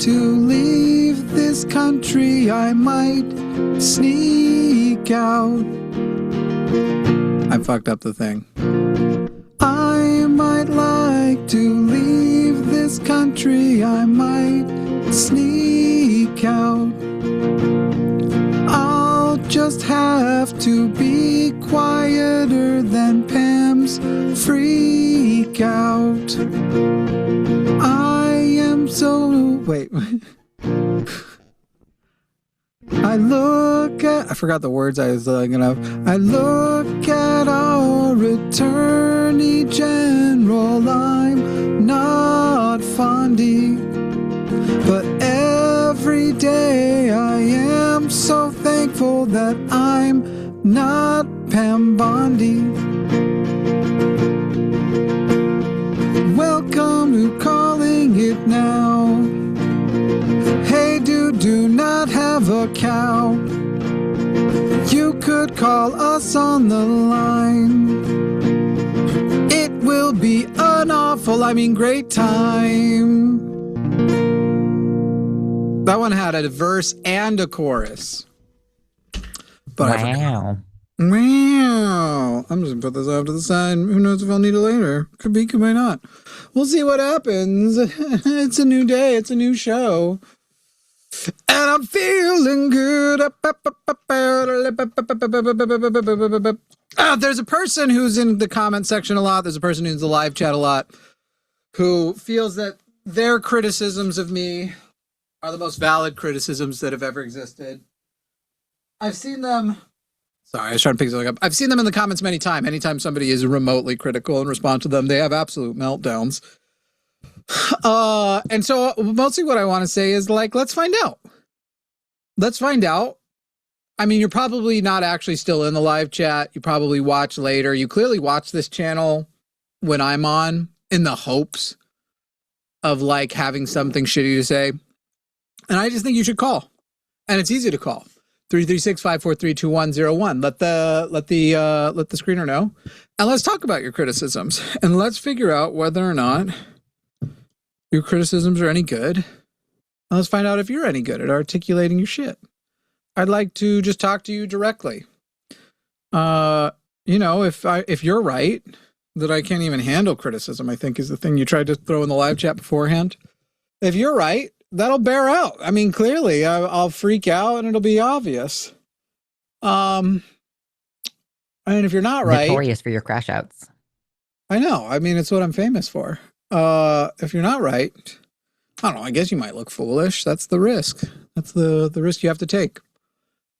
to leave this country, I might sneak out. I fucked up the thing. I might like to leave this country, I might sneak out. I'll just have to be quieter than Pam's freak out. I am so... Wait. I forgot the words I was gonna... I look at our Attorney General, I'm not Fondy, but every day I am so thankful that I'm not Pam Bondi. Welcome to Calling It Now. Hey dude, do not have a cow. You could call us on the line. It will be an great time. That one had a verse and a chorus. But wow. Wow. I'm just going to put this off to the side. Who knows if I'll need it later. Could be, could be not. We'll see what happens. It's a new day. It's a new show. And I'm feeling good. There's a person who's in the comment section a lot. There's a person who's in the live chat a lot who feels that their criticisms of me are the most valid criticisms that have ever existed. I've seen them. Sorry, I was trying to pick something up. I've seen them in the comments many times. Anytime somebody is remotely critical and respond to them, they have absolute meltdowns. And so mostly what I want to say is, like, let's find out. Let's find out. I mean, you're probably not actually still in the live chat. You probably watch later. You clearly watch this channel when I'm on in the hopes of, like, having something shitty to say. And I just think you should call. And it's easy to call. 336-543-2101. Let the screener know. And let's talk about your criticisms. And let's figure out whether or not your criticisms are any good. And let's find out if you're any good at articulating your shit. I'd like to just talk to you directly. You know, if you're right, that I can't even handle criticism, I think is the thing you tried to throw in the live chat beforehand. If you're right, that'll bear out. I mean, clearly, I'll freak out and it'll be obvious. And if you're not right... Notorious for your crash outs. I know. I mean, it's what I'm famous for. If you're not right, I don't know, I guess you might look foolish. That's the risk. That's the risk you have to take.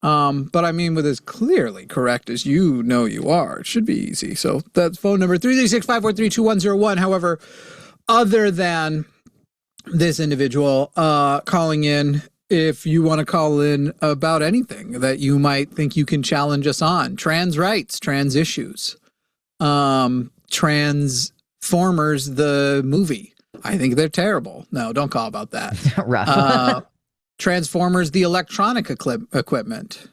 But I mean, with as clearly correct as you know you are, it should be easy. So that's phone number 336-543-2101. However, other than this individual calling in, if you want to call in about anything that you might think you can challenge us on, trans rights, trans issues, Transformers, the movie. I think they're terrible. No, don't call about that. Rough. Transformers, the electronic equipment.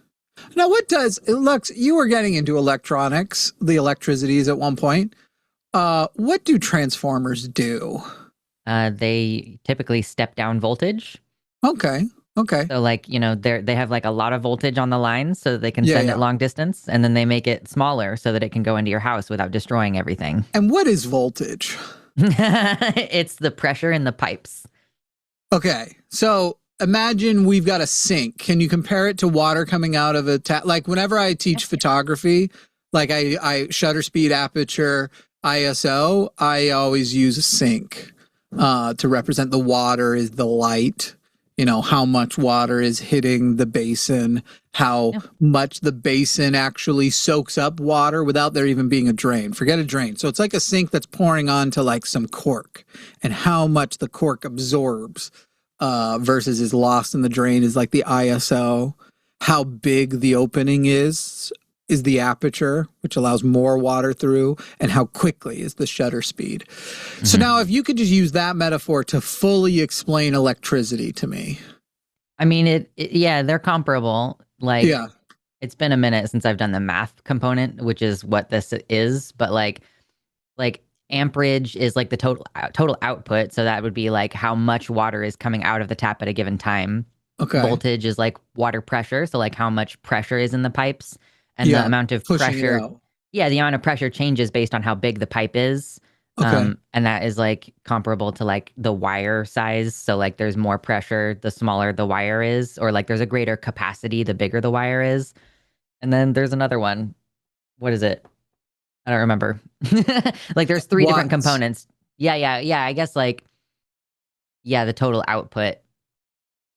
Now, what does, Lux, you were getting into electronics, the electricities at one point. What do Transformers do? They typically step down voltage. Okay. Okay. So, like, you know, they have like a lot of voltage on the line so that they can send it long distance, and then they make it smaller so that it can go into your house without destroying everything. And what is voltage? It's the pressure in the pipes. Okay. So imagine we've got a sink. Can you compare it to water coming out of a tap? Like, whenever I teach photography, like I shutter speed, aperture, ISO, I always use a sink to represent the water is the light. You know, how much water is hitting the basin, how much the basin actually soaks up water without there even being a drain. Forget a drain. So it's like a sink that's pouring onto like some cork, and how much the cork absorbs versus is lost in the drain is like the ISO. How big the opening is the aperture, which allows more water through, and how quickly is the shutter speed. Mm-hmm. So now if you could just use that metaphor to fully explain electricity to me. I mean, yeah, they're comparable. Like, it's been a minute since I've done the math component, which is what this is. But like amperage is like the total output. So that would be like how much water is coming out of the tap at a given time. Okay. Voltage is like water pressure. So like how much pressure is in the pipes and the amount of pressure. Yeah, the amount of pressure changes based on how big the pipe is. Okay. And that is like comparable to like the wire size. So like there's more pressure, the smaller the wire is, or like there's a greater capacity, the bigger the wire is. And then there's another one. What is it? I don't remember. Like there's three different components. Yeah. I guess like, the total output.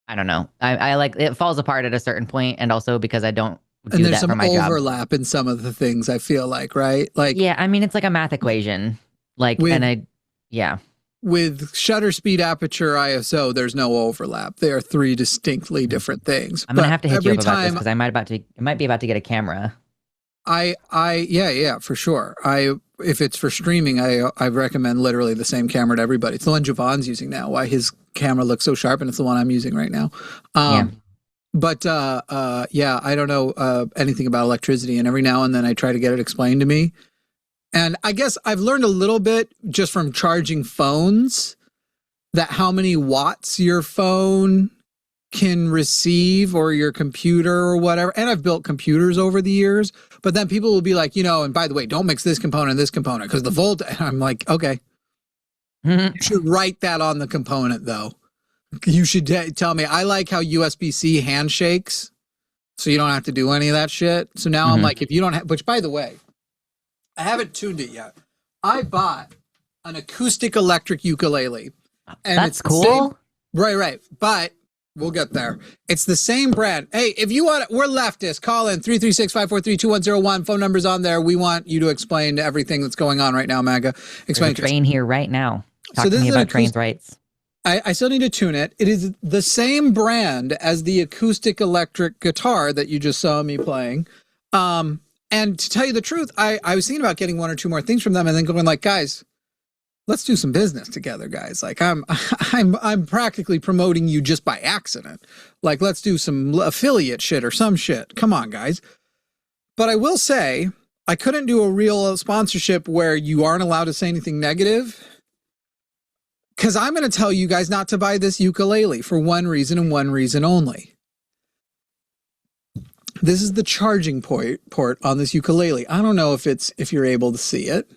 I don't know. I like it falls apart at a certain point, and also because I don't do that for my job. And there's some overlap in some of the things, I feel like, right? Like, yeah, I mean, it's like a math equation. Like, with shutter speed, aperture, ISO, there's no overlap. They are three distinctly different things. I'm gonna have to hit you up about this because I might be about to get a camera. Yeah, for sure. If it's for streaming, I recommend literally the same camera to everybody. It's the one Javon's using now. Why his camera looks so sharp, and it's the one I'm using right now. But I don't know anything about electricity, and every now and then I try to get it explained to me. And I guess I've learned a little bit just from charging phones that how many watts your phone can receive, or your computer or whatever. And I've built computers over the years, but then people will be like, and by the way, don't mix this component and this component because the volt. And I'm like, okay, you should write that on the component though. You should tell me. I like how USB-C handshakes, so you don't have to do any of that shit. So now I'm like, if you don't have, which by the way, I haven't tuned it yet. I bought an acoustic electric ukulele. And that's cool. Right. But we'll get there. It's the same brand. Hey, if you want it, we're leftists. Call in 336-543-2101. Phone number's on there. We want you to explain everything that's going on right now, MAGA. Explain. There's a train here right now. Talk to me about trains' rights. I still need to tune it. It is the same brand as the acoustic electric guitar that you just saw me playing. And to tell you the truth, I was thinking about getting one or two more things from them, and then going like, guys, let's do some business together, guys. Like I'm practically promoting you just by accident. Like, let's do some affiliate shit or some shit. Come on, guys. But I will say, I couldn't do a real sponsorship where you aren't allowed to say anything negative, because I'm going to tell you guys not to buy this ukulele for one reason and one reason only. This is the charging port on this ukulele. I don't know if you're able to see it.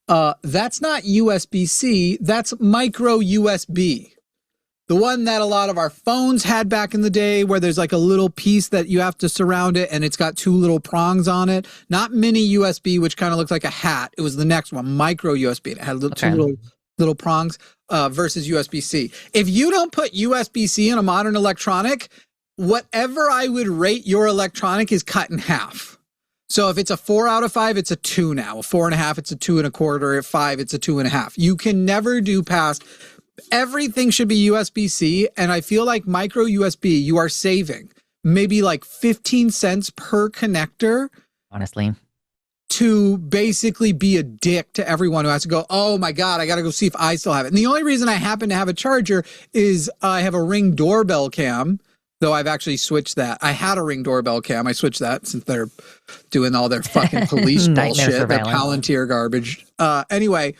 That's not USB-C, that's micro USB. The one that a lot of our phones had back in the day, where there's like a little piece that you have to surround it and it's got two little prongs on it. Not mini USB, which kind of looks like a hat. It was the next one, micro USB. It had two little prongs versus USB-C. If you don't put USB-C in a modern electronic, whatever I would rate your electronic is cut in half. So if it's a 4 out of 5, it's a 2 now. A 4.5, it's a 2 1/4. At 5, it's a 2.5. You can never do past. Everything should be USB-C. And I feel like micro USB, you are saving maybe like 15 cents per connector. Honestly. To basically be a dick to everyone who has to go, oh my God, I got to go see if I still have it. And the only reason I happen to have a charger is I have a Ring doorbell cam. Though I've actually switched that. I had a Ring doorbell cam. I switched that since they're doing all their fucking police bullshit, their Palantir garbage. Anyway,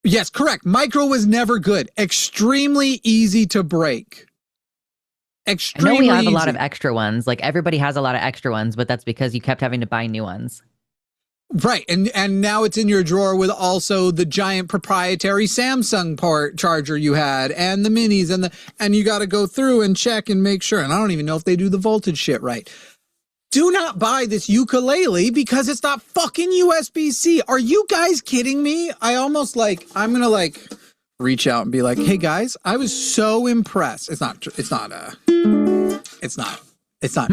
yes, correct. Micro was never good. Extremely easy to break. Extremely I know we have easy. A lot of extra ones. Like everybody has a lot of extra ones, but that's because you kept having to buy new ones. Right, and now it's in your drawer with also the giant proprietary Samsung charger you had, and the minis, and you got to go through and check and make sure. And I don't even know if they do the voltage shit right. Do not buy this ukulele because it's not fucking USB-C. Are you guys kidding me? I'm gonna reach out and be like, hey guys, I was so impressed. It's not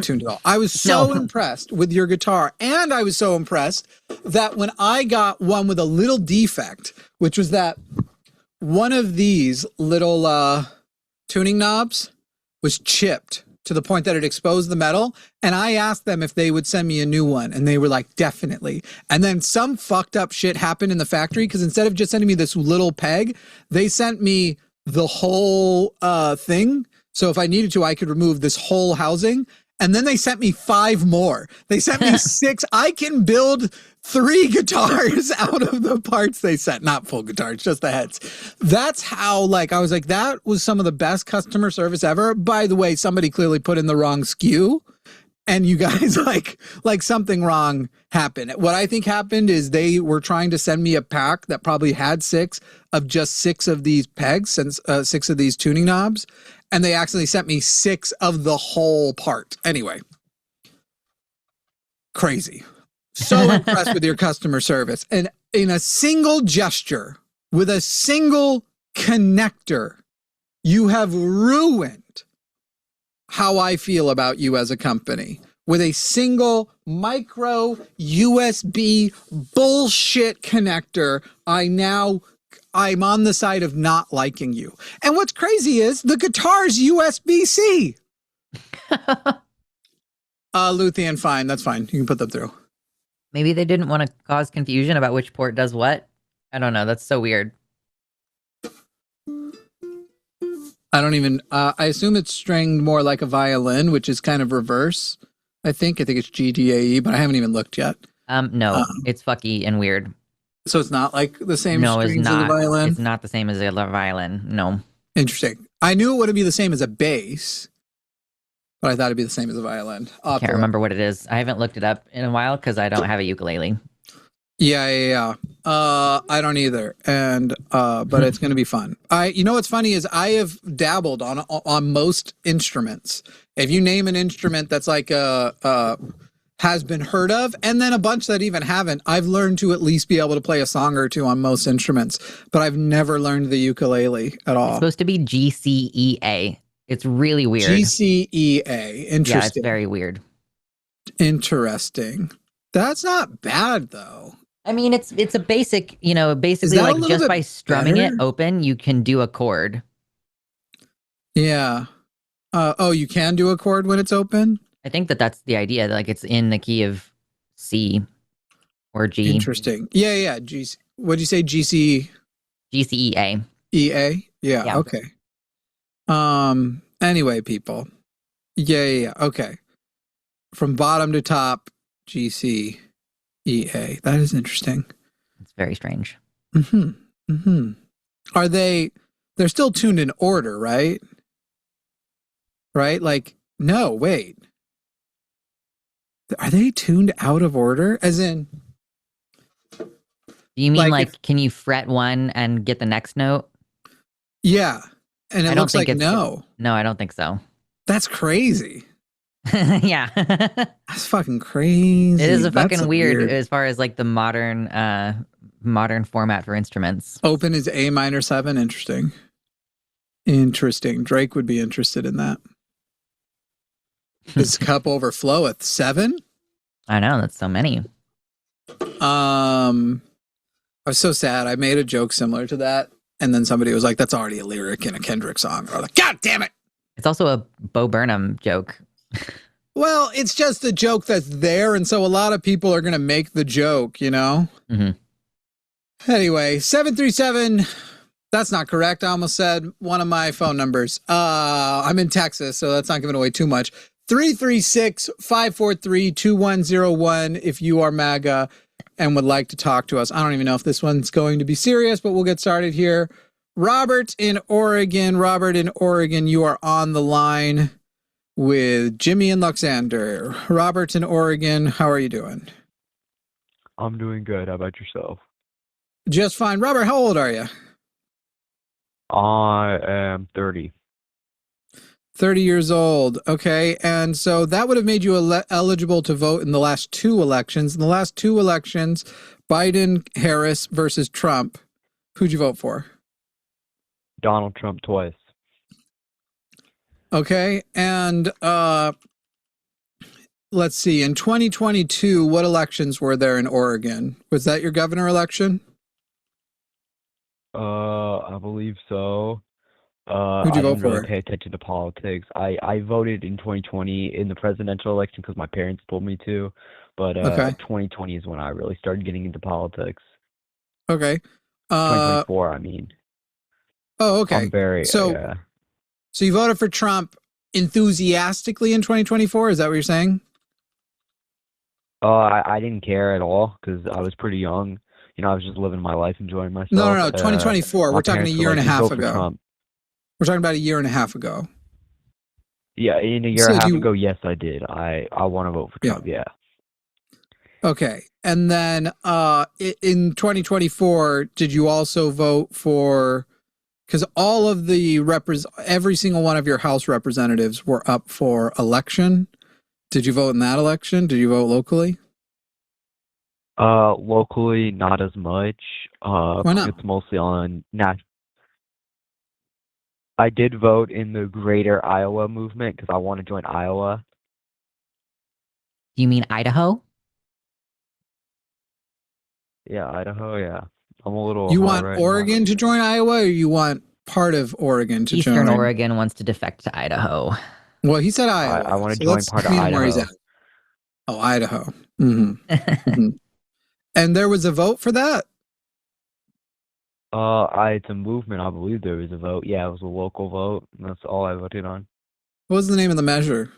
tuned at all. I was so impressed with your guitar, and I was so impressed that when I got one with a little defect, which was that one of these little tuning knobs was chipped to the point that it exposed the metal, and I asked them if they would send me a new one, and they were like, definitely. And then some fucked up shit happened in the factory, because instead of just sending me this little peg, they sent me the whole thing. So if I needed to, I could remove this whole housing. And then they sent me 5 more. They sent me 6. I can build 3 guitars out of the parts they sent. Not full guitars, just the heads. That's how, like, I was like, that was some of the best customer service ever. By the way, somebody clearly put in the wrong SKU. And you guys like something wrong happened. What I think happened is they were trying to send me a pack that probably had 6 of just 6 of these pegs and 6 of these tuning knobs. And they accidentally sent me 6 of the whole part. Anyway, crazy. So impressed with your customer service. And in a single gesture, with a single connector, you have ruined how I feel about you as a company. With a single micro USB bullshit connector, I'm on the side of not liking you. And what's crazy is the guitar's USB-C. Lucien, fine. That's fine. You can put them through. Maybe they didn't want to cause confusion about which port does what. I don't know. That's so weird. I don't even, I assume it's stringed more like a violin, which is kind of reverse. I think it's GDAE, but I haven't even looked yet. No, it's fucky and weird. So it's not like the same No, strings it's not. as a violin? It's not the same as a violin. No. Interesting. I knew it wouldn't be the same as a bass, but I thought it'd be the same as a violin. I can't remember what it is. I haven't looked it up in a while because I don't have a ukulele. Yeah. I don't either. And, but it's going to be fun. You know, what's funny is I have dabbled on most instruments. If you name an instrument that's like, has been heard of, and then a bunch that even haven't, I've learned to at least be able to play a song or two on most instruments, but I've never learned the ukulele at all. It's supposed to be GCEA. It's really weird. GCEA. Interesting. Yeah, it's very weird. Interesting. That's not bad though. I mean, it's a basic, basically like just by strumming better? it open, you can do a chord. Yeah. You can do a chord when it's open? I think that's the idea. Like it's in the key of C or G. Interesting. Yeah. What'd you say? GCEA. EA? Yeah. Okay. Anyway, people. Yeah. Okay. From bottom to top, GCEA. That is interesting. It's very strange. Are they're still tuned in order, right? Right? Like, no, wait. Are they tuned out of order? As in, do you mean like can you fret one and get the next note? Yeah. And it looks like no. No, I don't think so. That's crazy. Yeah. That's fucking crazy. It is fucking weird as far as like the modern format for instruments. Open is A minor 7. Interesting. Drake would be interested in that. This cup overfloweth 7? I know, that's so many. I was so sad. I made a joke similar to that, and then somebody was like, that's already a lyric in a Kendrick song. I was like, God damn it. It's also a Bo Burnham joke. Well, it's just a joke that's there, and so a lot of people are going to make the joke, you know? Anyway, 737... That's not correct. I almost said one of my phone numbers. I'm in Texas, so that's not giving away too much. 336-543-2101 if you are MAGA and would like to talk to us. I don't even know if this one's going to be serious, but we'll get started here. Robert in Oregon, you are on the line with Jimmy and Luxander. Robert in Oregon, how are you doing? I'm doing good. How about yourself? Just fine. Robert, how old are you? I am 30. 30 years old. Okay. And so that would have made you eligible to vote in the last 2 elections. In the last 2 elections, Biden, Harris versus Trump. Who'd you vote for? Donald Trump twice. Okay. And let's see. In 2022, what elections were there in Oregon? Was that your governor election? I believe so. Who'd you vote for? I didn't really pay attention to politics. I voted in 2020 in the presidential election because my parents told me to, but 2020 is when I really started getting into politics. Okay. 2024, I mean. Oh, okay. I'm very, so you voted for Trump enthusiastically in 2024? Is that what you're saying? I didn't care at all because I was pretty young. You know, I was just living my life, enjoying myself. No, 2024. My We're talking a parents were year and a like, "Just half vote for ago. Trump." We're talking about a year and a half ago. Yeah, in a year So and a half you- ago, yes, I did. I want to vote for Yeah. Trump. Yeah. Okay. And then in 2024, did you also vote for, because all of the every single one of your House representatives were up for election. Did you vote in that election? Did you vote locally? Locally, not as much. Why not? It's mostly on national. I did vote in the Greater Iowa movement because I want to join Iowa. Do you mean Idaho? Yeah, Idaho. Yeah, I'm a little. You high want right Oregon to join Iowa, or you want part of Oregon to join? Eastern Oregon wants to defect to Idaho. Well, he said Iowa. I want to so join let's part of meet him where he's Idaho. at. Oh, Idaho. Mm-hmm. And there was a vote for that? It's a movement. I believe there was a vote. Yeah, it was a local vote. That's all I voted on. What was the name of the measure?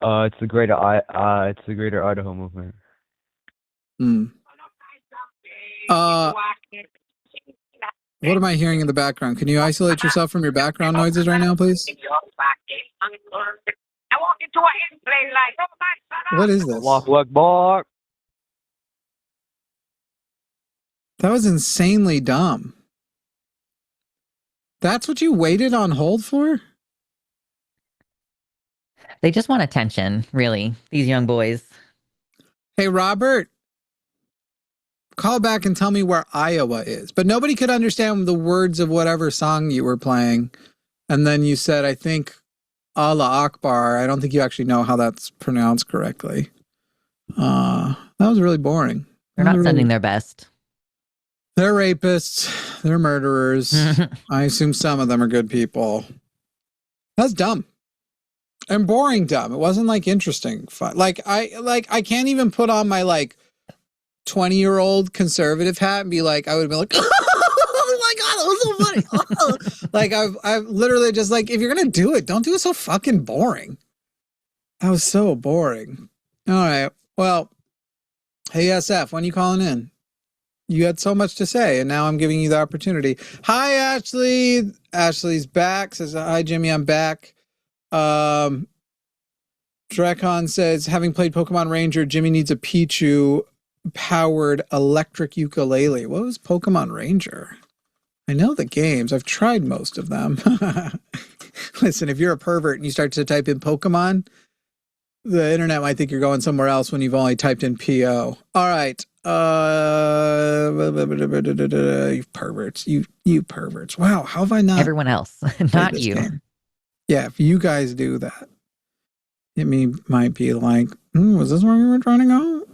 It's the Greater Idaho movement. Hmm. What am I hearing in the background? Can you isolate yourself from your background noises right now, please? What is this? Allahu Akbar. That was insanely dumb. That's what you waited on hold for? They just want attention, really, these young boys. Hey, Robert, call back and tell me where Iowa is. But nobody could understand the words of whatever song you were playing. And then you said, I think, Allah Akbar. I don't think you actually know how that's pronounced correctly. That was really boring. They're not sending their best. They're rapists. They're murderers. I assume some of them are good people. That's dumb. And boring dumb. It wasn't like interesting fun. I can't even put on my 20-year-old conservative hat and be like, I would have been like, oh my God, that was so funny. I've literally just if you're going to do it, don't do it so fucking boring. That was so boring. All right. Well, hey, SF, when are you calling in? You had so much to say, and now I'm giving you the opportunity. Hi, Ashley. Ashley's back. Says, hi, Jimmy, I'm back. Drakon says, having played Pokemon Ranger, Jimmy needs a Pichu-powered electric ukulele. What was Pokemon Ranger? I know the games. I've tried most of them. Listen, if you're a pervert and you start to type in Pokemon, the internet might think you're going somewhere else when you've only typed in P-O. All right. You perverts. You perverts. Wow, how have I not? Everyone else, not you. Game? Yeah, if you guys do that, it might be like, was this where we were trying to go?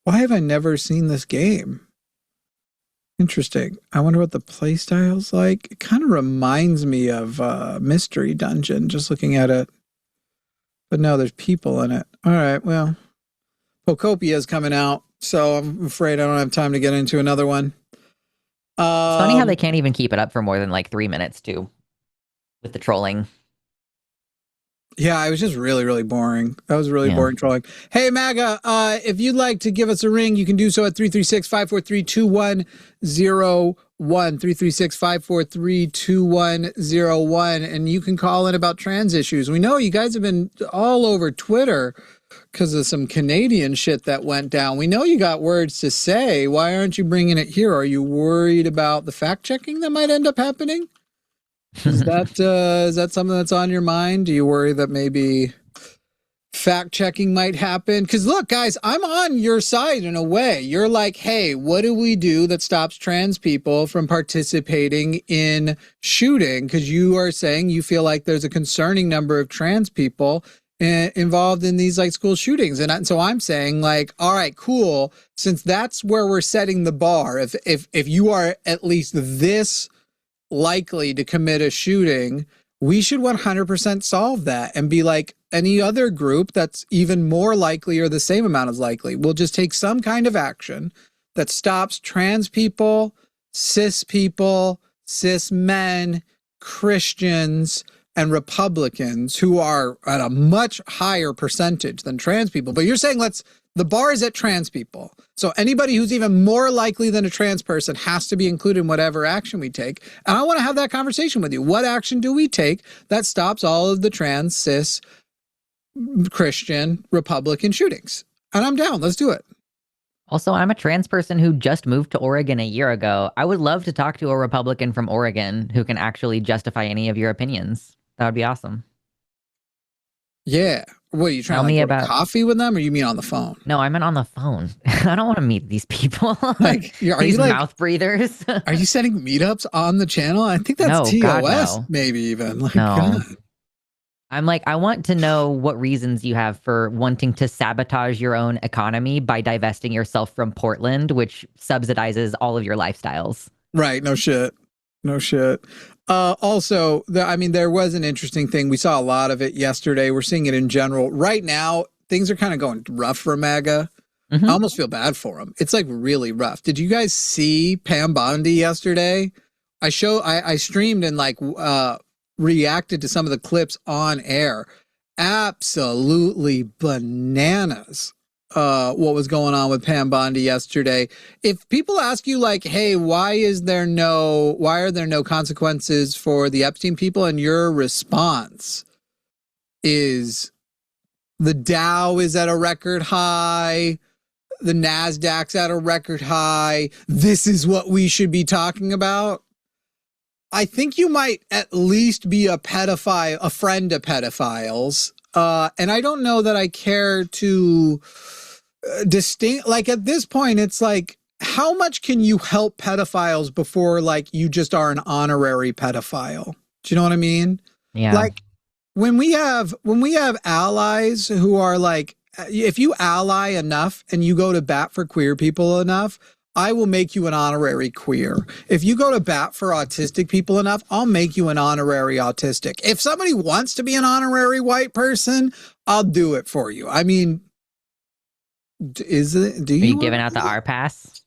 Why have I never seen this game? Interesting. I wonder what the play style's like. It kind of reminds me of Mystery Dungeon, just looking at it. But no, there's people in it. All right, well, Pocopia is coming out, so I'm afraid I don't have time to get into another one. It's funny how they can't even keep it up for more than 3 minutes, too, with the trolling. Yeah, it was just really, really boring. That was really boring trolling. Hey, MAGA, if you'd like to give us a ring, you can do so at 336-543-2101. 336-543-2101. And you can call in about trans issues. We know you guys have been all over Twitter because of some Canadian shit that went down. We know you got words to say. Why aren't you bringing it here? Are you worried about the fact-checking that might end up happening? Is that something that's on your mind? Do you worry that maybe fact-checking might happen? Because look, guys, I'm on your side in a way. You're like, hey, what do we do that stops trans people from participating in shooting? Because you are saying you feel like there's a concerning number of trans people involved in these school shootings. And so I'm saying all right, cool. Since that's where we're setting the bar, if you are at least this likely to commit a shooting, we should 100% solve that and be like any other group that's even more likely or the same amount as likely. We'll just take some kind of action that stops trans people, cis men, Christians, and Republicans who are at a much higher percentage than trans people. But you're saying the bar is at trans people. So anybody who's even more likely than a trans person has to be included in whatever action we take. And I want to have that conversation with you. What action do we take that stops all of the trans, cis, Christian, Republican shootings? And I'm down. Let's do it. Also, I'm a trans person who just moved to Oregon a year ago. I would love to talk to a Republican from Oregon who can actually justify any of your opinions. That would be awesome. Yeah. What, are you trying to go to coffee with them, or you mean on the phone? No, I meant on the phone. I don't want to meet these people. Like, are these you like mouth breathers? Are you setting meetups on the channel? I think that's TOS, God, no. Maybe even. Like, no. God. I'm like, I want to know what reasons you have for wanting to sabotage your own economy by divesting yourself from Portland, which subsidizes all of your lifestyles. Right. No shit. No shit. Also, there was an interesting thing. We saw a lot of it yesterday. We're seeing it in general. Right now, things are kind of going rough for MAGA. I almost feel bad for them. It's like really rough. Did you guys see Pam Bondi yesterday? I streamed and reacted to some of the clips on air. Absolutely bananas. What was going on with Pam Bondi yesterday. If people ask you like, hey, why are there no consequences for the Epstein people? And your response is the Dow is at a record high. The NASDAQ's at a record high. This is what we should be talking about. I think you might at least be a pedophile, a friend of pedophiles. And I don't know that I care to like at this point, it's like, how much can you help pedophiles before like you just are an honorary pedophile? Do you know what I mean? Yeah. Like when we have allies who are like, if you ally enough and you go to bat for queer people enough, I will make you an honorary queer. If you go to bat for autistic people enough, I'll make you an honorary autistic. If somebody wants to be an honorary white person, I'll do it for you. I mean, are you giving out the R pass?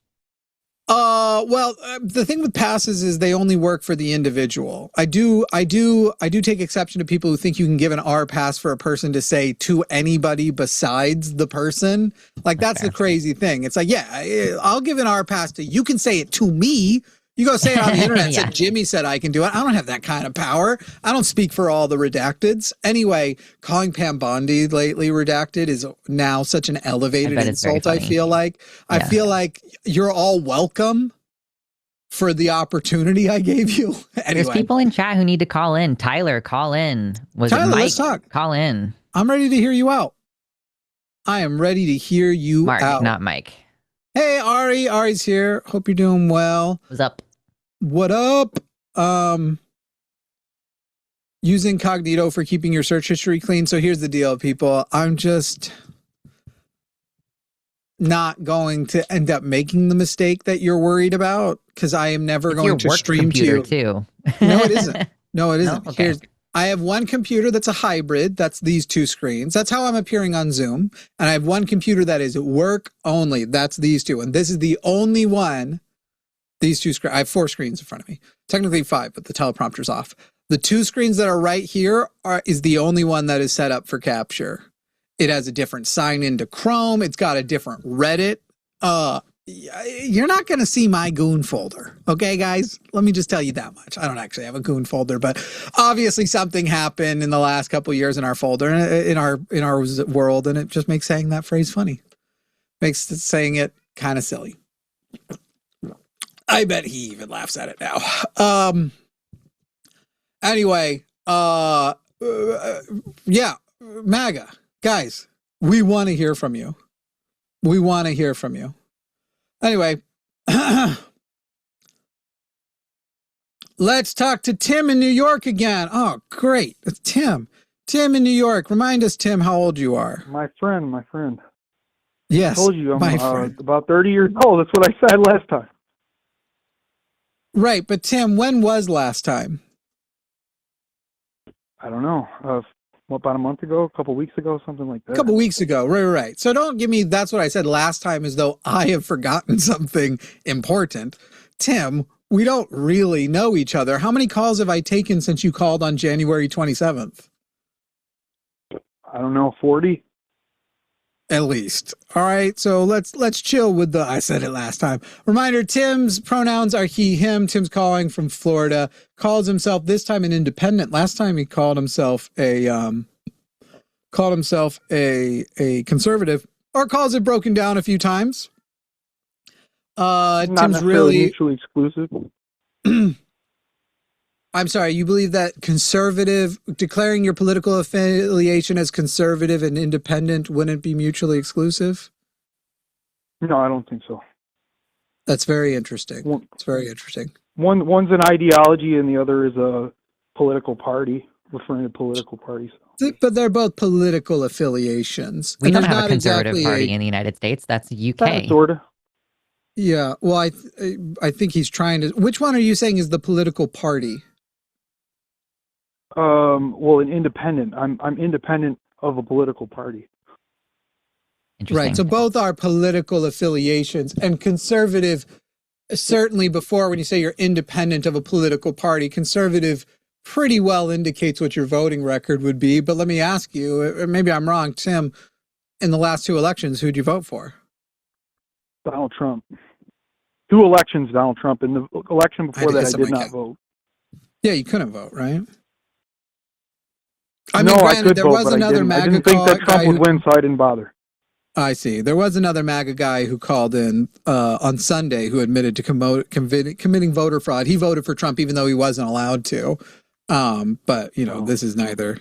Well, the thing with passes is they only work for the individual. I do take exception to people who think you can give an R pass for a person to say to anybody besides the person. Like that's the crazy thing. It's like, yeah, I'll give an R pass to you can say it to me. You go say it on the internet. Yeah. Said Jimmy said I can do it. I don't have that kind of power. I don't speak for all the redacteds. Anyway, calling Pam Bondi lately redacted is now such an elevated insult. I feel like you're all welcome for the opportunity I gave you. Anyway. There's people in chat who need to call in. Tyler, call in. Tyler, let's talk. Call in. I'm ready to hear you out. I am ready to hear you out. Mark, not Mike. Hey, Ari. Ari's here. Hope you're doing well. What's up? What up? Use incognito for keeping your search history clean. So here's the deal, people. I'm just not going to end up making the mistake that you're worried about because I am never going to stream to you. Too. No, it isn't. No, it isn't. No? Okay. I have one computer that's a hybrid. That's these two screens. That's how I'm appearing on Zoom. And I have one computer that is work only. That's these two. And this is the only one. These two screens. I have 4 screens in front of me. Technically 5, but the teleprompter's off. The 2 screens that are right here is the only one that is set up for capture. It has a different sign into Chrome. It's got a different Reddit. You're not going to see my goon folder. Okay, guys? Let me just tell you that much. I don't actually have a goon folder, but obviously something happened in the last couple of years in our folder, in our world, and it just makes saying that phrase funny. Makes saying it kind of silly. I bet he even laughs at it now. Anyway, yeah, MAGA. Guys, we want to hear from you. We want to hear from you. Anyway, let's talk to Tim in New York again. Oh, great. It's Tim. Tim in New York. Remind us, Tim, how old you are. My friend. Yes, I told you I'm about 30 years old. That's what I said last time. Right, but Tim, when was last time? I don't know. About a month ago, a couple weeks ago, something like that. A couple weeks ago, right. So don't give me, that's what I said last time, as though I have forgotten something important. Tim, we don't really know each other. How many calls have I taken since you called on January 27th? I don't know, 40? At least. All right. So let's chill with the, I said it last time. Reminder, Tim's pronouns are he, him. Tim's calling from Florida, calls himself this time an independent. Last time he called himself a conservative, or calls it broken down a few times. Not Tim's necessarily really mutually exclusive. I'm sorry, you believe that conservative, declaring your political affiliation as conservative and independent wouldn't be mutually exclusive? No, I don't think so. That's very interesting. It's very interesting. One's an ideology and the other is a political party, referring to political parties. But they're both political affiliations. We don't have a conservative exactly party in the United States. That's UK. Sort of. Yeah, well, I think he's trying to. Which one are you saying is the political party? Well, an independent. I'm independent of a political party. Interesting. Right. So both are political affiliations, and conservative. Certainly, before when you say you're independent of a political party, conservative pretty well indicates what your voting record would be. But let me ask you, or maybe I'm wrong, Tim. In the last two elections, who'd you vote for? Donald Trump. 2 elections, Donald Trump. In the election before that, I did not vote. Yeah, you couldn't vote, right? I could vote, but I didn't. I didn't think that Trump would win, so I didn't bother. I see. There was another MAGA guy who called in on Sunday who admitted to committing voter fraud. He voted for Trump even though he wasn't allowed to. But, this is neither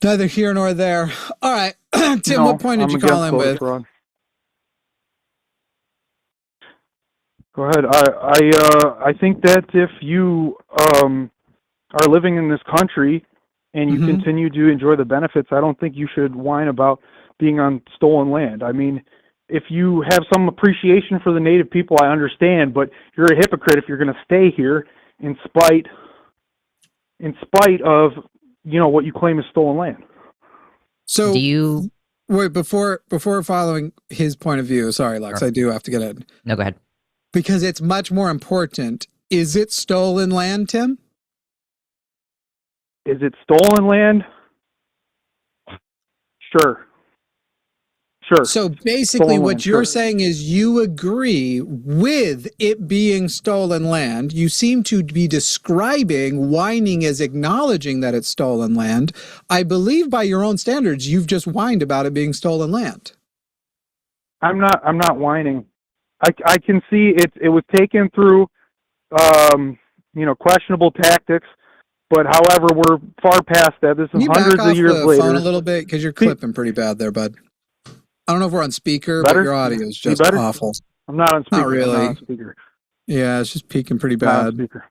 here nor there. All right. Tim, what point did you call in with? Fraud. Go ahead. I think that if you are living in this country and you continue to enjoy the benefits, I don't think you should whine about being on stolen land. I mean, if you have some appreciation for the native people, I understand, but you're a hypocrite if you're going to stay here in spite of, what you claim is stolen land. So do you wait before following his point of view? Sorry, Lux, I do have to get in. No, go ahead. Because it's much more important. Is it stolen land, Tim? Is it stolen land? Sure. So basically what you're saying is you agree with it being stolen land. You seem to be describing whining as acknowledging that it's stolen land. I believe by your own standards, you've just whined about it being stolen land. I'm not whining. I can see it was taken through, questionable tactics. But however, we're far past that. This is hundreds of years later. Can you back off the phone a little bit because you're clipping pretty bad there, bud. I don't know if we're on speaker, but your audio is just awful. I'm not on speaker. Not really. I'm not on speaker. Yeah, it's just peaking pretty bad. Speaker.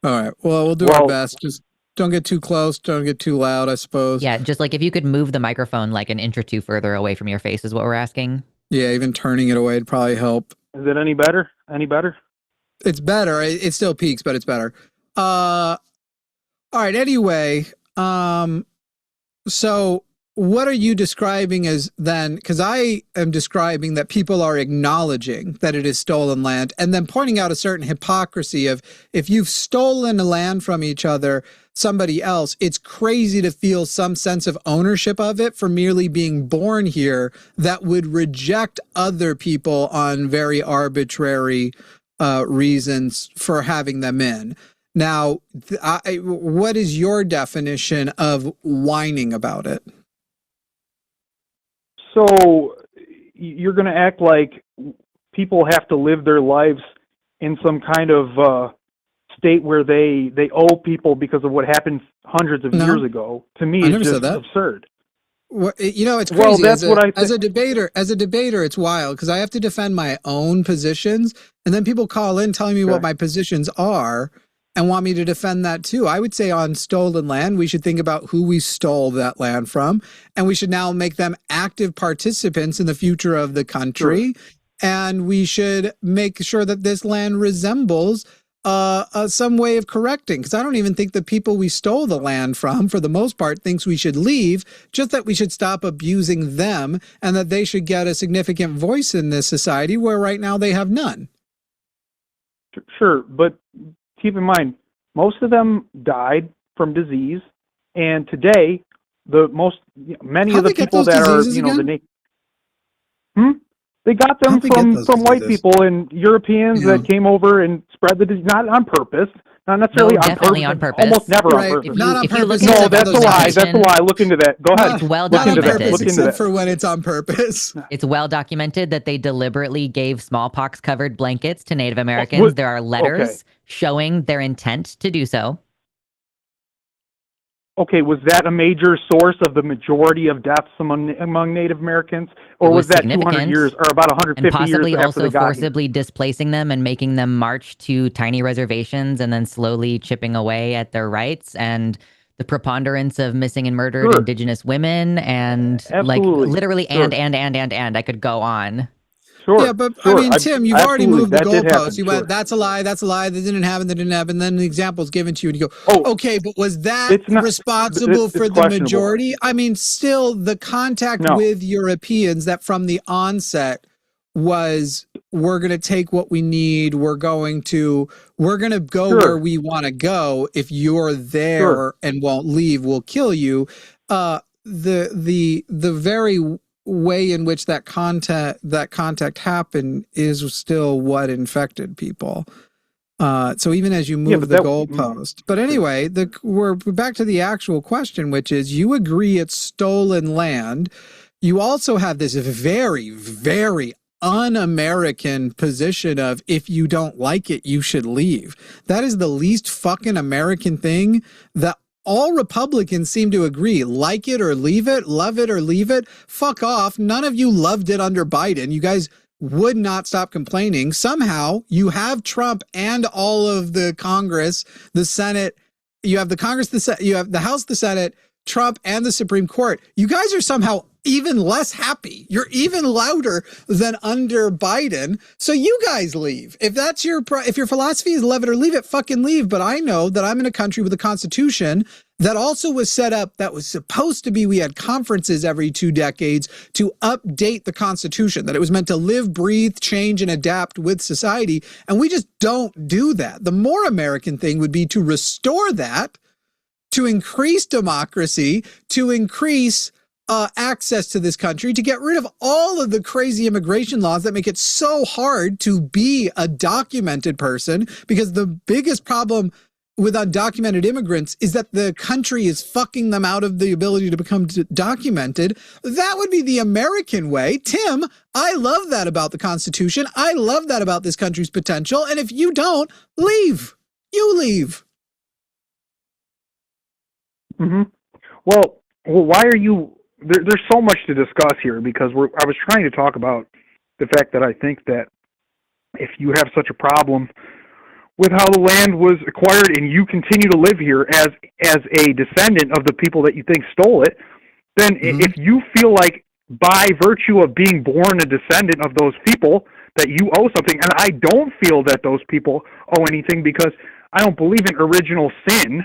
All right. Well, we'll do our best. Just don't get too close. Don't get too loud, I suppose. Yeah, just like if you could move the microphone like an inch or two further away from your face is what we're asking. Yeah, even turning it away would probably help. Is it any better? Any better? It's better. It still peaks, but it's better. All right. Anyway, so what are you describing as then? Because I am describing that people are acknowledging that it is stolen land and then pointing out a certain hypocrisy of if you've stolen land from each other, somebody else, it's crazy to feel some sense of ownership of it for merely being born here that would reject other people on very arbitrary reasons for having them in. Now, what is your definition of whining about it? So you're going to act like people have to live their lives in some kind of state where they owe people because of what happened hundreds of years ago. To me, it's just absurd. Well, it's crazy. Well, that's what I think. As a debater, it's wild because I have to defend my own positions, and then people call in telling me what my positions are and want me to defend that too. I would say on stolen land, we should think about who we stole that land from, and we should now make them active participants in the future of the country. Sure. And we should make sure that this land resembles some way of correcting. Because I don't even think the people we stole the land from, for the most part, thinks we should leave, just that we should stop abusing them and that they should get a significant voice in this society where right now they have none. Sure, but keep in mind, most of them died from disease, and today, many of the people that are, they got them from white people and Europeans that came over and spread the disease, not on purpose, not necessarily on purpose, almost never on purpose. Not on purpose. No, that's a lie. That's a lie. Look into that. Go ahead. It's well Not on documented. purpose, except for when it's on purpose. It's well documented that they deliberately gave smallpox-covered blankets to Native Americans. There are letters showing their intent to do so. Okay, was that a major source of the majority of deaths among Native Americans, or was that 200 years, or about 150 years after they got here? And possibly also forcibly displacing them and making them march to tiny reservations and then slowly chipping away at their rights, and the preponderance of missing and murdered Indigenous women, and like literally and I could go on. Sure. Yeah, but I mean, Tim, you've already moved the goalposts. You went, that's a lie, that didn't happen, and then the example is given to you, and you go, okay, but was that responsible for the majority? I mean, still, the contact with Europeans that from the onset was, we're going to take what we need, we're going to go where we want to go. If you're there and won't leave, we'll kill you. The very way in which that contact happened is still what infected people. So even as you move the goalpost. But anyway, we're back to the actual question, which is, you agree it's stolen land. You also have this very, very un-American position of, if you don't like it, you should leave. That is the least fucking American thing that all Republicans seem to agree. Like it or leave it, love it or leave it, fuck off. None of you loved it under Biden. You guys would not stop complaining. Somehow you have Trump and all of the Congress, the Senate. You have the Congress, you have the House, the Senate, Trump, and the Supreme Court. You guys are somehow even less happy. You're even louder than under Biden. So you guys leave. If that's if your philosophy is love it or leave it, fucking leave. But I know that I'm in a country with a constitution that also was set up, that was supposed to be, we had conferences every 2 decades to update the Constitution, that it was meant to live, breathe, change, and adapt with society. And we just don't do that. The more American thing would be to restore that, to increase democracy, to increase access to this country, to get rid of all of the crazy immigration laws that make it so hard to be a documented person, because the biggest problem with undocumented immigrants is that the country is fucking them out of the ability to become documented. That would be the American way. Tim, I love that about the Constitution. I love that about this country's potential. And if you don't, leave. You leave. Mm-hmm. Well, why are you... There's so much to discuss here, because I was trying to talk about the fact that I think that if you have such a problem with how the land was acquired and you continue to live here as a descendant of the people that you think stole it, then if you feel like by virtue of being born a descendant of those people that you owe something, and I don't feel that those people owe anything, because I don't believe in original sin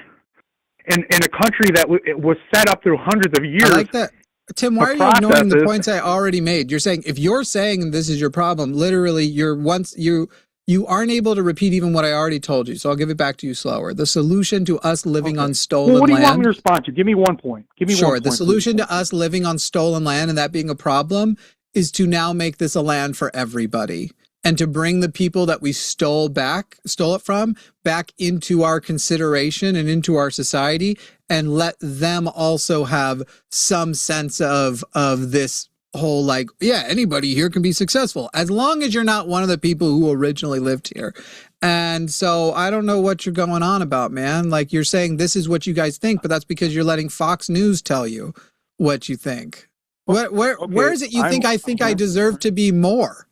in a country that was set up through hundreds of years. I like that. Tim, why are you ignoring the points I already made? You're saying, if you're saying this is your problem, literally you aren't able to repeat even what I already told you. So I'll give it back to you slower. The solution to us living on stolen land. What do you want me to respond to? Give me 1 point. Give me 1 point. The solution to us living on stolen land and that being a problem is to now make this a land for everybody, and to bring the people that we stole it from, back into our consideration and into our society, and let them also have some sense of this whole, like, yeah, anybody here can be successful as long as you're not one of the people who originally lived here. And so I don't know what you're going on about, man. Like, you're saying this is what you guys think, but that's because you're letting Fox News tell you what you think. Where is it you think I deserve to be more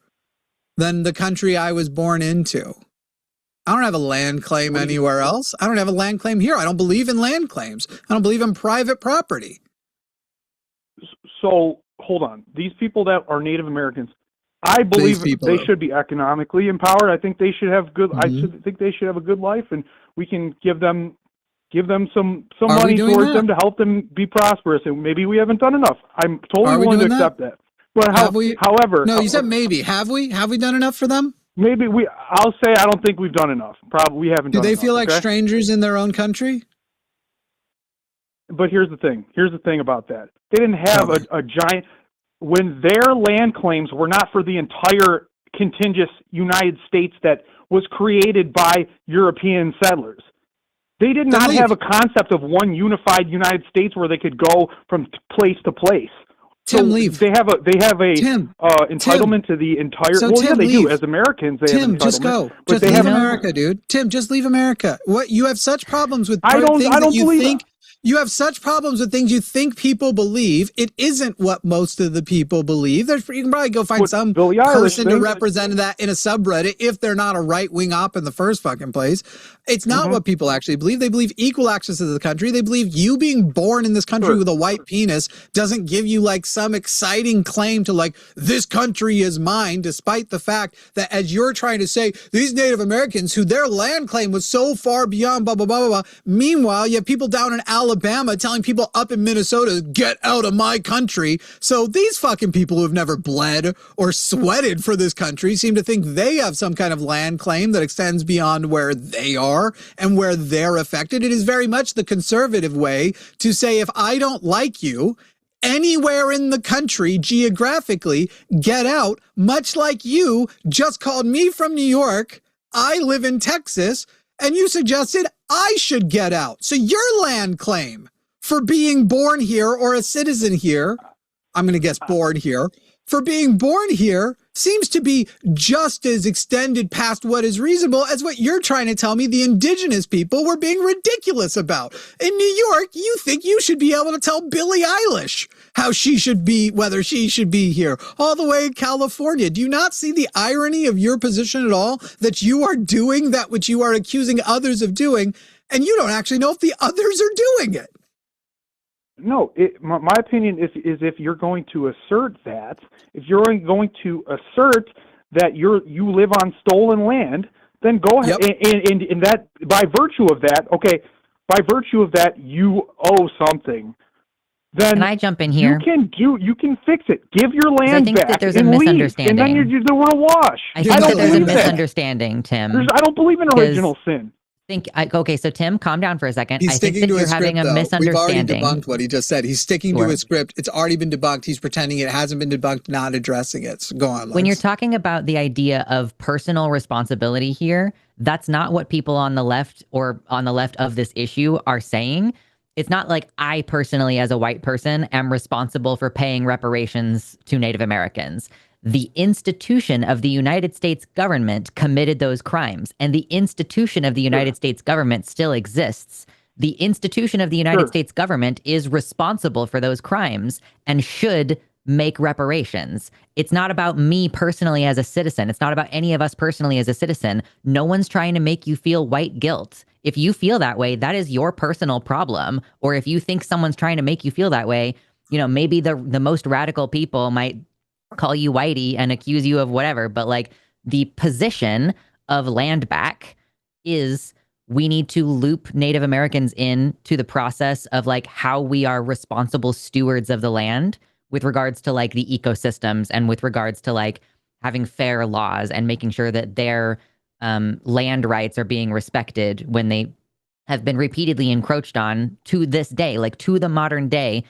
than the country I was born into? I don't have a land claim anywhere else. I don't have a land claim here. I don't believe in land claims. I don't believe in private property. So hold on. These people that are Native Americans, I believe they should be economically empowered. I think they should have good. I think they should have a good life, and we can give them some money towards them to help them be prosperous. And maybe we haven't done enough. I'm totally willing to accept that. But however, no, you said maybe. Have we done enough for them? I'll say I don't think we've done enough. Probably we haven't Do done they enough, feel like okay? strangers in their own country? But here's the thing. Here's the thing about that. They didn't have a giant, when their land claims were not for the entire contiguous United States that was created by European settlers. They did not have a concept of one unified United States where they could go from place to place. Tim, so leave. They have entitlement to the entire. So well, Tim, yeah, they leave. do. As Americans, they have entitlement. Just go. But Just leave America, dude. Tim, just leave America. What you have such problems with? I don't believe that. You have such problems with things you think people believe. It isn't what most of the people believe. You can probably go find some person to represent that in a subreddit if they're not a right-wing op in the first fucking place. It's not what people actually believe. They believe equal access to the country. They believe you being born in this country with a white penis doesn't give you like some exciting claim to like, this country is mine, despite the fact that as you're trying to say, these Native Americans who their land claim was so far beyond blah, blah, blah, blah, blah. Meanwhile, you have people down in Alabama telling people up in Minnesota, get out of my country. So these fucking people who have never bled or sweated for this country seem to think they have some kind of land claim that extends beyond where they are and where they're affected. It is very much the conservative way to say, if I don't like you anywhere in the country geographically, get out, much like you just called me from New York. I live in Texas. And you suggested I should get out. So your land claim for being born here or a citizen here, I'm going to guess born here, for being born here seems to be just as extended past what is reasonable as what you're trying to tell me the indigenous people were being ridiculous about. In New York, you think you should be able to tell Billie Eilish how she should be, whether she should be here, all the way in California. Do you not see the irony of your position at all, that you are doing that which you are accusing others of doing, and you don't actually know if the others are doing it? No, my opinion is if you're going to assert that, if you're going to assert that you live on stolen land, then go ahead and that by virtue of that, you owe something. Then can I jump in here? You can fix it. Give your land I think back that there's and a leave, misunderstanding. and then we're a wash. I think that there's a misunderstanding, Tim. I don't believe in original sin. Okay, so Tim, calm down for a second. He's sticking to his script, having a misunderstanding. We've already debunked what he just said. He's sticking to his script. It's already been debunked. He's pretending it hasn't been debunked, not addressing it. So go on, Lex. When you're talking about the idea of personal responsibility here, that's not what people on the left or on the left of this issue are saying. It's not like I personally, as a white person, am responsible for paying reparations to Native Americans. The institution of the United States government committed those crimes, and the institution of the United States government still exists. The institution of the United States government is responsible for those crimes and should make reparations. It's not about me personally as a citizen. It's not about any of us personally as a citizen. No one's trying to make you feel white guilt. If you feel that way, that is your personal problem. Or if you think someone's trying to make you feel that way, you know, maybe the most radical people might call you whitey and accuse you of whatever, but like the position of land back is we need to loop Native Americans in to the process of like how we are responsible stewards of the land with regards to like the ecosystems and with regards to like having fair laws and making sure that their land rights are being respected when they have been repeatedly encroached on to this day, like to the modern day.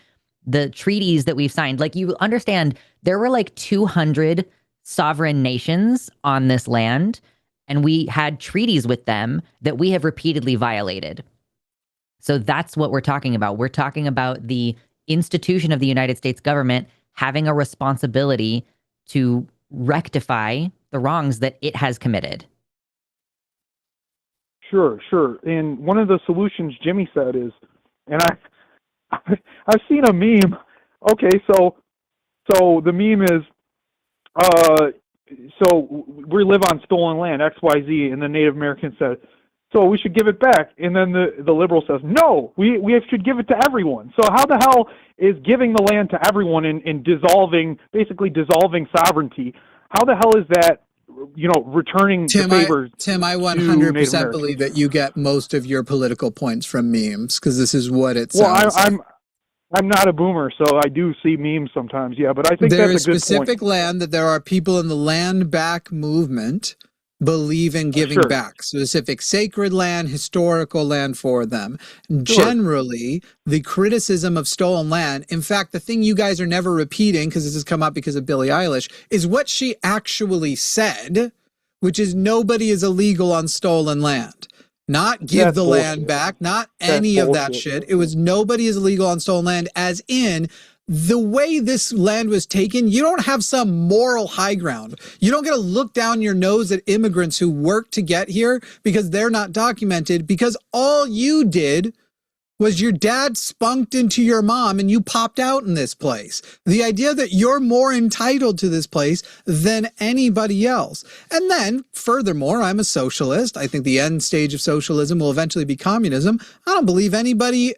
The treaties that we've signed, like you understand, there were like 200 sovereign nations on this land, and we had treaties with them that we have repeatedly violated. So that's what we're talking about. We're talking about the institution of the United States government having a responsibility to rectify the wrongs that it has committed. Sure. And one of the solutions Jimmy said is, and I've seen a meme. Okay, so the meme is, so we live on stolen land, XYZ, and the Native American said, so we should give it back. And then the liberal says, no, we should give it to everyone. So how the hell is giving the land to everyone and basically dissolving sovereignty? How the hell is that, returning the favor? Tim, I 100% believe that you get most of your political points from memes, because this is what it sounds like. I'm not a boomer, so I do see memes sometimes, yeah, but I think there that's a good point. There is specific land that there are people in the land back movement believe in giving back specific sacred land, historical land for them. Generally, the criticism of stolen land, in fact, the thing you guys are never repeating, because this has come up because of Billie Eilish, is what she actually said, which is nobody is illegal on stolen land. Not give the land back, not any of that shit. It was nobody is illegal on stolen land, as in the way this land was taken. You don't have some moral high ground. You don't get to look down your nose at immigrants who work to get here because they're not documented, because all you did was your dad spunked into your mom and you popped out in this place. The idea that you're more entitled to this place than anybody else. And then, furthermore, I'm a socialist. I think the end stage of socialism will eventually be communism. I don't believe anybody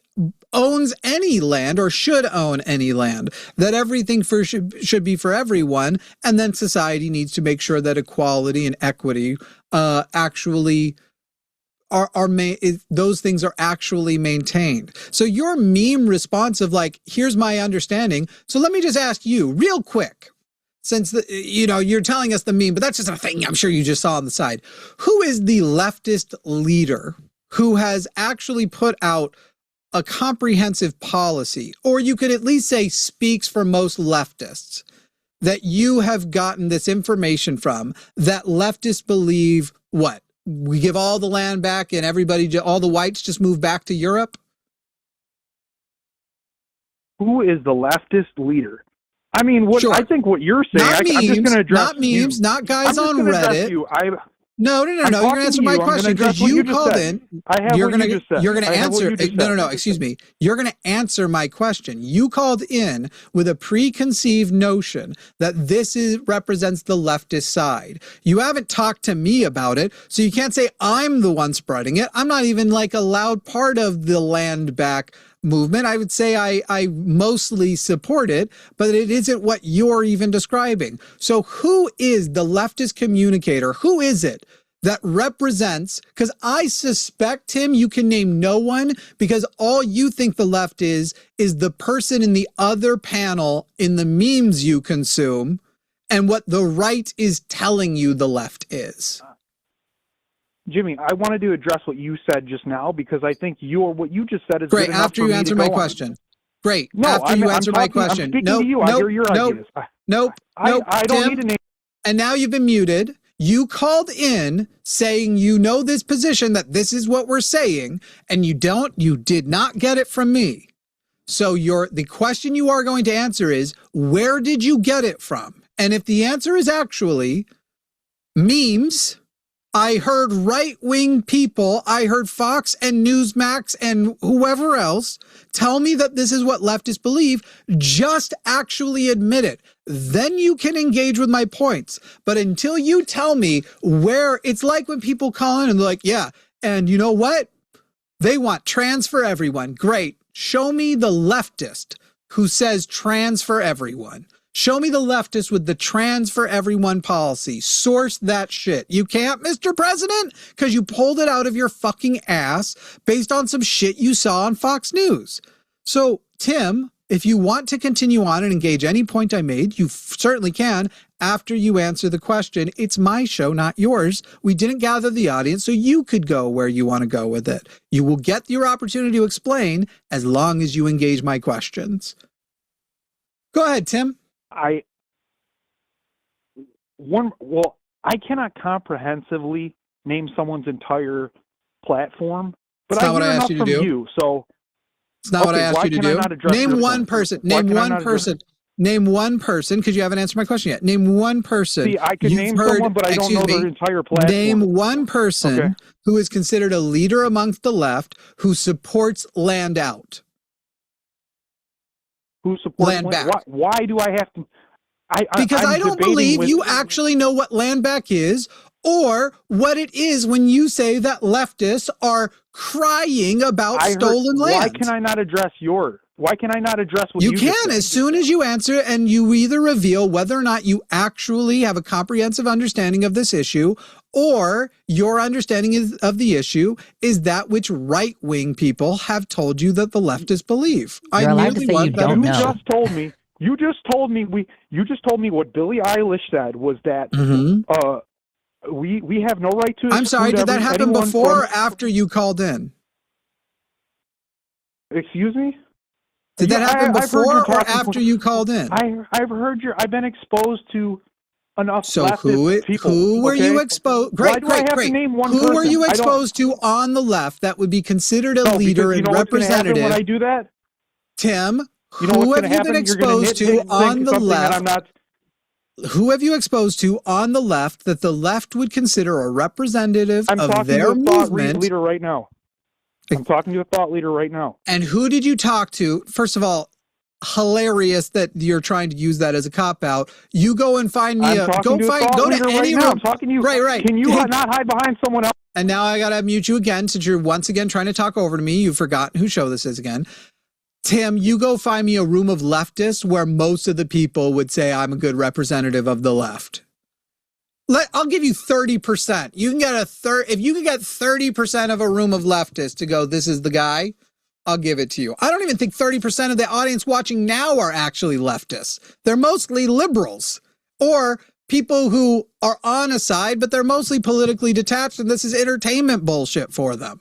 owns any land or should own any land, that everything should be for everyone. And then society needs to make sure that equality and equity actually those things are actually maintained. So your meme response of like, here's my understanding. So let me just ask you real quick, since you're telling us the meme, but that's just a thing I'm sure you just saw on the side. Who is the leftist leader who has actually put out a comprehensive policy, or you could at least say speaks for most leftists, that you have gotten this information from, that leftists believe what? We give all the land back and all the whites just move back to Europe? Who is the leftist leader? I mean, I think what you're saying, not memes, I'm just going to address not memes, you. not guys on Reddit. No. You're going to answer my question because you called in. I have you're what you just said. You're going to answer. No. Excuse me. You're going to answer my question. You called in with a preconceived notion that this represents the leftist side. You haven't talked to me about it, so you can't say I'm the one spreading it. I'm not even like a loud part of the land back movement. I would say I mostly support it, but it isn't what you're even describing. So who is the leftist communicator? Who is it that represents, because I suspect, Tim, you can name no one, because all you think the left is the person in the other panel in the memes you consume and what the right is telling you the left is. Jimmy, I wanted to address what you said just now, because I think what you just said is great. Good enough After you answer my question. Great. No, after you answer my question. I'm speaking to you. I hear your ideas. Nope. I don't Tim, need to name. And now you've been muted. You called in saying you know this position, that this is what we're saying, and you did not get it from me. So the question you are going to answer is, where did you get it from? And if the answer is actually memes, I heard right-wing people, I heard Fox and Newsmax and whoever else tell me that this is what leftists believe, just actually admit it. Then you can engage with my points. But until you tell me where, it's like when people call in and they're like, yeah, and you know what? They want trans for everyone. Great. Show me the leftist who says trans for everyone. Show me the leftist with the trans for everyone policy. Source that shit. You can't, Mr. President, because you pulled it out of your fucking ass based on some shit you saw on Fox News. So, Tim, if you want to continue on and engage any point I made, you certainly can after you answer the question. It's my show, not yours. We didn't gather the audience, so you could go where you want to go with it. You will get your opportunity to explain as long as you engage my questions. Go ahead, Tim. I cannot comprehensively name someone's entire platform, but I hear enough from you. So it's not what I asked you to do. Name one person. Name one person. Name one person, because you haven't answered my question yet. Name one person. See, I can name someone, but I don't know their entire platform. Name one person who is considered a leader amongst the left who supports land out. Who supports land back? Why do I have to? Because I don't believe you actually know what land back is, or what it is when you say that leftists are crying about stolen land. Why can I not address what you can as soon as you answer, and you either reveal whether or not you actually have a comprehensive understanding of this issue, or your understanding of the issue is that which right-wing people have told you that the leftists believe. You're allowed to say you don't know. You just told me what Billie Eilish said was that we have no right to. I'm sorry. Did that happen before or after you called in? Excuse me? Did that happen before or after you called in? I've been exposed to enough leftist people. Who were you exposed? Great. To name one who person? were you exposed to on the left that would be considered a leader and representative? When I do that, Tim, who have you been exposed to on the left? Who have you exposed to on the left that the left would consider a representative of their movement? Leader right now. I'm talking to a thought leader right now. And who did you talk to? First of all, hilarious that you're trying to use that as a cop out. You go and find me go to any room. I'm talking to you. Right. Can you not hide behind someone else? And now I gotta mute you again since you're once again trying to talk over to me. You've forgotten whose show this is again. Tim, you go find me a room of leftists where most of the people would say I'm a good representative of the left. I'll give you 30%. You can get if you can get 30% of a room of leftists to go, this is the guy, I'll give it to you. I don't even think 30% of the audience watching now are actually leftists. They're mostly liberals or people who are on a side, but they're mostly politically detached, and this is entertainment bullshit for them.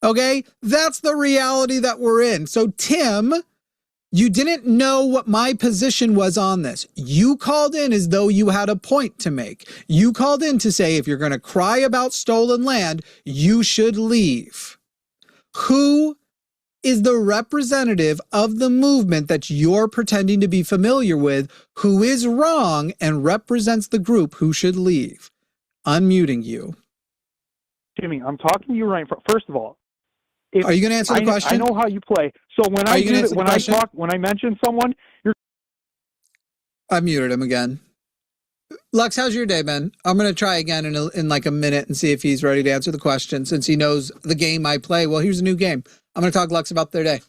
Okay? That's the reality that we're in. So, Tim, you didn't know what my position was on this. You called in as though you had a point to make. You called in to say if you're going to cry about stolen land, you should leave. Who is the representative of the movement that you're pretending to be familiar with who is wrong and represents the group who should leave? Unmuting you. Jimmy, I'm talking to you right. First of all, are you going to answer the question? I know how you play. So when I mention someone, I muted him again. Lux, how's your day been? I'm going to try again in like a minute and see if he's ready to answer the question since he knows the game I play. Well, here's a new game. I'm going to talk to Lux about their day.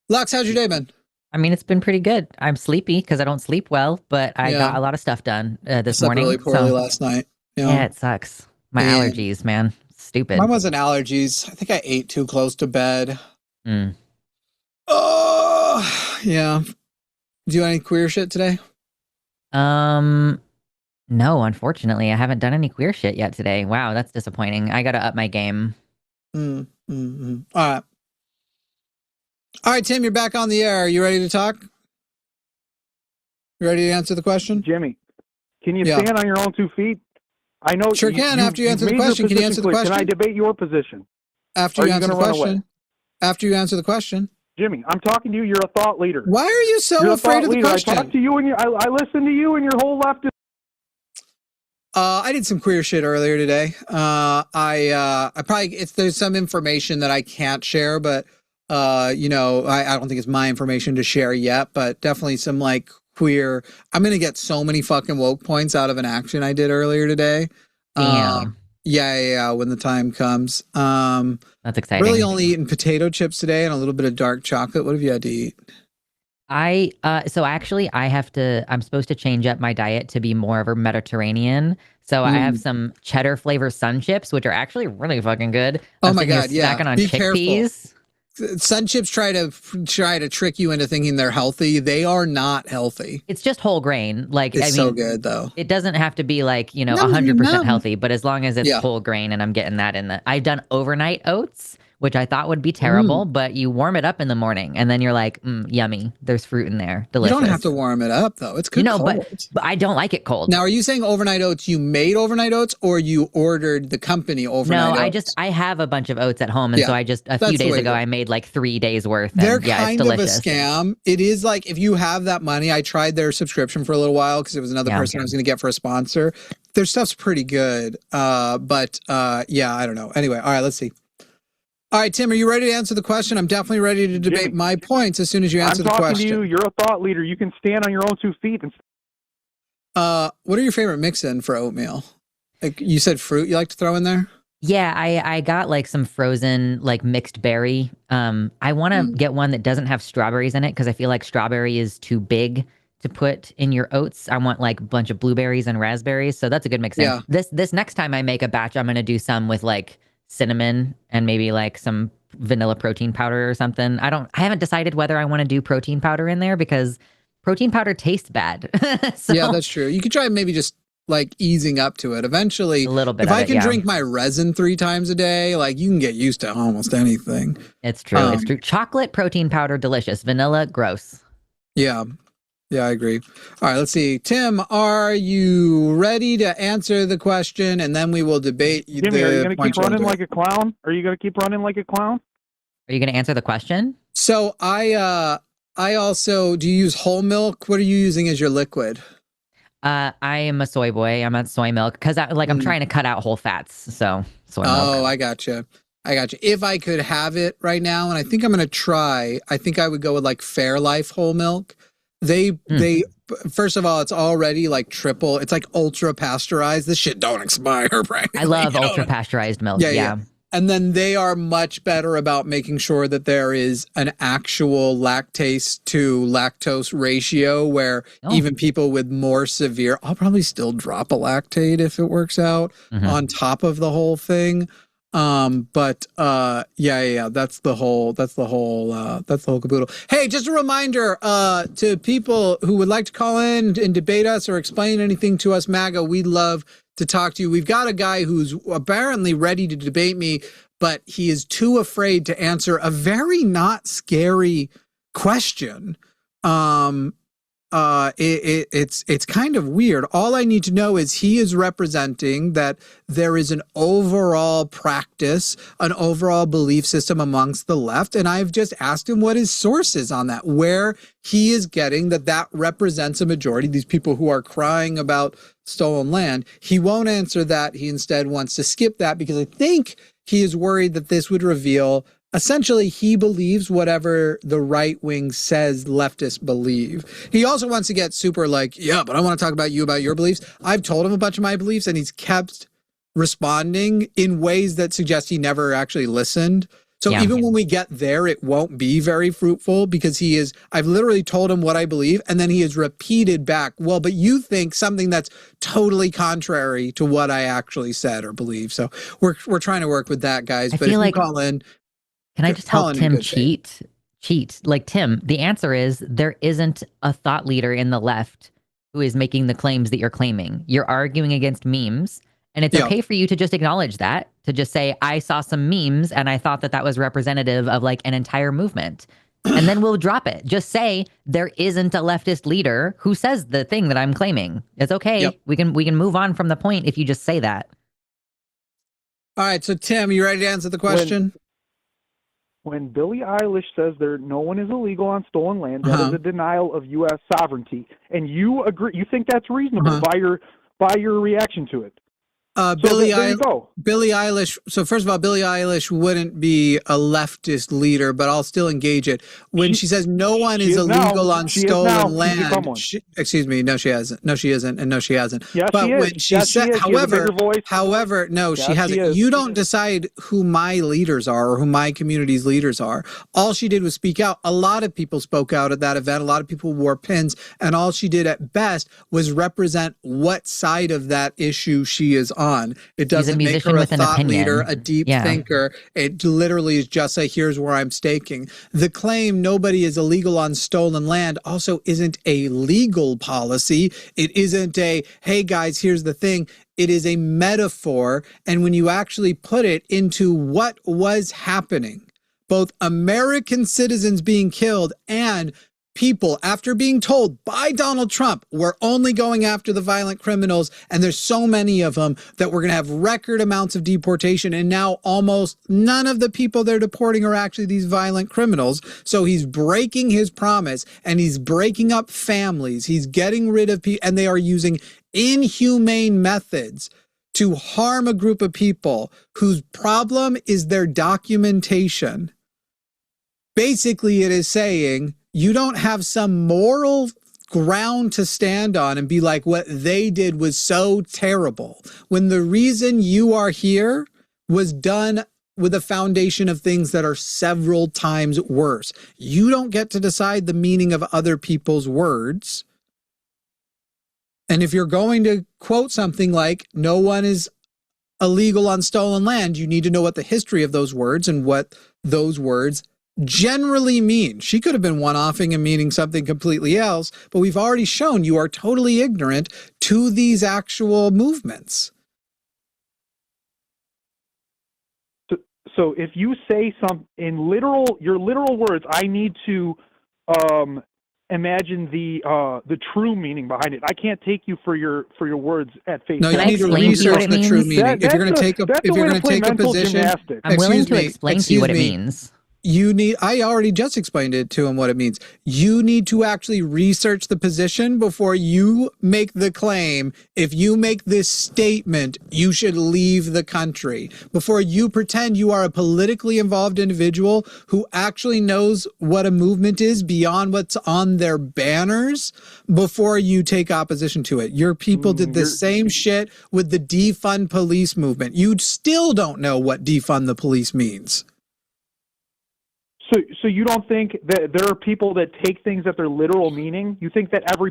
Lux, how's your day been? I mean, it's been pretty good. I'm sleepy because I don't sleep well, but I got a lot of stuff done this morning. Really poorly last night. Yeah, it sucks. My allergies, man. Stupid. Mine wasn't allergies. I think I ate too close to bed. Mm. Oh, yeah. Do any queer shit today? No, unfortunately, I haven't done any queer shit yet today. Wow, that's disappointing. I gotta up my game. All right. All right, Tim, you're back on the air. Are you ready to talk? You ready to answer the question? Jimmy, can you stand on your own 2 feet? I know. Sure can. After you answer the question, can you answer the question? Can I debate your position? After you answer the question. After you answer the question. Jimmy, I'm talking to you. You're a thought leader. Why are you so afraid of the question? I talk to you and I listen to you and your whole left. I did some queer shit earlier today. I probably there's some information that I can't share, but I don't think it's my information to share yet, but definitely some like queer. I'm gonna get so many fucking woke points out of an action I did earlier today. Damn. Yeah, when the time comes. That's exciting. Really only eating potato chips today and a little bit of dark chocolate. What have you had to eat? So actually I'm supposed to change up my diet to be more of a Mediterranean. So I have some cheddar flavor sun chips, which are actually really fucking good. Oh my God. Yeah. Snacking on Be chickpeas. Careful. Sun chips try to trick you into thinking they're healthy. They are not healthy. It's just whole grain. Like, it's so good though. It doesn't have to be like, 100% healthy, but as long as it's whole grain and I'm getting that in I've done overnight oats, which I thought would be terrible, but you warm it up in the morning and then you're like, yummy. There's fruit in there. Delicious. You don't have to warm it up though. It's good. But I don't like it cold. Now, are you saying overnight oats, you made overnight oats or you ordered the company overnight oats? No, I have a bunch of oats at home. And so I just, a few days ago, I made like 3 days worth. And they're kind of a scam. It is like, if you have that money, I tried their subscription for a little while because it was another person I was going to get for a sponsor. Their stuff's pretty good. I don't know. Anyway, all right, let's see. All right, Tim, are you ready to answer the question? I'm definitely ready to debate my points as soon as you answer the question. I'm talking to you. You're a thought leader. You can stand on your own 2 feet. What are your favorite mix-in for oatmeal? Like you said, fruit you like to throw in there? Yeah, I got like some frozen like mixed berry. I want to get one that doesn't have strawberries in it because I feel like strawberry is too big to put in your oats. I want like a bunch of blueberries and raspberries. So that's a good mix-in. Yeah. This next time I make a batch, I'm going to do some with like cinnamon and maybe like some vanilla protein powder or something. I haven't decided whether I want to do protein powder in there because protein powder tastes bad. Yeah, that's true. You could try maybe just like easing up to it. Eventually, A little bit if of I it, can yeah. drink my resin 3 times a day, like you can get used to almost anything. It's true. It's true. Chocolate protein powder, delicious. Vanilla, gross. Yeah. Yeah, I agree. All right, let's see. Tim, are you ready to answer the question? And then we will debate Jimmy, are you going to keep running like like a clown? Are you going to keep running like a clown? Are you going to answer the question? So I also, do you use whole milk? What are you using as your liquid? I am a soy boy. I'm at soy milk because I'm trying to cut out whole fats. So soy milk. Oh, I gotcha. If I could have it right now, and I think I'm going to try, I think I would go with like Fairlife whole milk. They first of all, it's already like triple. It's like ultra pasteurized. This shit don't expire, right? I love ultra pasteurized milk. Yeah. And then they are much better about making sure that there is an actual lactase to lactose ratio where even people with more severe, I'll probably still drop a lactate if it works out on top of the whole thing. That's the whole caboodle. Hey, just a reminder to people who would like to call in and debate us or explain anything to us, MAGA, we'd love to talk to you. We've got a guy who's apparently ready to debate me, but he is too afraid to answer a very not scary question. It's kind of weird. All I need to know is he is representing that there is an overall practice, an overall belief system amongst the left. And I've just asked him what his source is on that, where he is getting that represents a majority, these people who are crying about stolen land. He won't answer that. He instead wants to skip that because I think he is worried that this would reveal essentially, he believes whatever the right wing says leftists believe. He also wants to get super like, yeah, but I want to talk about your beliefs. I've told him a bunch of my beliefs and he's kept responding in ways that suggest he never actually listened. So even when we get there, it won't be very fruitful because I've literally told him what I believe and then he has repeated back, well, but you think something that's totally contrary to what I actually said or believe. So we're trying to work with that, guys. But if you call in, can I just help Tim cheat? Like, Tim, the answer is there isn't a thought leader in the left who is making the claims that you're claiming. You're arguing against memes, and it's okay for you to just acknowledge that, to just say, I saw some memes, and I thought that was representative of, like, an entire movement. And then we'll drop it. Just say, there isn't a leftist leader who says the thing that I'm claiming. It's okay. Yep. We can move on from the point if you just say that. All right, so Tim, you ready to answer the question? When Billie Eilish says no one is illegal on stolen land, that is a denial of U.S. sovereignty, and you agree. You think that's reasonable by your reaction to it. Billie Eilish. So first of all, Billie Eilish wouldn't be a leftist leader, but I'll still engage it. When she says no one is illegal on stolen land, excuse me, no, she hasn't. No, she isn't, and no, she hasn't. Yes, but she is. when she said, however, no, she hasn't. You don't decide who my leaders are or who my community's leaders are. All she did was speak out. A lot of people spoke out at that event. A lot of people wore pins, and all she did at best was represent what side of that issue she is on. It doesn't make her a thought leader, a deep thinker. It literally is just say, here's where I'm staking. The claim nobody is illegal on stolen land also isn't a legal policy. It isn't hey guys, here's the thing. It is a metaphor. And when you actually put it into what was happening, both American citizens being killed and people, after being told by Donald Trump, we're only going after the violent criminals, and there's so many of them that we're going to have record amounts of deportation, and now almost none of the people they're deporting are actually these violent criminals. So he's breaking his promise, and he's breaking up families. He's getting rid of people, and they are using inhumane methods to harm a group of people whose problem is their documentation. Basically, it is saying, you don't have some moral ground to stand on and be like, what they did was so terrible, when the reason you are here was done with a foundation of things that are several times worse. You don't get to decide the meaning of other people's words. And if you're going to quote something like, no one is illegal on stolen land, you need to know what the history of those words and what those words generally mean. She could have been one-offing and meaning something completely else, but we've already shown you are totally ignorant to these actual movements. So if you say in your literal words, I need to imagine the true meaning behind it. I can't take you for your words at face value. No, you need to research the true meaning. If you're going to take a position, I'm willing to explain to you what it means. I already just explained it to him what it means. You need to actually research the position before you make the claim. If you make this statement, you should leave the country. Before you pretend you are a politically involved individual who actually knows what a movement is beyond what's on their banners, before you take opposition to it. Your people did the same shit with the defund police movement. You still don't know what defund the police means. So you don't think that there are people that take things at their literal meaning? You think that every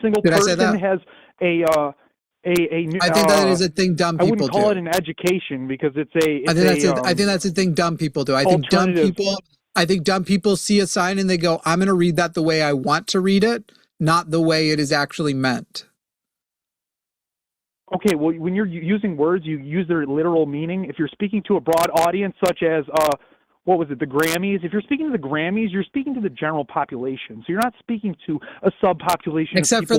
single person has a I think that is a thing dumb people do. I wouldn't call it an education because I think that's a thing dumb people do. I think dumb people see a sign and they go, I'm going to read that the way I want to read it, not the way it is actually meant. Okay, well, when you're using words, you use their literal meaning. If you're speaking to a broad audience, such as what was it, the Grammys? If you're speaking to the Grammys, you're speaking to the general population. So you're not speaking to a subpopulation. Except for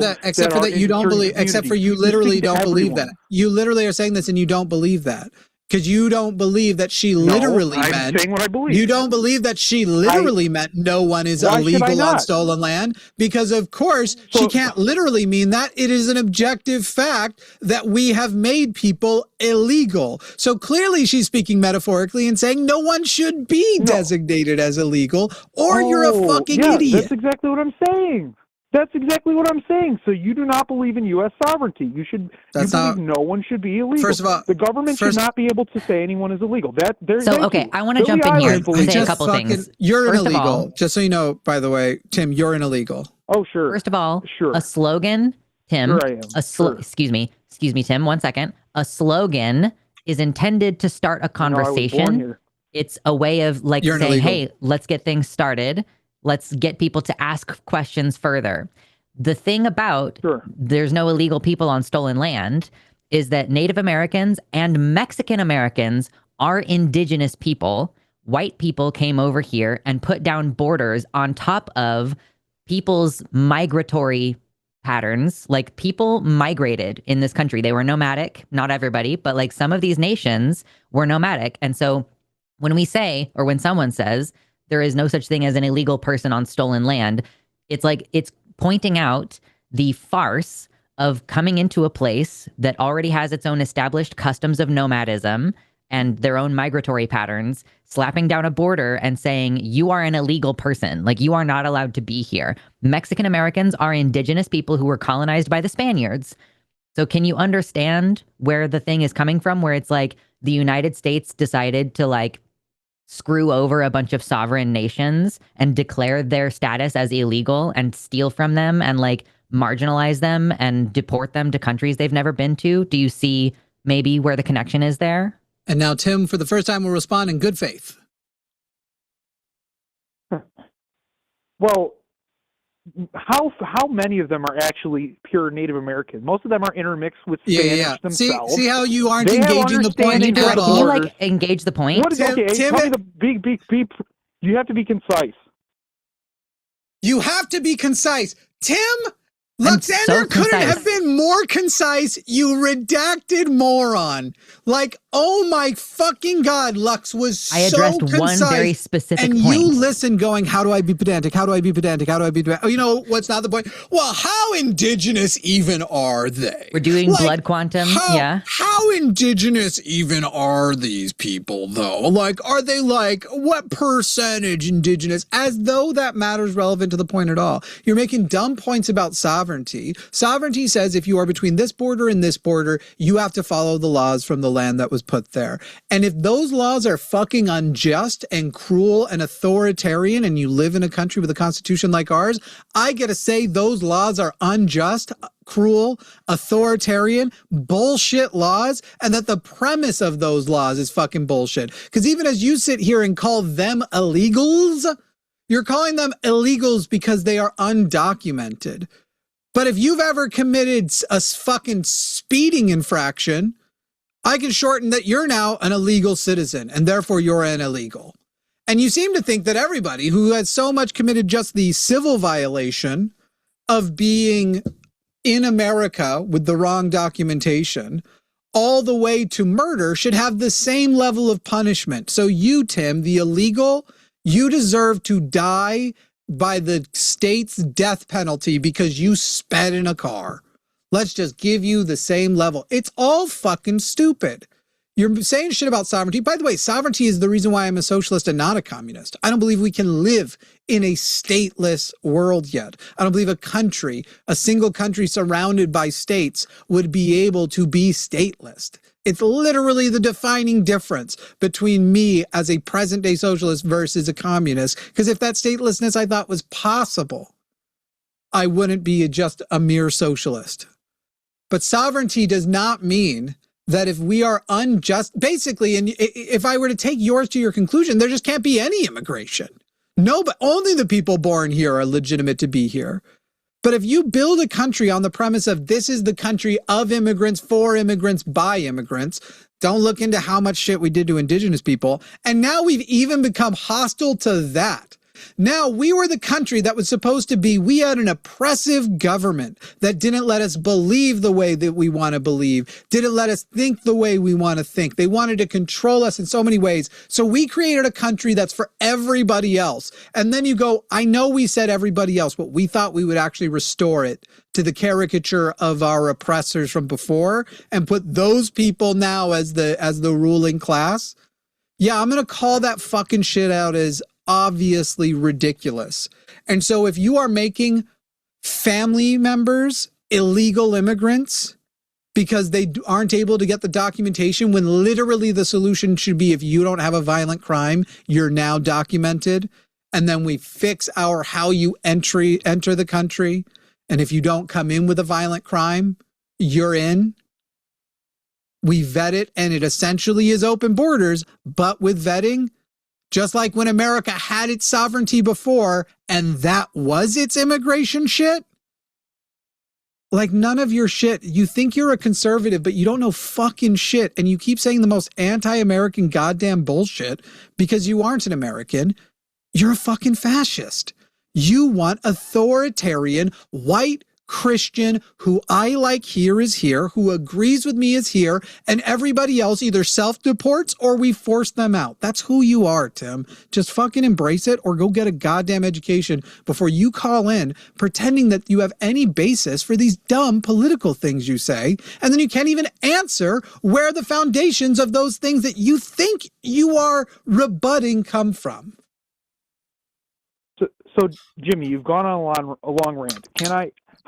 you don't believe. Except for you literally don't believe that. You literally are saying this, and you don't believe that. Because you don't believe that she literally meant. I'm saying what I believe. You don't believe that she literally meant no one is illegal on stolen land, because of course she can't literally mean that. It is an objective fact that we have made people illegal. So clearly she's speaking metaphorically and saying no one should be designated as illegal, or you're a fucking idiot. That's exactly what I'm saying. That's exactly what I'm saying. So you do not believe in U.S. sovereignty. You believe no one should be illegal. First of all, the government should not be able to say anyone is illegal. I want to jump in here and say a couple things. You're an illegal. Just so you know, by the way, Tim, you're an illegal. Oh, sure. First of all, sure. A slogan, Tim. Sure I am. Excuse me, Tim. 1 second. A slogan is intended to start a conversation. It's a way of saying, "Hey, let's get things started. Let's get people to ask questions further." The thing about there's no illegal people on stolen land is that Native Americans and Mexican Americans are indigenous people. White people came over here and put down borders on top of people's migratory patterns. Like, people migrated in this country. They were nomadic, not everybody, but some of these nations were nomadic. And so when we say, or when someone says, there is no such thing as an illegal person on stolen land, it's pointing out the farce of coming into a place that already has its own established customs of nomadism and their own migratory patterns, slapping down a border and saying, you are an illegal person. You are not allowed to be here. Mexican Americans are indigenous people who were colonized by the Spaniards. So can you understand where the thing is coming from, where it's the United States decided to screw over a bunch of sovereign nations and declare their status as illegal and steal from them and marginalize them and deport them to countries they've never been to? Do you see maybe where the connection is there? And now Tim, for the first time, will respond in good faith. Well, how many of them are actually pure Native American? Most of them are intermixed with Spanish themselves. See how you aren't engaging the point at all. Can you engage the point? What is, okay, Tim, tell me you have to be concise. You have to be concise. Tim, Luxander couldn't have been more concise, you redacted moron. Oh my fucking God, Lux was so concise. I addressed one very specific point. And you listen going, how do I be pedantic? How do I be pedantic? How do I be pedantic? Oh, you know what's not the point? Well, how indigenous even are they? We're doing blood quantum, How indigenous even are these people, though? Are they what percentage indigenous? As though that matters relevant to the point at all. You're making dumb points about sovereignty sovereignty. Sovereignty says if you are between this border and this border, you have to follow the laws from the land that was put there. And if those laws are fucking unjust and cruel and authoritarian, and you live in a country with a constitution like ours, I get to say those laws are unjust, cruel, authoritarian, bullshit laws, and that the premise of those laws is fucking bullshit. Because even as you sit here and call them illegals, you're calling them illegals because they are undocumented. But if you've ever committed a fucking speeding infraction, I can shorten that you're now an illegal citizen, and therefore you're an illegal. And you seem to think that everybody who has so much committed just the civil violation of being in America with the wrong documentation, all the way to murder, should have the same level of punishment. So you, Tim, the illegal, you deserve to die by the state's death penalty because you sped in a car. Let's just give you the same level. It's all fucking stupid. You're saying shit about sovereignty. By the way, sovereignty is the reason why I'm a socialist and not a communist. I don't believe we can live in a stateless world yet. I don't believe a single country surrounded by states would be able to be stateless. It's literally the defining difference between me as a present-day socialist versus a communist. Because if that statelessness I thought was possible, I wouldn't be just a mere socialist. But sovereignty does not mean that if we are unjust, basically, and if I were to take yours to your conclusion, there just can't be any immigration. No, but only the people born here are legitimate to be here. But if you build a country on the premise of this is the country of immigrants, for immigrants, by immigrants, don't look into how much shit we did to indigenous people. And now we've even become hostile to that. Now, we were the country that was supposed to be, we had an oppressive government that didn't let us believe the way that we want to believe, didn't let us think the way we want to think. They wanted to control us in so many ways. So we created a country that's for everybody else. And then you go, I know we said everybody else, but we thought we would actually restore it to the caricature of our oppressors from before and put those people now as the ruling class. Yeah, I'm going to call that fucking shit out as obviously ridiculous. And so if you are making family members illegal immigrants because they aren't able to get the documentation, when literally the solution should be if you don't have a violent crime, you're now documented, and then we fix how you enter the country, and if you don't come in with a violent crime, you're in. We vet it, and it essentially is open borders, but with vetting, just like when America had its sovereignty before, and that was its immigration shit. Like, none of your shit. You think you're a conservative, but you don't know fucking shit. And you keep saying the most anti-American goddamn bullshit because you aren't an American. You're a fucking fascist. You want authoritarian, white Christian, who I like here is here, who agrees with me is here, and everybody else either self-deports or we force them out. That's who you are, Tim. Just fucking embrace it or go get a goddamn education before you call in pretending that you have any basis for these dumb political things you say, and then you can't even answer where the foundations of those things that you think you are rebutting come from. So Jimmy, you've gone on a long rant.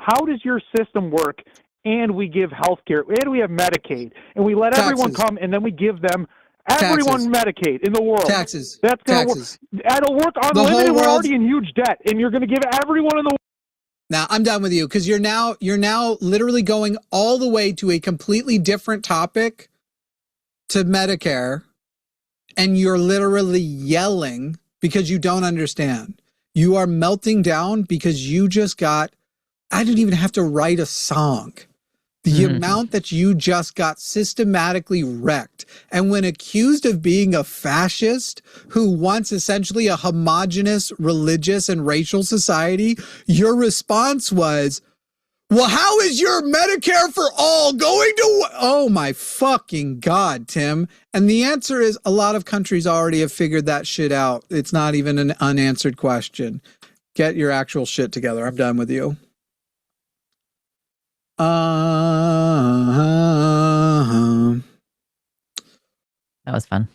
How does your system work? And we give health care, and we have Medicaid, and we let everyone come, and then we give them everyone Medicaid in the world. Taxes. That's going to work. That'll work unlimited. We're already in huge debt, and you're going to give everyone in the world. Now, I'm done with you because you're now literally going all the way to a completely different topic, to Medicare, and you're literally yelling because you don't understand. You are melting down because you just got, I didn't even have to write a song. The amount that you just got systematically wrecked. And when accused of being a fascist who wants essentially a homogenous religious and racial society, your response was, well, how is your Medicare for all going to... Oh my fucking God, Tim. And the answer is a lot of countries already have figured that shit out. It's not even an unanswered question. Get your actual shit together. I'm done with you. That was fun.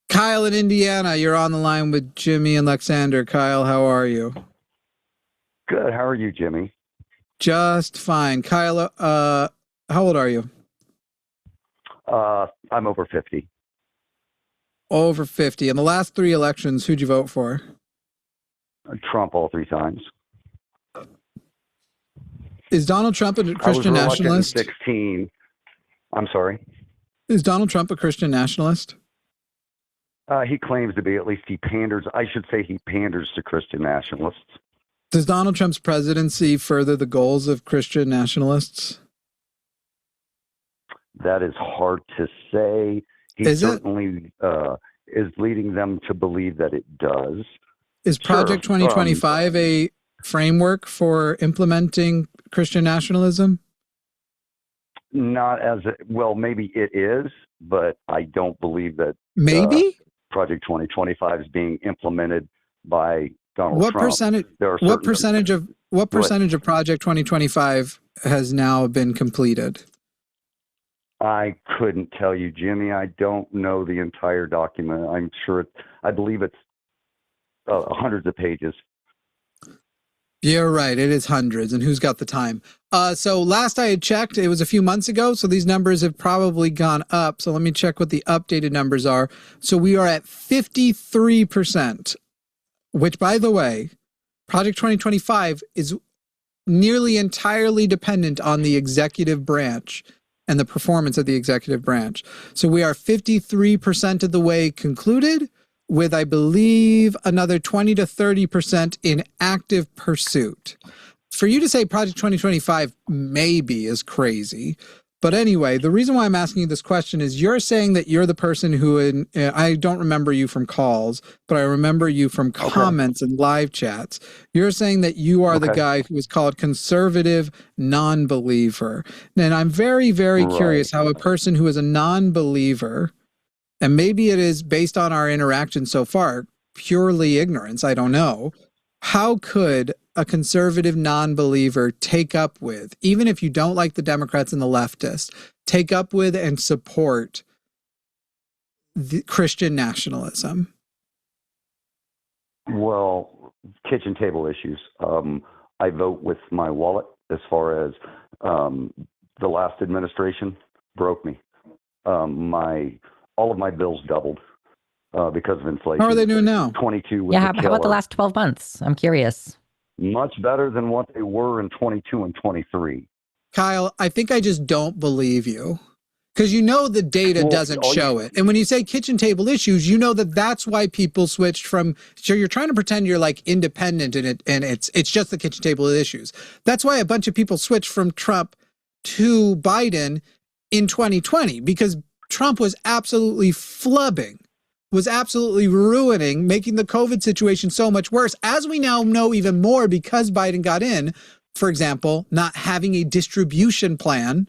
Kyle in Indiana, you're on the line with Jimmy and Luxander. Kyle, how are you? Good. How are you, Jimmy? Just fine. Kyle, how old are you? I'm over 50. Over 50. In the last 3 elections, who'd you vote for? Trump all 3 times. Is Donald Trump a Christian nationalist? In 16. I'm sorry. Is Donald Trump a Christian nationalist? He claims to be. At least he panders. I should say he panders to Christian nationalists. Does Donald Trump's presidency further the goals of Christian nationalists? That is hard to say. He certainly is leading them to believe that it does. Is Project 2025 a framework for implementing Christian nationalism? Not as well. Maybe it is, but I don't believe that. Maybe Project 2025 is being implemented by Donald Trump. What percentage of Project 2025 has now been completed? I couldn't tell you, Jimmy. I don't know the entire document. I believe it's hundreds of pages. You're right. It is hundreds. And who's got the time? So last I had checked, it was a few months ago. So these numbers have probably gone up. So let me check what the updated numbers are. So we are at 53%, which, by the way, Project 2025 is nearly entirely dependent on the executive branch and the performance of the executive branch. So we are 53% of the way concluded, with, I believe, another 20 to 30% in active pursuit. For you to say Project 2025 maybe is crazy. But anyway, the reason why I'm asking you this question is you're saying that you're the person who, I don't remember you from calls, but I remember you from comments and live chats. You're saying that you are the guy who is called conservative non-believer. And I'm very, very curious how a person who is a non-believer, and maybe it is based on our interaction so far, purely ignorance, I don't know. How could a conservative non-believer take up with, even if you don't like the Democrats and the leftists, take up with and support the Christian nationalism? Well, kitchen table issues. I vote with my wallet as far as the last administration broke me. All of my bills doubled because of inflation. How are they doing now? 22 was how about the last 12 months? I'm curious. Much better than what they were in 22 and 23. Kyle, I think I just don't believe you. Because you know the data doesn't show it. And when you say kitchen table issues, you know that that's why people switched from, so you're trying to pretend you're like independent and it's just the kitchen table issues. That's why a bunch of people switched from Trump to Biden in 2020, because Trump was absolutely flubbing, was absolutely ruining, making the COVID situation so much worse, as we now know even more because Biden got in. For example, not having a distribution plan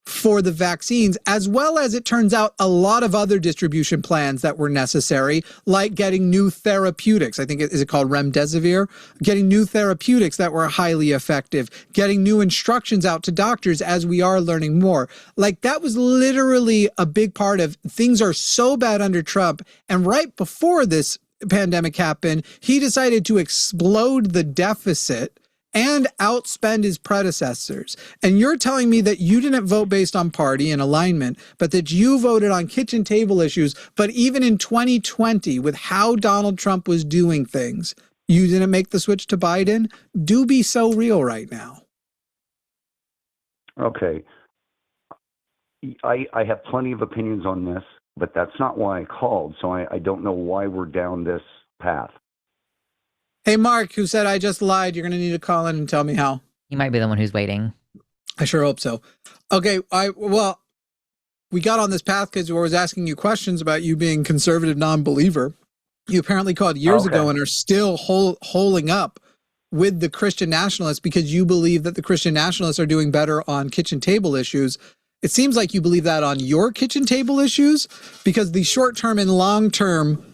for the vaccines, as well as, it turns out, a lot of other distribution plans that were necessary, like getting new therapeutics. I think, is it called remdesivir? Getting new therapeutics that were highly effective, getting new instructions out to doctors as we are learning more. Like, that was literally a big part of things are so bad under Trump. And right before this pandemic happened, he decided to explode the deficit and outspend his predecessors. And you're telling me that you didn't vote based on party and alignment, but that you voted on kitchen table issues. But even in 2020, with how Donald Trump was doing things, you didn't make the switch to Biden? Do be so real right now. Okay. I have plenty of opinions on this, but that's not why I called. So I don't know why we're down this path. Hey, Mark, who said I just lied, you're going to need to call in and tell me how. He might be the one who's waiting. I sure hope so. Okay, we got on this path because I was asking you questions about you being conservative non-believer. You apparently called years ago and are still holding up with the Christian nationalists because you believe that the Christian nationalists are doing better on kitchen table issues. It seems like you believe that on your kitchen table issues, because the short-term and long-term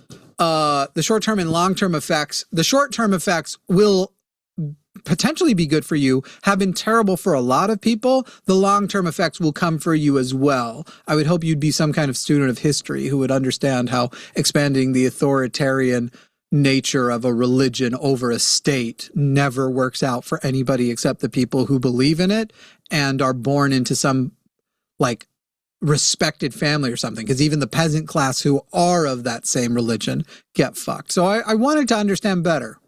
effects will potentially be good for you, have been terrible for a lot of people. The long-term effects will come for you as well. I would hope you'd be some kind of student of history who would understand how expanding the authoritarian nature of a religion over a state never works out for anybody except the people who believe in it and are born into some like respected family or something, because even the peasant class who are of that same religion get fucked. So I wanted to understand better.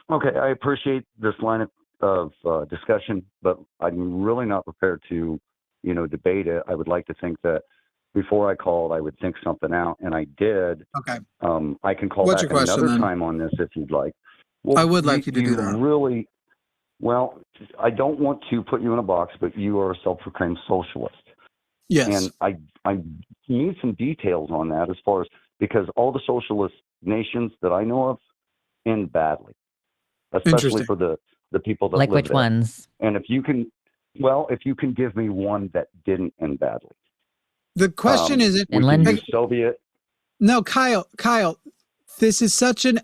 Okay, I appreciate this line of discussion, but I'm really not prepared to, debate it. I would like to think that before I called, I would think something out, and I did. Okay. I can call What's back your question, another then? time on this if you'd like. Well, I would like you to do that. Really, well, I don't want to put you in a box, but you are a self-proclaimed socialist. Yes. And I need some details on that as far as, because all the socialist nations that I know of end badly, especially for the people that like live which there. ones? And if you can give me one that didn't end badly. The question isn't Finland? Soviet. No, Kyle, this is such a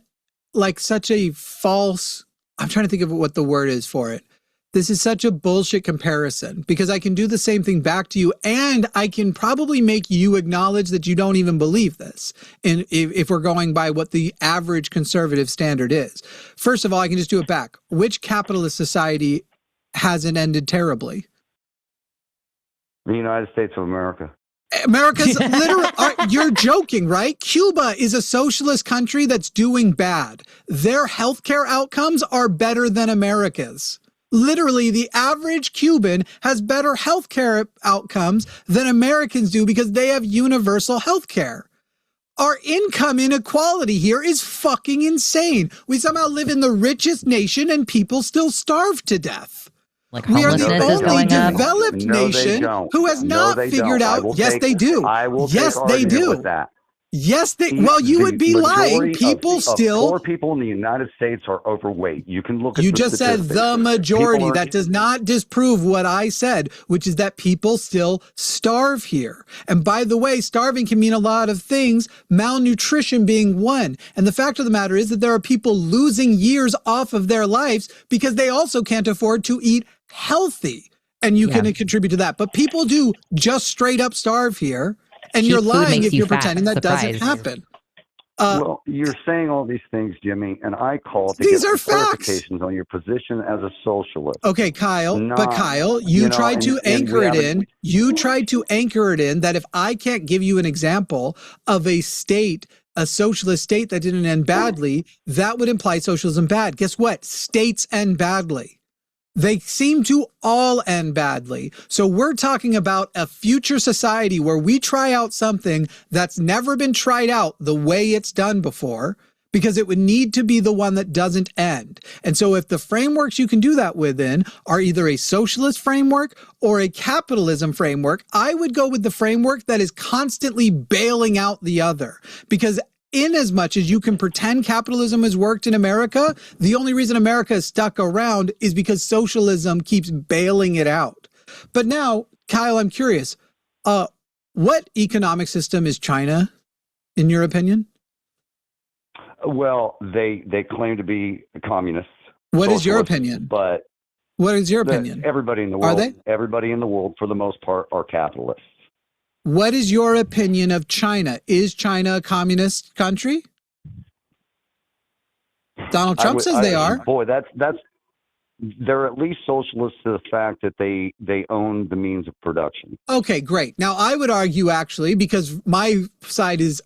false, I'm trying to think of what the word is for it. This is such a bullshit comparison, because I can do the same thing back to you, and I can probably make you acknowledge that you don't even believe this. And if we're going by what the average conservative standard is. First of all, I can just do it back. Which capitalist society hasn't ended terribly? The United States of America. America's literally, you're joking, right? Cuba is a socialist country that's doing bad. Their healthcare outcomes are better than America's. Literally, the average Cuban has better healthcare outcomes than Americans do because they have universal healthcare. Our income inequality here is fucking insane. We somehow live in the richest nation and people still starve to death. Like we are the homelessness is only going up? developed nation who has not figured out. Yes, they do. I will yes, take they do. With that. Yes, they. Well, you would be lying. People still. Poor people in the United States are overweight. You can look at. You just said the majority. That does not disprove what I said, which is that people still starve here. And by the way, starving can mean a lot of things. Malnutrition being one. And the fact of the matter is that there are people losing years off of their lives because they also can't afford to eat healthy. And you can contribute to that. But people do just straight up starve here. And Cheap you're lying if you're fat. pretending that Surprise. doesn't happen. Well, you're saying all these things, Jimmy, and I call to these get are facts. Clarifications on your position as a socialist. Okay, Kyle, but Kyle, you tried to anchor it in. You tried to anchor it in that if I can't give you an example of a state, a socialist state that didn't end badly, that would imply socialism bad. Guess what? States end badly. They seem to all end badly. So we're talking about a future society where we try out something that's never been tried out the way it's done before, because it would need to be the one that doesn't end. And so if the frameworks you can do that within are either a socialist framework or a capitalism framework, I would go with the framework that is constantly bailing out the other. Because in as much as you can pretend capitalism has worked in America, the only reason America is stuck around is because socialism keeps bailing it out. But now, Kyle, I'm curious, what economic system is China, in your opinion? Well, they claim to be communists. What is your opinion? But what is your opinion? Everybody in the world, are they? Everybody in the world, for the most part, are capitalists. What is your opinion of China? Is China a communist country? Donald Trump says they are. Boy, they're at least socialists to the fact that they own the means of production. Okay, great. Now I would argue actually, because my side is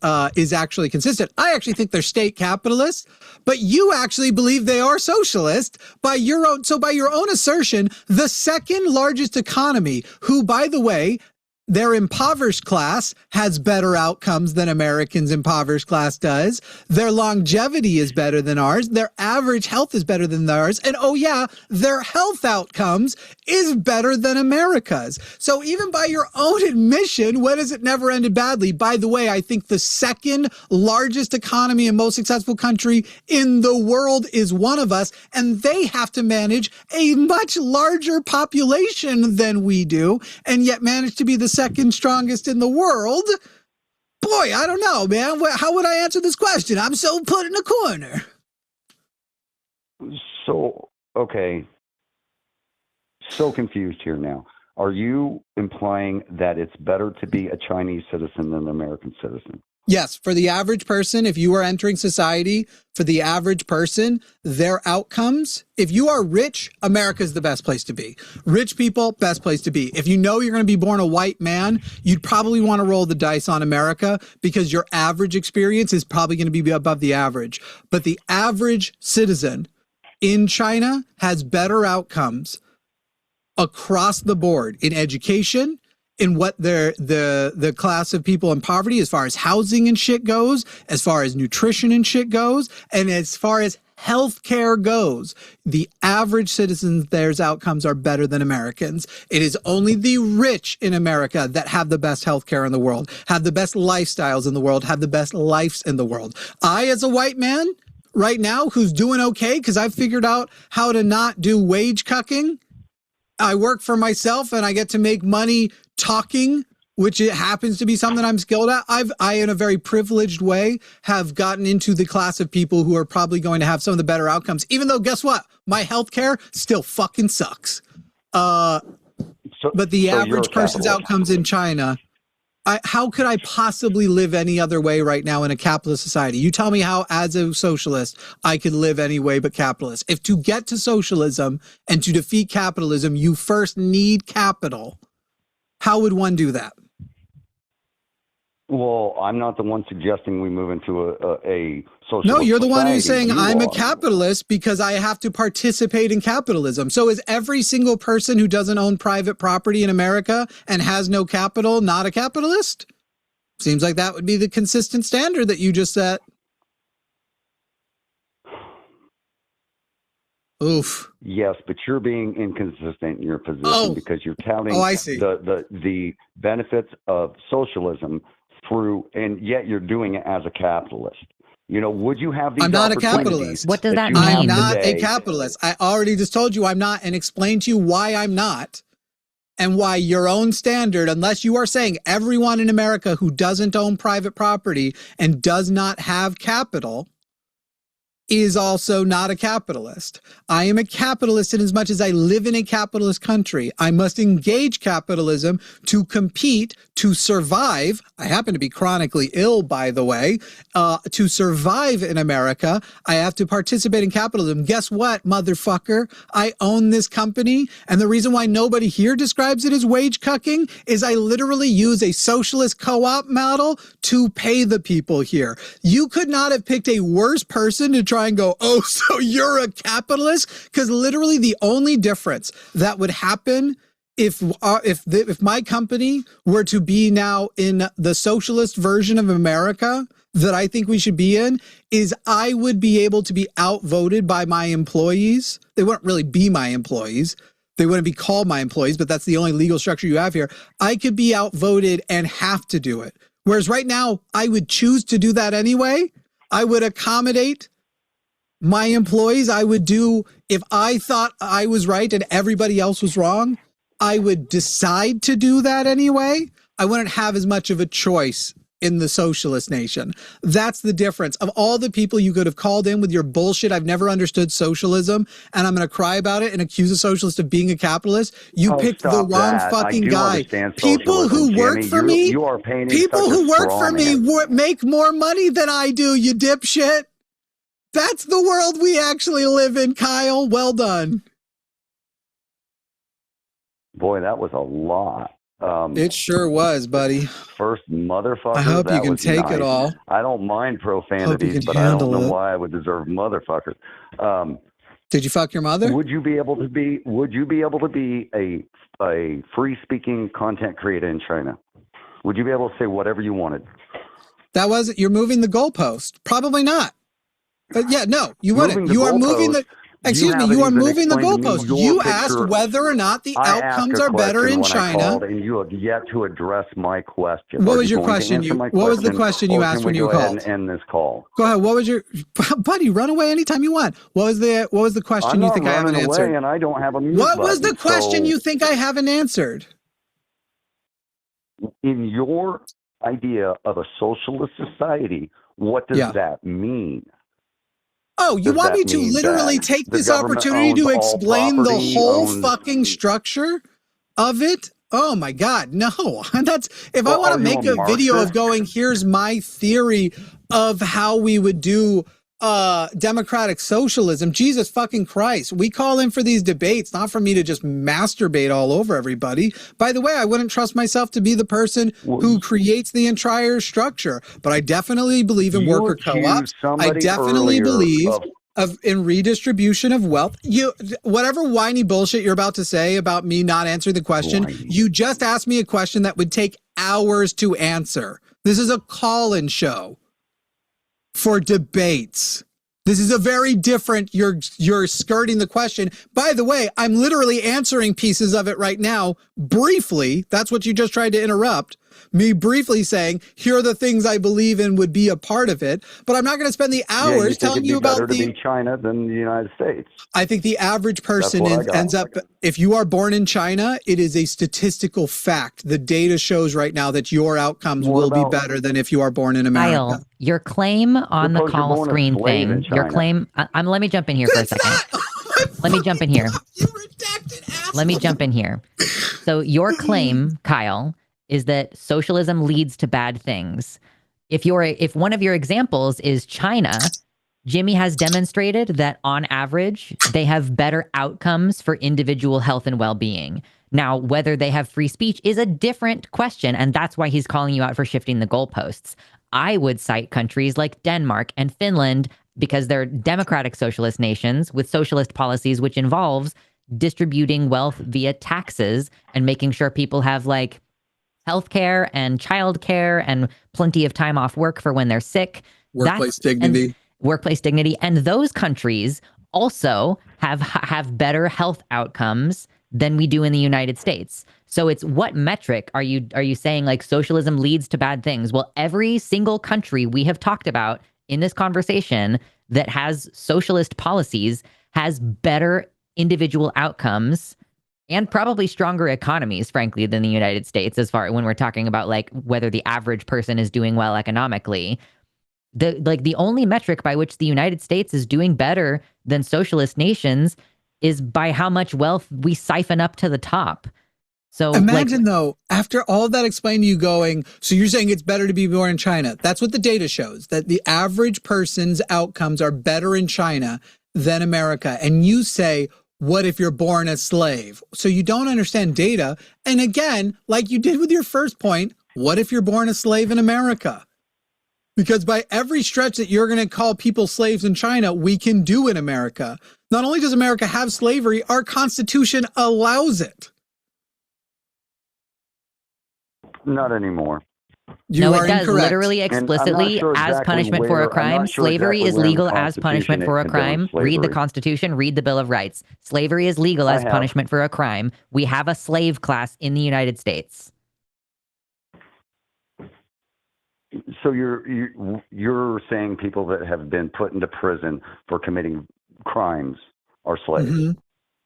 actually consistent. I actually think they're state capitalists, but you actually believe they are socialist by your own. So by your own assertion, the second largest economy, who by the way, their impoverished class has better outcomes than Americans' impoverished class does. Their longevity is better than ours. Their average health is better than ours. And oh yeah, their health outcomes is better than America's. So even by your own admission, when has it never ended badly? By the way, I think the second largest economy and most successful country in the world is one of us, and they have to manage a much larger population than we do, and yet manage to be the second strongest in the world. Boy, I don't know, man. How would I answer this question? I'm so put in a corner. So, okay. So confused here now. are you implying that it's better to be a Chinese citizen than an American citizen? Yes, for the average person, if you are entering society, for the average person, their outcomes, if you are rich, America is the best place to be. Rich people, best place to be. If you know you're going to be born a white man, you'd probably want to roll the dice on America because your average experience is probably going to be above the average. But the average citizen in China has better outcomes across the board in education, in what the class of people in poverty, as far as housing and shit goes, as far as nutrition and shit goes, and as far as healthcare goes, the average citizens, their outcomes are better than Americans. It is only the rich in America that have the best healthcare in the world, have the best lifestyles in the world, have the best lives in the world. I, as a white man, right now, who's doing okay because I've figured out how to not do wage cucking. I work for myself and I get to make money talking, which it happens to be something I'm skilled at. I, in a very privileged way, have gotten into the class of people who are probably going to have some of the better outcomes, even though, guess what? My healthcare still fucking sucks. But the average person's outcomes in China, how could I possibly live any other way right now in a capitalist society? You tell me how, as a socialist, I could live any way but capitalist. If to get to socialism and to defeat capitalism, you first need capital, how would one do that? Well, I'm not the one suggesting we move into a socialist. No, you're the one who's society. saying I'm a capitalist because I have to participate in capitalism. So is every single person who doesn't own private property in America and has no capital not a capitalist? Seems like that would be the consistent standard that you just set. Oof. Yes, but you're being inconsistent in your position because you're touting I see. the benefits of socialism through, and yet you're doing it as a capitalist. You know, would you have these? I'm not a capitalist. What does that mean? I'm not a capitalist. I already just told you I'm not, and explained to you why I'm not, and why your own standard, unless you are saying everyone in America who doesn't own private property and does not have capital is also not a capitalist. I am a capitalist in as much as I live in a capitalist country. I must engage capitalism to compete, to survive. I happen to be chronically ill, by the way. To survive in America, I have to participate in capitalism. Guess what, motherfucker? I own this company, and the reason why nobody here describes it as wage cucking is I literally use a socialist co-op model to pay the people here. You could not have picked a worse person to try and go, oh, so you're a capitalist? Because literally the only difference that would happen if my company were to be now in the socialist version of America that I think we should be in is I would be able to be outvoted by my employees. They wouldn't really be my employees. They wouldn't be called my employees, but that's the only legal structure you have here. I could be outvoted and have to do it. Whereas right now, I would choose to do that anyway. I would accommodate my employees. I would do, if I thought I was right and everybody else was wrong, I would decide to do that anyway. I wouldn't have as much of a choice in the socialist nation. That's the difference. Of all the people you could have called in with your bullshit, I've never understood socialism, and I'm going to cry about it and accuse a socialist of being a capitalist. You picked the wrong fucking guy. People who work for me, people who work for me make more money than I do, you dipshit. That's the world we actually live in, Kyle. Well done. Boy, that was a lot. It sure was, buddy. First motherfucker. I hope you can take it all. I don't mind profanities, but I don't know why I would deserve motherfucker. Did you fuck your mother? Would you be able to be a free speaking content creator in China? Would you be able to say whatever you wanted? You're moving the goalpost. Probably not. Yeah, no, you wouldn't. You are moving the. Excuse me, you are moving the goalpost. You asked whether or not the outcomes are better in China. And you have yet to address my question. What was your question? What was the question you asked when you called? And end this call. Go ahead. What was your buddy? Run away anytime you want. What was the question you think I haven't answered? And I don't have a mute What was the question you think I haven't answered? In your idea of a socialist society, what does that mean? Oh, you want me to literally take this opportunity to explain the whole fucking structure? of it. Oh my God, no. That's if I want to make a video of going, here's my theory of how we would do democratic socialism. Jesus fucking Christ. We call in for these debates, not for me to just masturbate all over everybody. By the way, I wouldn't trust myself to be the person who creates the entire structure, but I definitely believe in worker co-ops. I definitely believe in redistribution of wealth. Whatever whiny bullshit you're about to say about me not answering the question, you just asked me a question that would take hours to answer. This is a call-in show for debates. This is a very different, you're skirting the question. By the way, I'm literally answering pieces of it right now, briefly. That's what you just tried to interrupt. Me briefly saying, here are the things I believe in would be a part of it, but I'm not going to spend the hours telling you about better to be China than the United States. I think the average person ends up, if you are born in China, it is a statistical fact. The data shows right now that your outcomes will be better than if you are born in America. Kyle, your claim on the call screen thing, your claim, let me jump in here for a second. Let me jump in here. You redacted asshole. Let me jump in here. So your claim, Kyle, is that socialism leads to bad things. If one of your examples is China, Jimmy has demonstrated that on average, they have better outcomes for individual health and well-being. Now, whether they have free speech is a different question, and that's why he's calling you out for shifting the goalposts. I would cite countries like Denmark and Finland because they're democratic socialist nations with socialist policies, which involves distributing wealth via taxes and making sure people have like healthcare and childcare and plenty of time off work for when they're sick. Workplace dignity. Workplace dignity. And those countries also have better health outcomes than we do in the United States. So it's what metric are you saying like socialism leads to bad things? Well, every single country we have talked about in this conversation that has socialist policies has better individual outcomes and probably stronger economies, frankly, than the United States, as far when we're talking about like whether the average person is doing well economically. The only metric by which the United States is doing better than socialist nations is by how much wealth we siphon up to the top. So imagine though, after all of that explained to you going, so you're saying it's better to be born in China. That's what the data shows, that the average person's outcomes are better in China than America. And you say, what if you're born a slave? So you don't understand data. And again, like you did with your first point, what if you're born a slave in America? Because by every stretch that you're going to call people slaves in China, we can do in America. Not only does America have slavery, our Constitution allows it. Not anymore. No, it does literally explicitly as punishment for a crime. Slavery is legal as punishment for a crime. Read the Constitution, read the Bill of Rights. Slavery is legal as punishment for a crime. We have a slave class in the United States. So you're saying people that have been put into prison for committing crimes are slaves? Mm-hmm.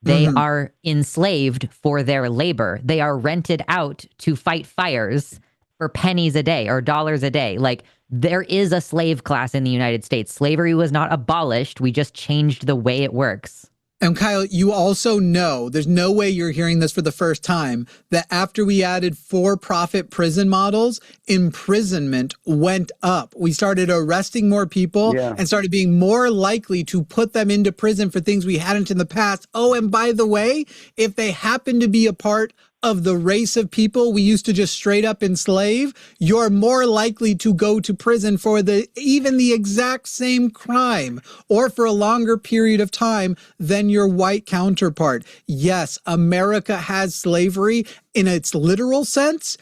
They are enslaved for their labor. They are rented out to fight fires for pennies a day or dollars a day. Like, there is a slave class in the United States. Slavery was not abolished. We just changed the way it works. And Kyle, you also know, there's no way you're hearing this for the first time, that after we added for-profit prison models, imprisonment went up. We started arresting more people and started being more likely to put them into prison for things we hadn't in the past. Oh, and by the way, if they happen to be a part of the race of people we used to just straight up enslave, you're more likely to go to prison for even the exact same crime or for a longer period of time than your white counterpart. Yes, America has slavery in its literal sense.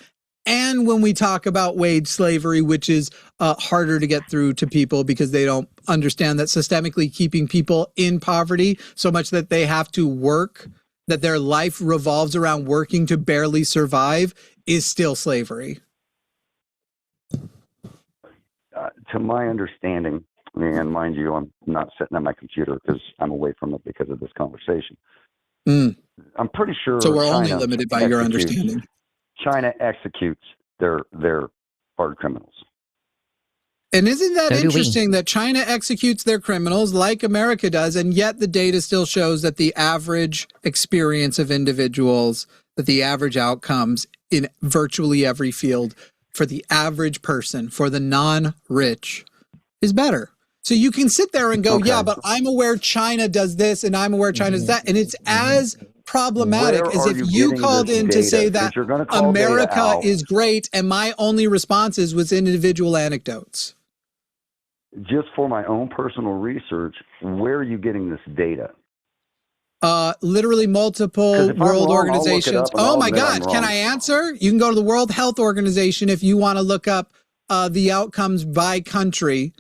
And when we talk about wage slavery, which is harder to get through to people because they don't understand that systemically keeping people in poverty so much that they have to work, that their life revolves around working to barely survive, is still slavery. To my understanding, and mind you, I'm not sitting at my computer because I'm away from it because of this conversation. I'm pretty sure. So we're only limited by your understanding. China executes their hard criminals. And isn't that So do we. interesting that China executes their criminals like America does, and yet the data still shows that the average experience of individuals, that the average outcomes in virtually every field for the average person, for the non-rich, is better. So you can sit there and go, yeah, but I'm aware China does this and I'm aware China does that. And it's as problematic as if you called in to say that America is great and my only responses was individual anecdotes. Just for my own personal research, where are you getting this data? Literally multiple world organizations. Oh my God, can I answer? You can go to the World Health Organization if you want to look up the outcomes by country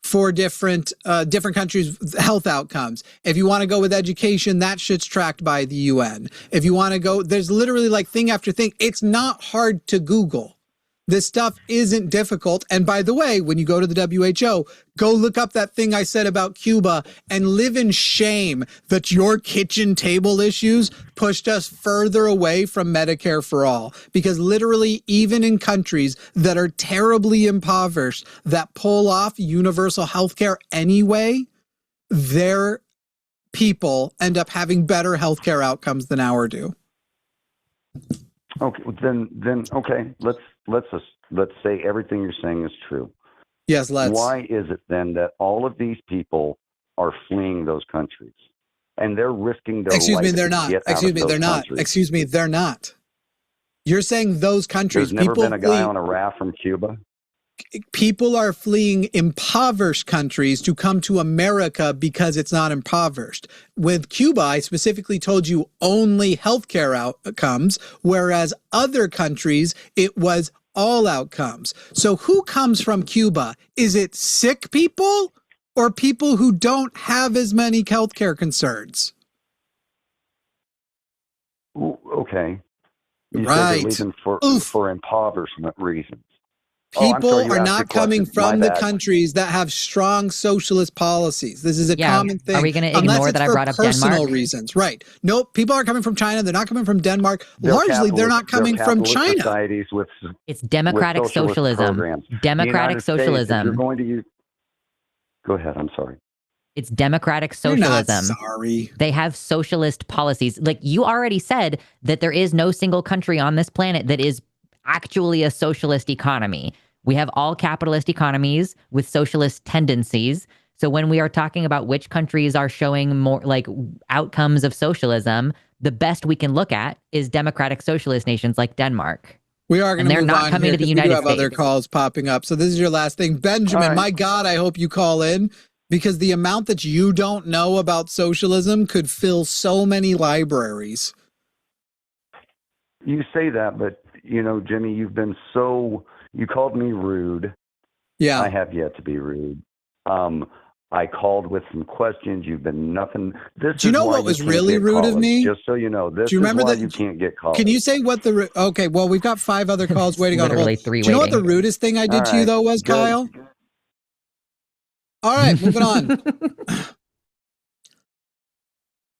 for different countries' health outcomes. If you want to go with education, that shit's tracked by the UN. If you want to go, there's literally like thing after thing. It's not hard to Google. This stuff isn't difficult. And by the way, when you go to the WHO, go look up that thing I said about Cuba and live in shame that your kitchen table issues pushed us further away from Medicare for all. Because literally, even in countries that are terribly impoverished, that pull off universal health care anyway, their people end up having better healthcare outcomes than ours do. Okay, then okay, let's say everything you're saying is true. Yes, let's. Why is it then that all of these people are fleeing those countries and they're risking their life? Excuse me, they're not. Excuse me, they're not. You're saying those countries. There's never been a guy on a raft from Cuba. People are fleeing impoverished countries to come to America because it's not impoverished. With Cuba, I specifically told you only healthcare outcomes, whereas other countries, it was all outcomes. So who comes from Cuba? Is it sick people or people who don't have as many healthcare concerns? Okay. You right. said they're leaving for impoverishment reasons. People are not coming from the countries that have strong socialist policies. This is a common thing. Are we going to ignore that I brought up Denmark? Personal reasons, right? Nope. People aren't coming from China. They're not coming from Denmark. Largely, they're not coming from China. It's democratic socialism. Democratic socialism. You're going to use. Go ahead. I'm sorry. It's democratic socialism. You're not sorry. They have socialist policies. Like you already said that there is no single country on this planet that is actually a socialist economy. We have all capitalist economies with socialist tendencies. So when we are talking about which countries are showing more like outcomes of socialism, the best we can look at is democratic socialist nations like Denmark. We are going to move not on coming here to the we United do have States. other calls popping up. So this is your last thing. Benjamin, my God, I hope you call in because the amount that you don't know about socialism could fill so many libraries. You say that, but you know, Jimmy, you've been you called me rude. Yeah. I have yet to be rude. I called with some questions. You've been nothing. Do you know what was really rude of me? Just so you know, this do you remember is why that you can't get called. Can you say what the, okay, well, we've got 5 other calls waiting on hold. Do you know what the rudest thing I did to you though was, good. Kyle? All right, moving on.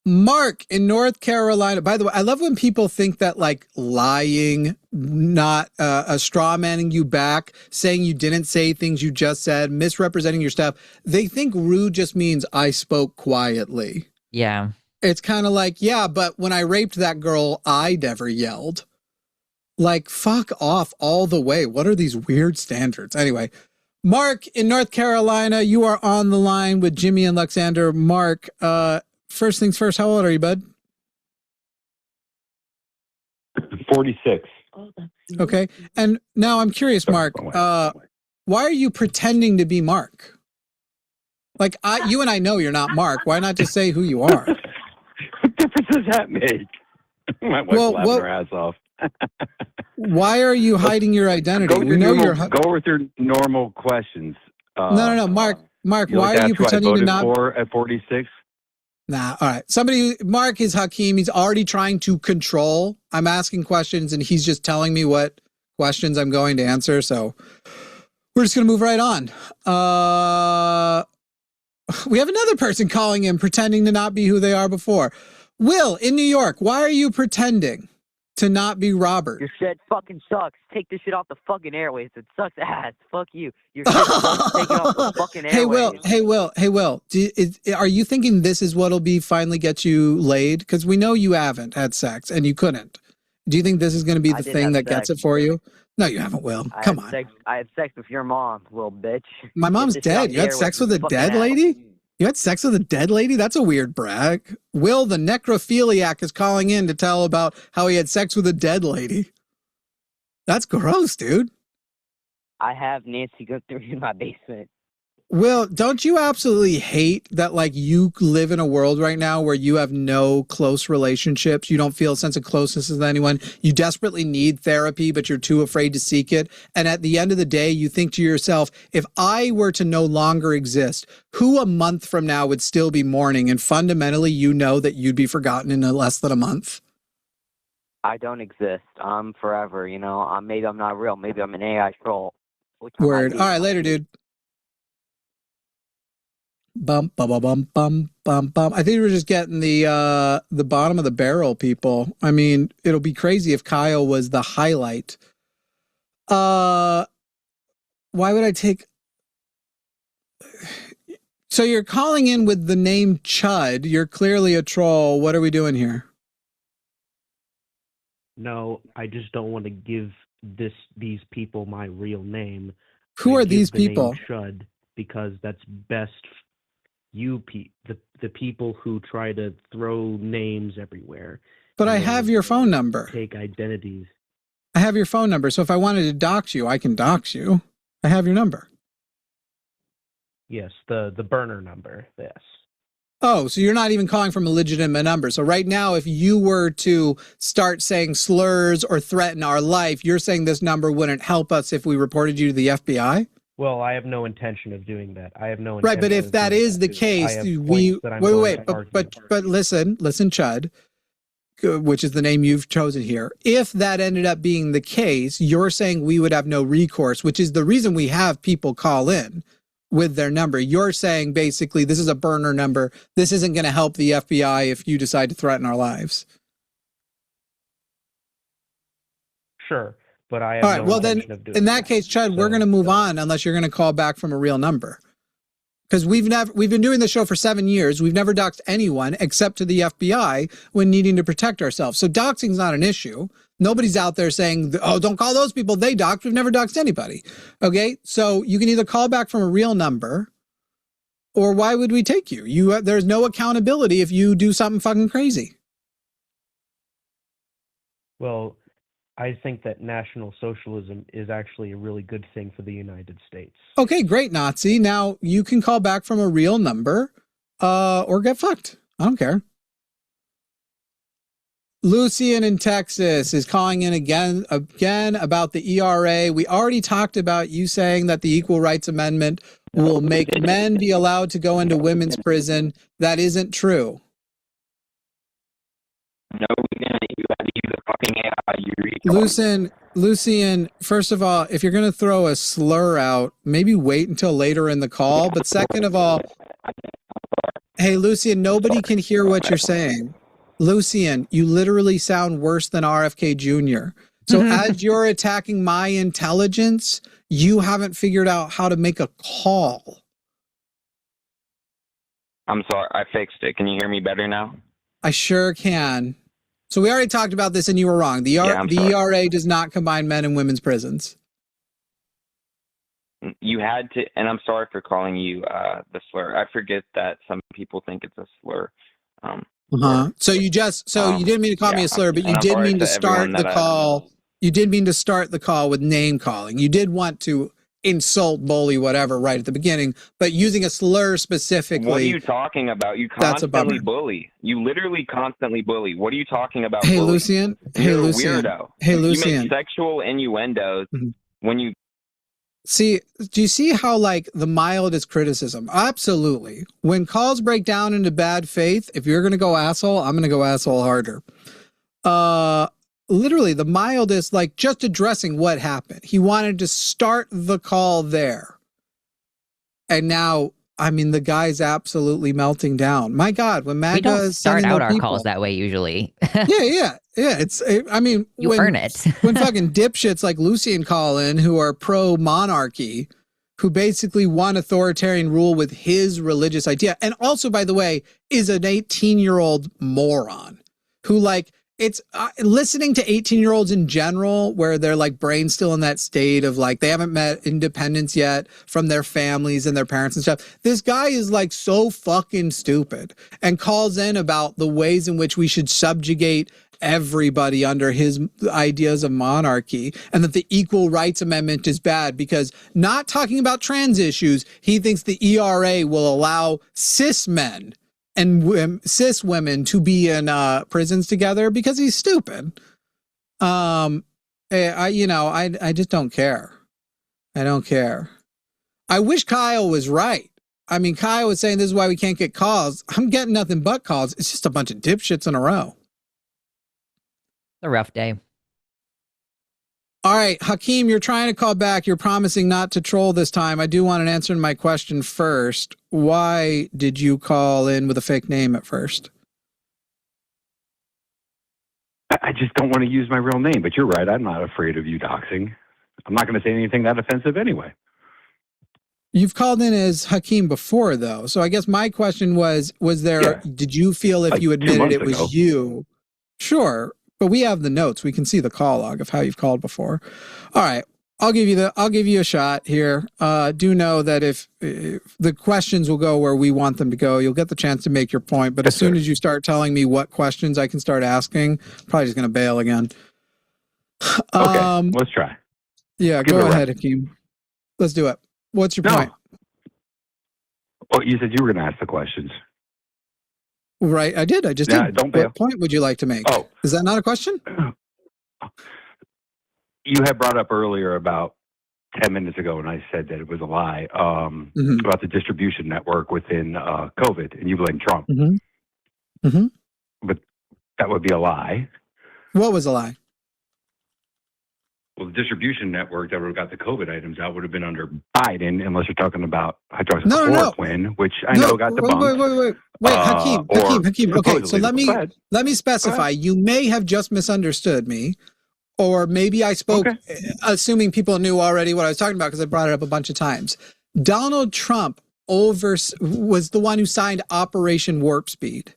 Mark in North Carolina. By the way, I love when people think that like lying, not a straw manning you back, saying you didn't say things you just said, misrepresenting your stuff. They think rude just means I spoke quietly. Yeah. It's kind of like, yeah, but when I raped that girl, I never yelled. Like, fuck off all the way. What are these weird standards? Anyway, Mark in North Carolina, you are on the line with Jimmy and Luxander. Mark, first things first, how old are you, bud? 46. Okay. And now I'm curious, Mark, why are you pretending to be Mark? Like, you and I know you're not Mark. Why not just say who you are? What difference does that make? My wife's laughing her ass off. Why are you hiding your identity? Go with your normal questions. No, Mark, why are you pretending to not? At 46? Nah, all right. Mark is Hakeem. He's already trying to control. I'm asking questions and he's just telling me what questions I'm going to answer. So we're just going to move right on. We have another person calling in, pretending to not be who they are before. Will, in New York, why are you pretending? To not be Robert. Your shit fucking sucks. Take this shit off the fucking airwaves. It sucks ass. Fuck you. Your shit sucks. Take it off the fucking airwaves. Hey, Will. Are you thinking this is what'll be finally get you laid? Because we know you haven't had sex and you couldn't. Do you think this is going to be the thing that gets it for you? No, you haven't, Will. Come on. I had sex with your mom, little bitch. My mom's dead. You had sex with a dead lady? You had sex with a dead lady? That's a weird brag. Will, the necrophiliac, is calling in to tell about how he had sex with a dead lady. That's gross, dude. I have Nancy go through in my basement. Will, don't you absolutely hate that, like, you live in a world right now where you have no close relationships? You don't feel a sense of closeness with anyone. You desperately need therapy, but you're too afraid to seek it. And at the end of the day, you think to yourself, if I were to no longer exist, who a month from now would still be mourning? And fundamentally, you know that you'd be forgotten in less than a month. I don't exist. I'm forever, you know. Maybe I'm not real. Maybe I'm an AI troll. Word. All right, later, dude. Bum bum bum bum bum bum. I think we're just getting the bottom of the barrel, people. I mean, it'll be crazy if Kyle was the highlight. Why would I take? So you're calling in with the name Chud. You're clearly a troll. What are we doing here? No, I just don't want to give these people my real name. Who are these people? Chud, because that's best. The people who try to throw names everywhere. But I have your phone number. Take identities. I have your phone number, so if I wanted to dox you, I can dox you. I have your number. Yes, the burner number, yes. Oh, so you're not even calling from a legitimate number. So right now, if you were to start saying slurs or threaten our life, you're saying this number wouldn't help us if we reported you to the FBI? Well, I have no intention of doing that. I have no intention. Right, but if that is the case, wait, but listen, Chud, which is the name you've chosen here. If that ended up being the case, you're saying we would have no recourse, which is the reason we have people call in with their number. You're saying basically this is a burner number. This isn't going to help the FBI if you decide to threaten our lives. Sure. But I have all right, well then, in that case, Chud, we're going to move on unless you're going to call back from a real number. Because we've been doing the show for 7 years. We've never doxed anyone except to the FBI when needing to protect ourselves. So doxing's not an issue. Nobody's out there saying, oh, don't call those people. They doxed. We've never doxed anybody. Okay, so you can either call back from a real number, or why would we take you? There's no accountability if you do something fucking crazy. Well, I think that National Socialism is actually a really good thing for the United States. Okay, great, Nazi. Now you can call back from a real number, or get fucked. I don't care. Lucien in Texas is calling in again about the ERA. We already talked about you saying that the Equal Rights Amendment will make men be allowed to go into women's prison. That isn't true. No, you had to use a fucking AI. Lucien, first of all, if you're going to throw a slur out, maybe wait until later in the call. But second of all, hey, Lucien, nobody can hear what you're saying. Lucien, you literally sound worse than RFK Jr. So as you're attacking my intelligence, you haven't figured out how to make a call. I'm sorry, I fixed it. Can you hear me better now? I sure can. So we already talked about this and you were wrong. The ERA does not combine men and women's prisons. You had to, and I'm sorry for calling you the slur. I forget that some people think it's a slur. So you didn't mean to call me a slur, but you did mean to start the call. You did mean to start the call with name calling. You did want to insult, bully, whatever, right at the beginning, but using a slur specifically. What are you talking about? You constantly bully. You literally constantly bully. What are you talking about? Hey, Lucien. You're a weirdo. Hey, Lucien. You make sexual innuendos when you. See, do you see how, like, the mildest criticism? Absolutely. When calls break down into bad faith, if you're going to go asshole, I'm going to go asshole harder. Literally, the mildest, like, just addressing what happened. He wanted to start the call there. And now I mean, the guy's absolutely melting down. My God, when MAGA We don't is start sending out their our people, calls that way usually. yeah. I mean, You when, earn it. when fucking dipshits like Lucien call in who are pro monarchy, who basically want authoritarian rule with his religious idea, and also, by the way, is an 18-year-old moron who like. It's listening to 18-year-olds in general, where they're like brain still in that state of like they haven't met independence yet from their families and their parents and stuff. This guy is like so fucking stupid and calls in about the ways in which we should subjugate everybody under his ideas of monarchy, and that the Equal Rights Amendment is bad because not talking about trans issues, he thinks the ERA will allow cis men and cis women to be in prisons together because he's stupid. I just don't care. I don't care. I wish Kyle was right. I mean, Kyle was saying this is why we can't get calls. I'm getting nothing but calls. It's just a bunch of dipshits in a row. A rough day. All right, Hakeem, you're trying to call back. You're promising not to troll this time. I do want an answer to my question first. Why did you call in with a fake name at first? I just don't want to use my real name, but you're right. I'm not afraid of you doxing. I'm not going to say anything that offensive anyway. You've called in as Hakeem before, though. So I guess my question was did you feel if like you 2 admitted months it was ago. you? Sure. But we have the notes. We can see the call log of how you've called before. All right. I'll give you a shot here. Do know that if the questions will go where we want them to go, you'll get the chance to make your point. But as soon as you start telling me what questions I can start asking, I'm probably just going to bail again. Okay, let's try. Yeah, go ahead, Hakeem. Let's do it. What's your point? Oh, you said you were going to ask the questions. Right, I did. I just did. Don't bail. What point would you like to make? Oh. Is that not a question? You had brought up earlier about 10 minutes ago, and I said that it was a lie about the distribution network within COVID, and you blame Trump. But that would be a lie. What was a lie? Well, the distribution network that would have got the COVID items out would have been under Biden, unless you're talking about hydroxychloroquine, which I know got debunked. Wait, Hakeem. Okay, so let me specify. Go you may have just misunderstood me, or maybe I spoke assuming people knew already what I was talking about because I brought it up a bunch of times. Donald Trump was the one who signed Operation Warp Speed.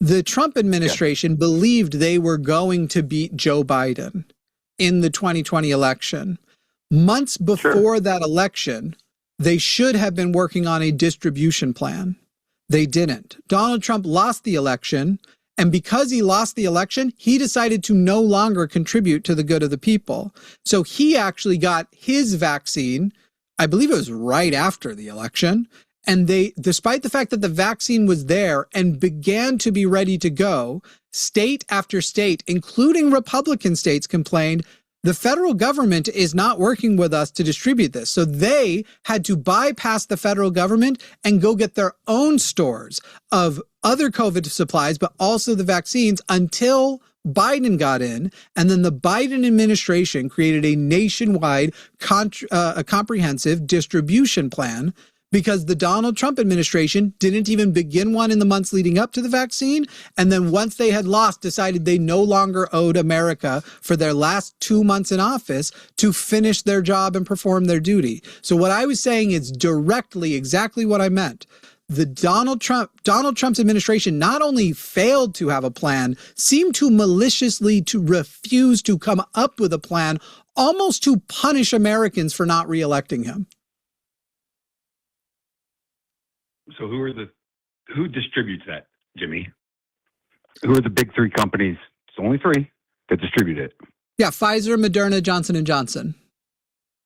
The Trump administration believed they were going to beat Joe Biden in the 2020 election. Months before that election, they should have been working on a distribution plan. They didn't. Donald Trump lost the election, and because he lost the election, he decided to no longer contribute to the good of the people. So he actually got his vaccine, I believe it was right after the election, and they, despite the fact that the vaccine was there and began to be ready to go, state after state, including Republican states, complained the federal government is not working with us to distribute this. So they had to bypass the federal government and go get their own stores of other COVID supplies, but also the vaccines until Biden got in. And then the Biden administration created a nationwide a comprehensive distribution plan, because the Donald Trump administration didn't even begin one in the months leading up to the vaccine. And then once they had lost, decided they no longer owed America for their last 2 months in office to finish their job and perform their duty. So what I was saying is directly exactly what I meant. The Donald Trump's administration not only failed to have a plan, seemed to maliciously to refuse to come up with a plan, almost to punish Americans for not reelecting him. So who distributes that, Jimmy? Who are the big three companies? It's only three that distribute it. Yeah, Pfizer, Moderna, Johnson & Johnson.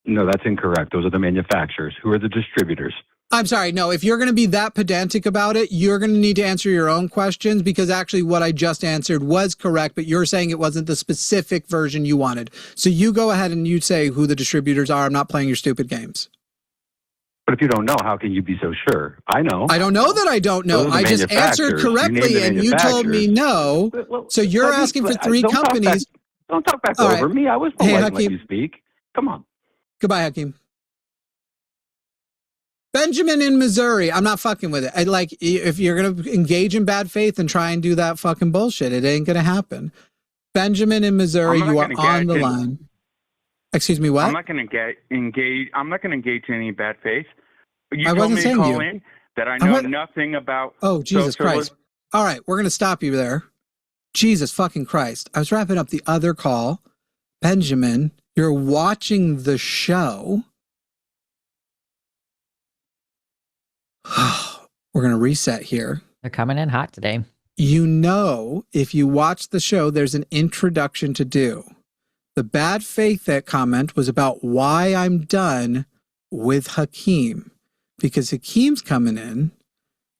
No, that's incorrect. Those are the manufacturers. Who are the distributors? I'm sorry. No, if you're going to be that pedantic about it, you're going to need to answer your own questions, because actually what I just answered was correct, but you're saying it wasn't the specific version you wanted. So you go ahead and you say who the distributors are. I'm not playing your stupid games. But if you don't know, how can you be so sure? I know. I don't know that I don't know. I just answered correctly and you told me no. So you're asking for three companies. Don't talk back over me. I was polite and let you speak. Come on. Goodbye, Hakeem. Benjamin in Missouri. I'm not fucking with it. I like, if you're going to engage in bad faith and try and do that fucking bullshit, it ain't going to happen. Benjamin in Missouri, you are on the line. Excuse me, what? I'm not going to engage. I'm not going to engage in any bad faith. I wasn't saying you. In that I know nothing about. Oh, Jesus Christ. All right, we're going to stop you there. Jesus fucking Christ. I was wrapping up the other call. Benjamin, you're watching the show. We're going to reset here. They're coming in hot today. You know, if you watch the show, there's an introduction to do. The bad faith that comment was about why I'm done with Hakeem. Because Hakeem's coming in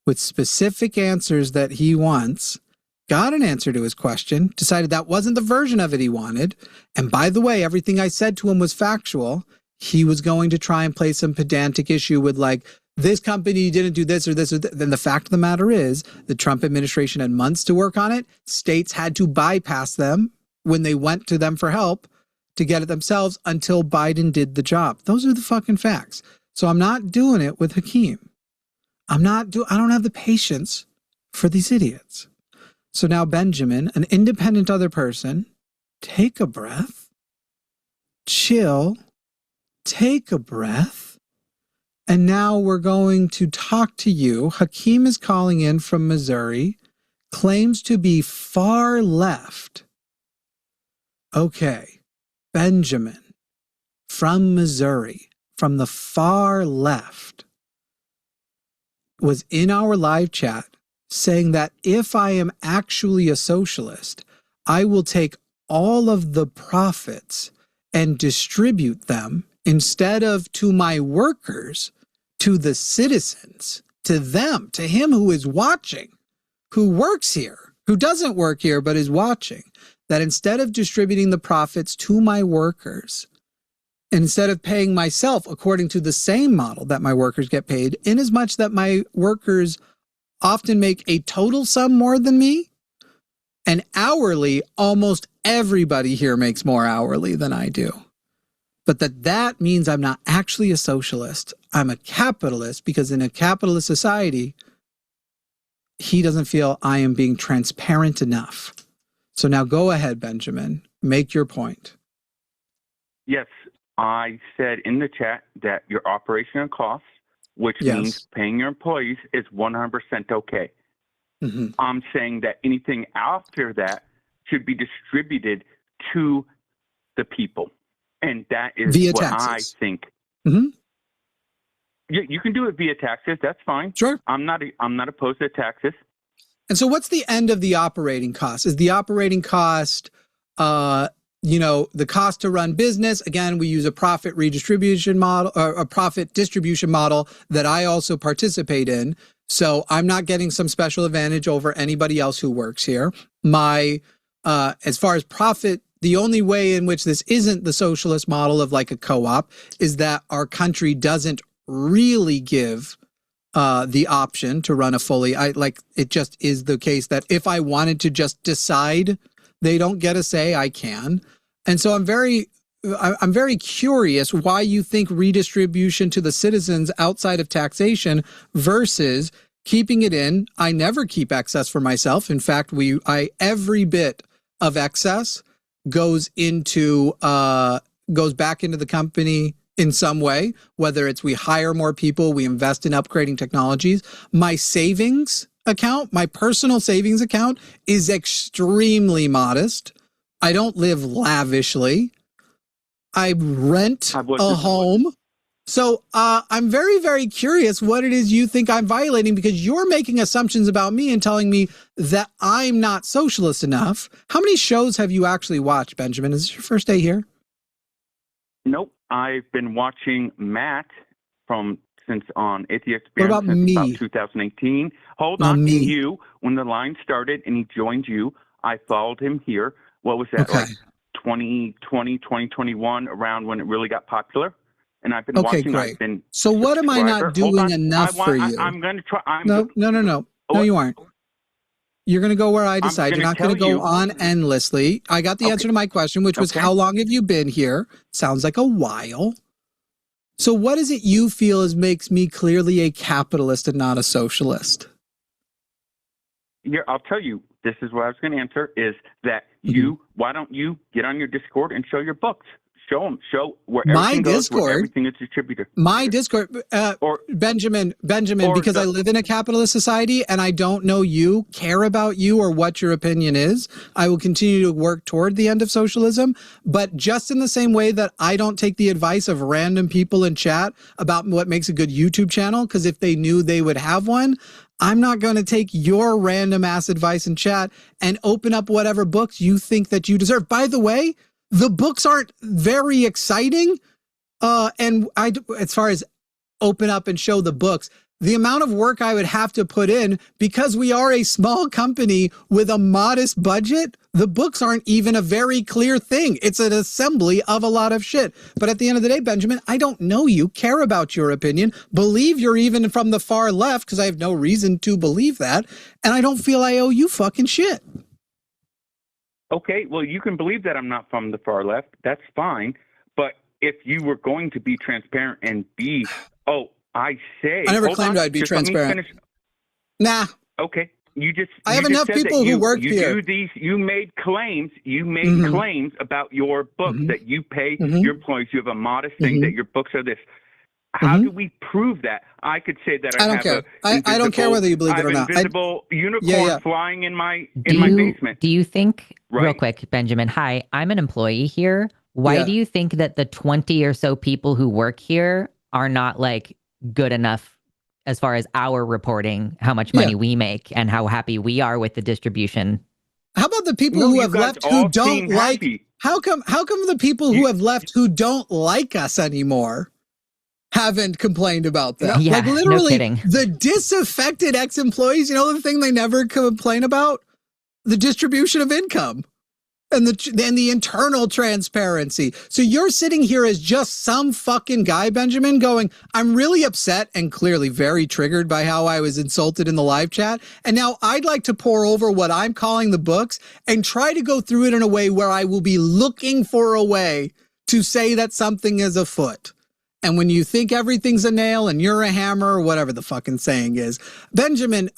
with specific answers that he wants, got an answer to his question, decided that wasn't the version of it he wanted. And by the way, everything I said to him was factual. He was going to try and play some pedantic issue with like, this company didn't do this or this or that. Then the fact of the matter is the Trump administration had months to work on it. States had to bypass them when they went to them for help to get it themselves until Biden did the job. Those are the fucking facts. So I'm not doing it with Hakeem. I don't have the patience for these idiots. So now Benjamin, an independent other person, take a breath, chill, take a breath. And now we're going to talk to you. Hakeem is calling in from Missouri, claims to be far left. Okay, Benjamin from Missouri, from the far left, was in our live chat saying that if I am actually a socialist, I will take all of the profits and distribute them instead of to my workers, to the citizens, to them, to him who is watching, who works here, who doesn't work here but is watching, that instead of distributing the profits to my workers, instead of paying myself according to the same model that my workers get paid, in as much that my workers often make a total sum more than me, and hourly, almost everybody here makes more hourly than I do. But that means I'm not actually a socialist. I'm a capitalist, because in a capitalist society, he doesn't feel I am being transparent enough. So now go ahead, Benjamin. Make your point. Yes, I said in the chat that your operational costs, which means paying your employees, is 100% okay. Mm-hmm. I'm saying that anything after that should be distributed to the people. And that is via what taxes. I think. Mm-hmm. You can do it via taxes. That's fine. Sure. I'm not opposed to taxes. And so what's the end of the operating cost? Is the operating cost, the cost to run business? Again, we use a profit redistribution model, or a profit distribution model that I also participate in. So I'm not getting some special advantage over anybody else who works here. As far as profit, the only way in which this isn't the socialist model of like a co-op is that our country doesn't really give the option to run a fully, it just is the case that if I wanted to just decide they don't get a say, I can. And so I'm very curious why you think redistribution to the citizens outside of taxation versus keeping it in. I never keep excess for myself. In fact, every bit of excess goes back into the company in some way, whether it's we hire more people, we invest in upgrading technologies. My savings account, my personal savings account, is extremely modest. I don't live lavishly. I rent a home. So I'm very, very curious what it is you think I'm violating, because you're making assumptions about me and telling me that I'm not socialist enough. How many shows have you actually watched, Benjamin? Is this your first day here? Nope. I've been watching Matt since on Atheist What about me? About 2018. Hold on. You, when the line started and he joined you, I followed him here. What was that, like 2020, 2021, around when it really got popular? And I've been watching. Great. So what am I not doing enough for you? I'm going to try. No, you aren't. You're going to go where I decide. You're not going to go on endlessly. I got the answer to my question, which was how long have you been here? Sounds like a while. So what is it you feel makes me clearly a capitalist and not a socialist? Yeah, I'll tell you, this is what I was going to answer, is that why don't you get on your Discord and show your books? Show where everything goes, where everything is distributed. My Discord, Benjamin, because I live in a capitalist society and I don't know you, care about you or what your opinion is, I will continue to work toward the end of socialism. But just in the same way that I don't take the advice of random people in chat about what makes a good YouTube channel, because if they knew they would have one, I'm not going to take your random ass advice in chat and open up whatever books you think that you deserve. By the way, the books aren't very exciting. And as far as open up and show the books, the amount of work I would have to put in, because we are a small company with a modest budget, the books aren't even a very clear thing. It's an assembly of a lot of shit. But at the end of the day, Benjamin, I don't know you, care about your opinion, believe you're even from the far left, because I have no reason to believe that, and I don't feel I owe you fucking shit. Okay, well, you can believe that I'm not from the far left. That's fine. But if you were going to be transparent and be, I never claimed I'd be transparent. Nah. Okay. I have enough people who work here. You made claims. You made claims about your books that you pay your employees. You have a modest thing that your books are this. How do we prove that? I could say that I don't care. I don't care whether you believe it or not. Invisible unicorn flying in my basement. Do you think, real quick, Benjamin? Hi, I'm an employee here. Why do you think that the 20 or so people who work here are not like good enough as far as our reporting, how much money we make, and how happy we are with the distribution? How about the people who have left who don't like? How come the people who have left who don't like us anymore haven't complained about that? Yeah, like literally, no kidding. The disaffected ex-employees, you know the thing they never complain about? The distribution of income and the internal transparency. So you're sitting here as just some fucking guy, Benjamin, going, I'm really upset and clearly very triggered by how I was insulted in the live chat. And now I'd like to pour over what I'm calling the books and try to go through it in a way where I will be looking for a way to say that something is afoot. And when you think everything's a nail and you're a hammer, or whatever the fucking saying is, Benjamin,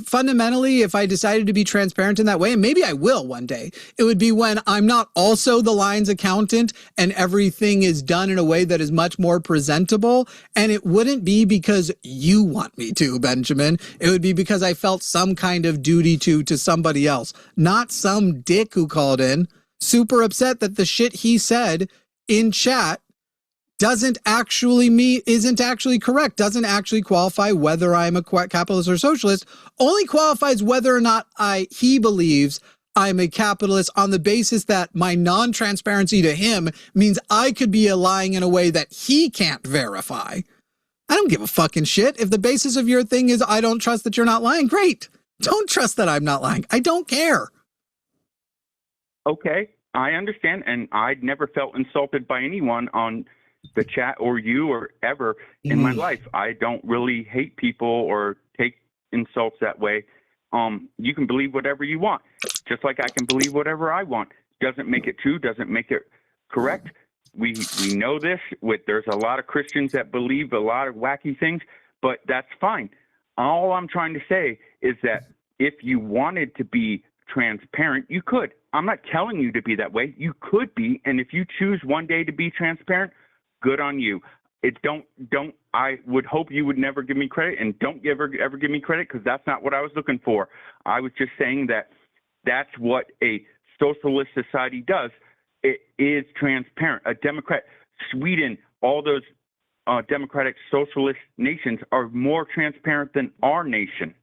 fundamentally, if I decided to be transparent in that way, and maybe I will one day, it would be when I'm not also the lines accountant and everything is done in a way that is much more presentable. And it wouldn't be because you want me to, Benjamin. It would be because I felt some kind of duty to somebody else, not some dick who called in super upset that the shit he said in chat isn't actually correct, doesn't actually qualify whether I'm a capitalist or socialist, only qualifies whether or not he believes I'm a capitalist on the basis that my non-transparency to him means I could be lying in a way that he can't verify. I don't give a fucking shit. If the basis of your thing is I don't trust that you're not lying, great. Don't trust that I'm not lying. I don't care. Okay, I understand, and I'd never felt insulted by anyone on the chat or you or ever in my life. I don't really hate people or take insults that way. You can believe whatever you want, just like I can believe whatever I want. Doesn't make it true, doesn't make it correct. We know this. There's a lot of Christians that believe a lot of wacky things, but that's fine. All I'm trying to say is that if you wanted to be transparent, you could. I'm not telling you to be that way. You could be, and if you choose one day to be transparent, good on you. I would hope you would never give me credit, and don't ever give me credit, because that's not what I was looking for. I was just saying that that's what a socialist society does. It is transparent. A democrat, Sweden, all those democratic socialist nations are more transparent than our nation.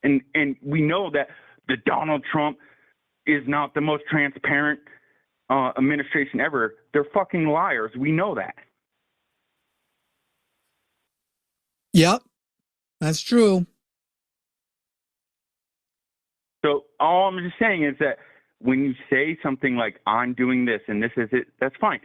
And we know that the Donald Trump is not the most transparent administration ever. They're fucking liars. We know that. Yep, that's true. So all I'm just saying is that when you say something like, I'm doing this and this is it, that's fine.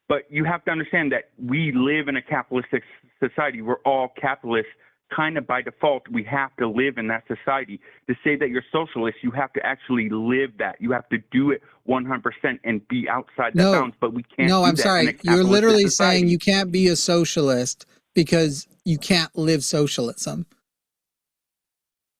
But you have to understand that we live in a capitalistic society. We're all capitalists kind of by default, we have to live in that society. To say that you're socialist, you have to actually live that. You have to do it 100% and be outside the bounds, but we can't No, do I'm that sorry. in a You're capitalist literally society. saying you can't be a socialist because you can't live socialism.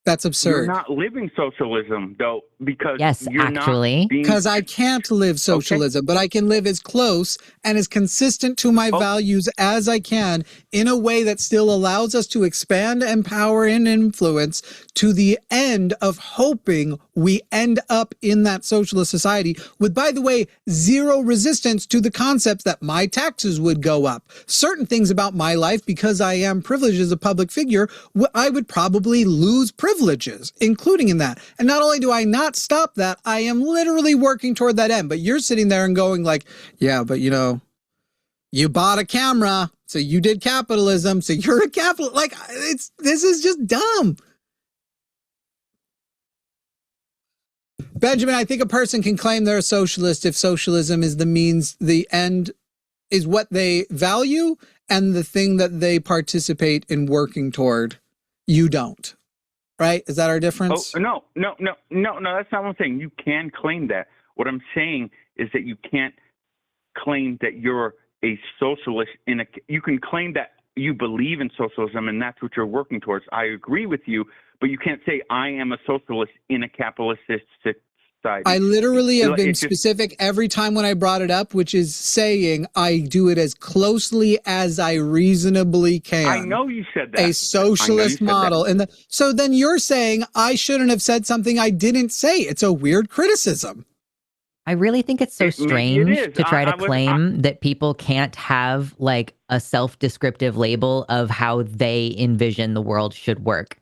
That's absurd. You're not living socialism, though, because Yes, you're actually. not being... Because I can't live socialism, but I can live as close and as consistent to my values as I can in a way that still allows us to expand, empower, and influence to the end of hoping we end up in that socialist society with, by the way, zero resistance to the concepts that my taxes would go up. Certain things about my life, because I am privileged as a public figure, I would probably lose privileges, including in that. And not only do I not stop that, I am literally working toward that end. But you're sitting there and going like, yeah, but you know, you bought a camera, so you did capitalism, so you're a capitalist. Like, this is just dumb. Benjamin, I think a person can claim they're a socialist if socialism is the means, the end is what they value and the thing that they participate in working toward. You don't. Right? Is that our difference? Oh, no, that's not what I'm saying. You can claim that. What I'm saying is that you can't claim that you're a socialist you can claim that you believe in socialism and that's what you're working towards. I agree with you, but you can't say I am a socialist in a capitalist society. I literally have been specific every time when I brought it up, which is saying I do it as closely as I reasonably can. I know you said that. A socialist model. So then you're saying I shouldn't have said something I didn't say. It's a weird criticism. I really think it's so strange to try to claim that people can't have like a self-descriptive label of how they envision the world should work.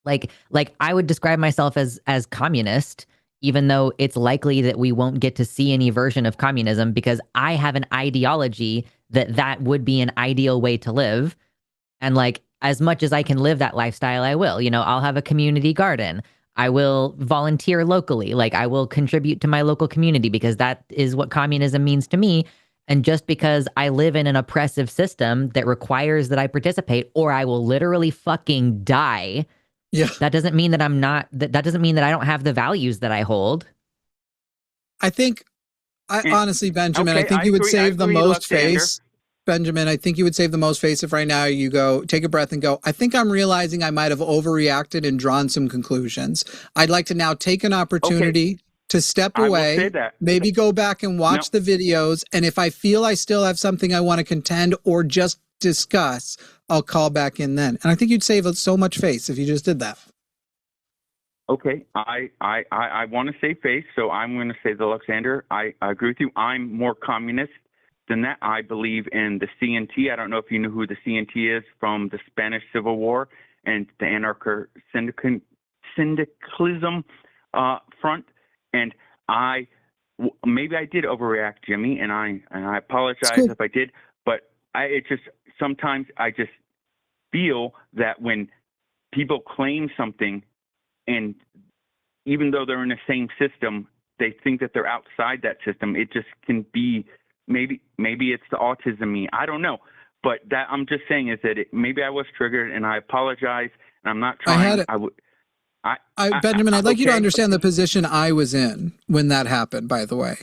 Like I would describe myself as communist, even though it's likely that we won't get to see any version of communism because I have an ideology that would be an ideal way to live. And like, as much as I can live that lifestyle, I will. You know, I'll have a community garden. I will volunteer locally. Like, I will contribute to my local community because that is what communism means to me. And just because I live in an oppressive system that requires that I participate or I will literally fucking die, that doesn't mean that I'm not, that doesn't mean that I don't have the values that I hold. I think, honestly, Benjamin, I think you would save the most face. Benjamin, I think you would save the most face if right now you go, take a breath and go, I think I'm realizing I might have overreacted and drawn some conclusions. I'd like to now take an opportunity to step away, maybe go back and watch the videos. And if I feel I still have something I want to contend or just discuss, I'll call back in then. And I think you'd save so much face if you just did that. Okay, I want to save face, so I'm going to say the Luxander. I agree with you. I'm more communist than that. I believe in the CNT. I don't know if you know who the CNT is from the Spanish Civil War and the syndicalism front. And maybe I did overreact, Jimmy, and I apologize if I did. But sometimes I just feel that when people claim something, and even though they're in the same system, they think that they're outside that system. It just can be. Maybe it's the autism me. I don't know. But that I'm just saying is that maybe I was triggered, and I apologize. And I'm not trying. Benjamin, I'd like you to understand the position I was in when that happened, by the way.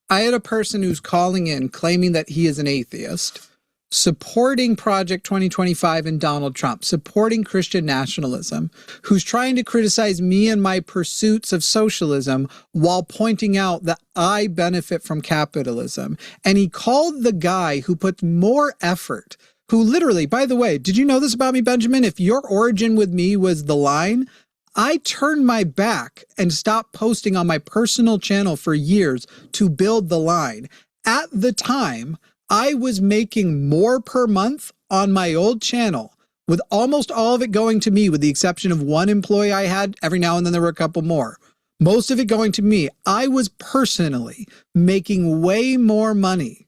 I had a person who's calling in claiming that he is an atheist, supporting Project 2025 and Donald Trump, supporting Christian nationalism, who's trying to criticize me and my pursuits of socialism while pointing out that I benefit from capitalism. And he called the guy who puts more effort, who literally, by the way, did you know this about me, Benjamin? If your origin with me was the line, I turned my back and stopped posting on my personal channel for years to build the line. At the time, I was making more per month on my old channel, with almost all of it going to me, with the exception of one employee I had. Every now and then there were a couple more. Most of it going to me. I was personally making way more money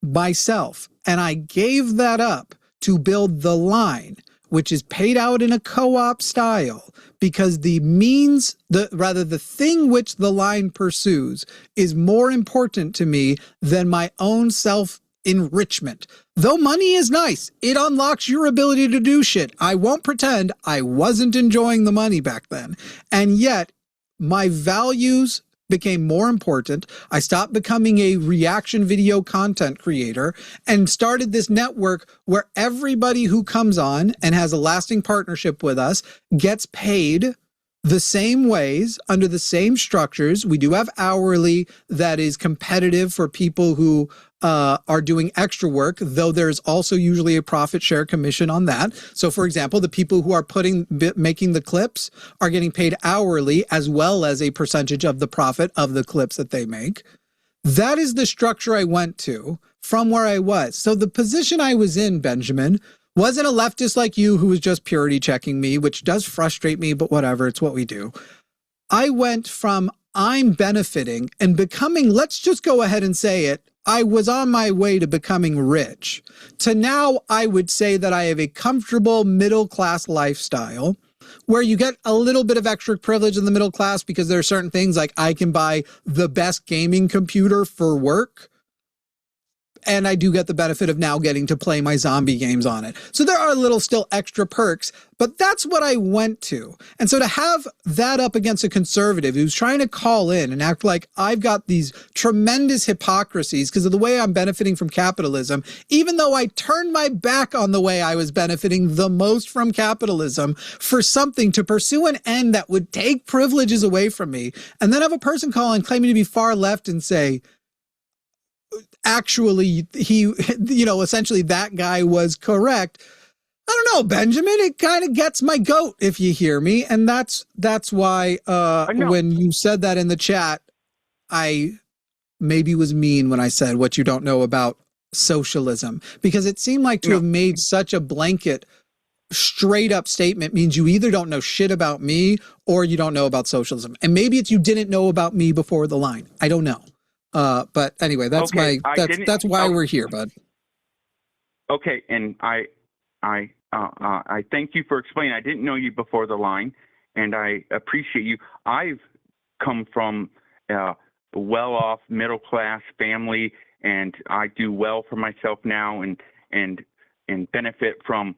myself, and I gave that up to build the line, which is paid out in a co-op style, because the means, the thing which the line pursues is more important to me than my own self-enrichment. though money is nice, it unlocks your ability to do shit. I won't pretend I wasn't enjoying the money back then. And yet, my values became more important. I stopped becoming a reaction video content creator and started this network where everybody who comes on and has a lasting partnership with us gets paid the same ways, under the same structures. We do have hourly that is competitive for people who are doing extra work, though there's also usually a profit share commission on that. So for example, the people who are making the clips are getting paid hourly, as well as a percentage of the profit of the clips that they make. That is the structure I went to from where I was. So the position I was in, Benjamin, wasn't a leftist like you who was just purity checking me, which does frustrate me, but whatever, it's what we do. I went from I'm benefiting and becoming, let's just go ahead and say it, I was on my way to becoming rich, to now I would say that I have a comfortable middle-class lifestyle where you get a little bit of extra privilege in the middle class because there are certain things like I can buy the best gaming computer for work. And I do get the benefit of now getting to play my zombie games on it. So there are little still extra perks, but that's what I went to. And so to have that up against a conservative who's trying to call in and act like I've got these tremendous hypocrisies because of the way I'm benefiting from capitalism, even though I turned my back on the way I was benefiting the most from capitalism for something to pursue an end that would take privileges away from me, and then have a person call and claiming to be far left and say, actually, he, essentially that guy was correct. I don't know, Benjamin, it kind of gets my goat, if you hear me. And that's why when you said that in the chat, I maybe was mean when I said what you don't know about socialism, because it seemed like to have made such a blanket, straight up statement means you either don't know shit about me or you don't know about socialism. And maybe it's you didn't know about me before the line. I don't know. But anyway, that's why we're here, bud. Okay, and I thank you for explaining. I didn't know you before the line, and I appreciate you. I've come from a well-off middle-class family, and I do well for myself now, and benefit from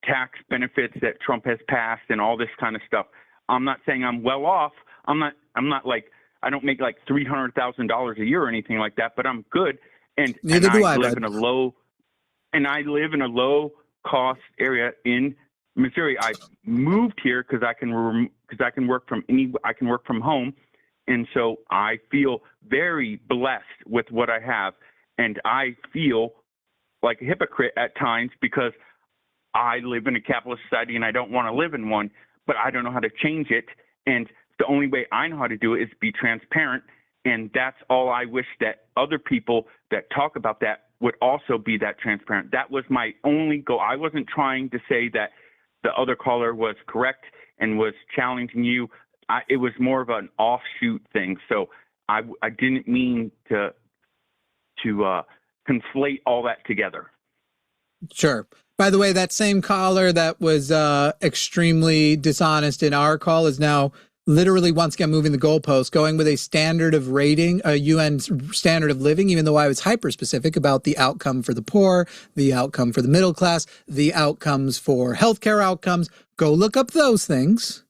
tax benefits that Trump has passed and all this kind of stuff. I'm not saying I'm well off. I'm not like, I don't make like $300,000 a year or anything like that, but I'm good. And I live in a low cost area in Missouri. I moved here because I can work from home, and so I feel very blessed with what I have. And I feel like a hypocrite at times because I live in a capitalist society and I don't want to live in one, but I don't know how to change it. And the only way I know how to do it is be transparent, and that's all I wish that other people that talk about that would also be that transparent. That was my only goal. I wasn't trying to say that the other caller was correct and was challenging you. It was more of an offshoot thing. So I didn't mean to conflate all that together. Sure. By the way, that same caller that was extremely dishonest in our call is now literally once again moving the goalpost, going with a standard of rating, a UN standard of living, even though I was hyper specific about the outcome for the poor, the outcome for the middle class, the outcomes for healthcare outcomes. Go look up those things.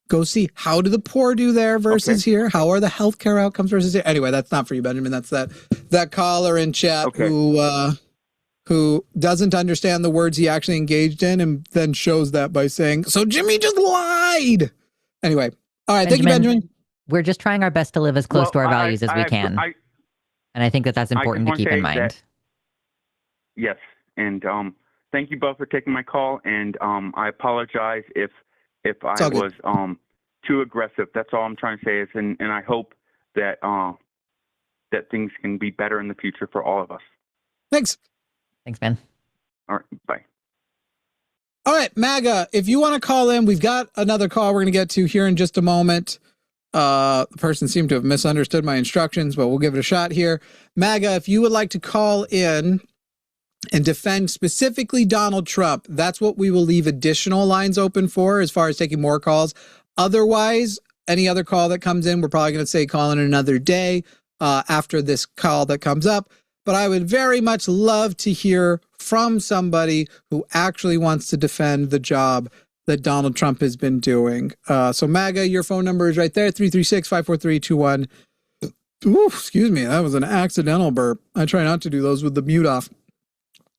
Go see how do the poor do there versus here. How are the healthcare outcomes versus here? Anyway, that's not for you, Benjamin. That's that caller in chat who doesn't understand the words he actually engaged in and then shows that by saying, so Jimmy just lied. Anyway. All right, thank you, Benjamin. We're just trying our best to live as close to our values as we can. And I think that's important to keep in mind. Yes, and thank you both for taking my call, and I apologize if I was too aggressive. That's all I'm trying to say is, and I hope that that things can be better in the future for all of us. Thanks. Thanks, Ben. All right, bye. All right, MAGA, if you want to call in, we've got another call we're going to get to here in just a moment. The person seemed to have misunderstood my instructions, but we'll give it a shot here. MAGA, if you would like to call in and defend specifically Donald Trump, that's what we will leave additional lines open for as far as taking more calls. Otherwise, any other call that comes in, we're probably going to say call in another day after this call that comes up. but I would very much love to hear from somebody who actually wants to defend the job that Donald Trump has been doing. So MAGA, your phone number is right there, 336-543-21. Ooh, excuse me, that was an accidental burp. I try not to do those with the mute off.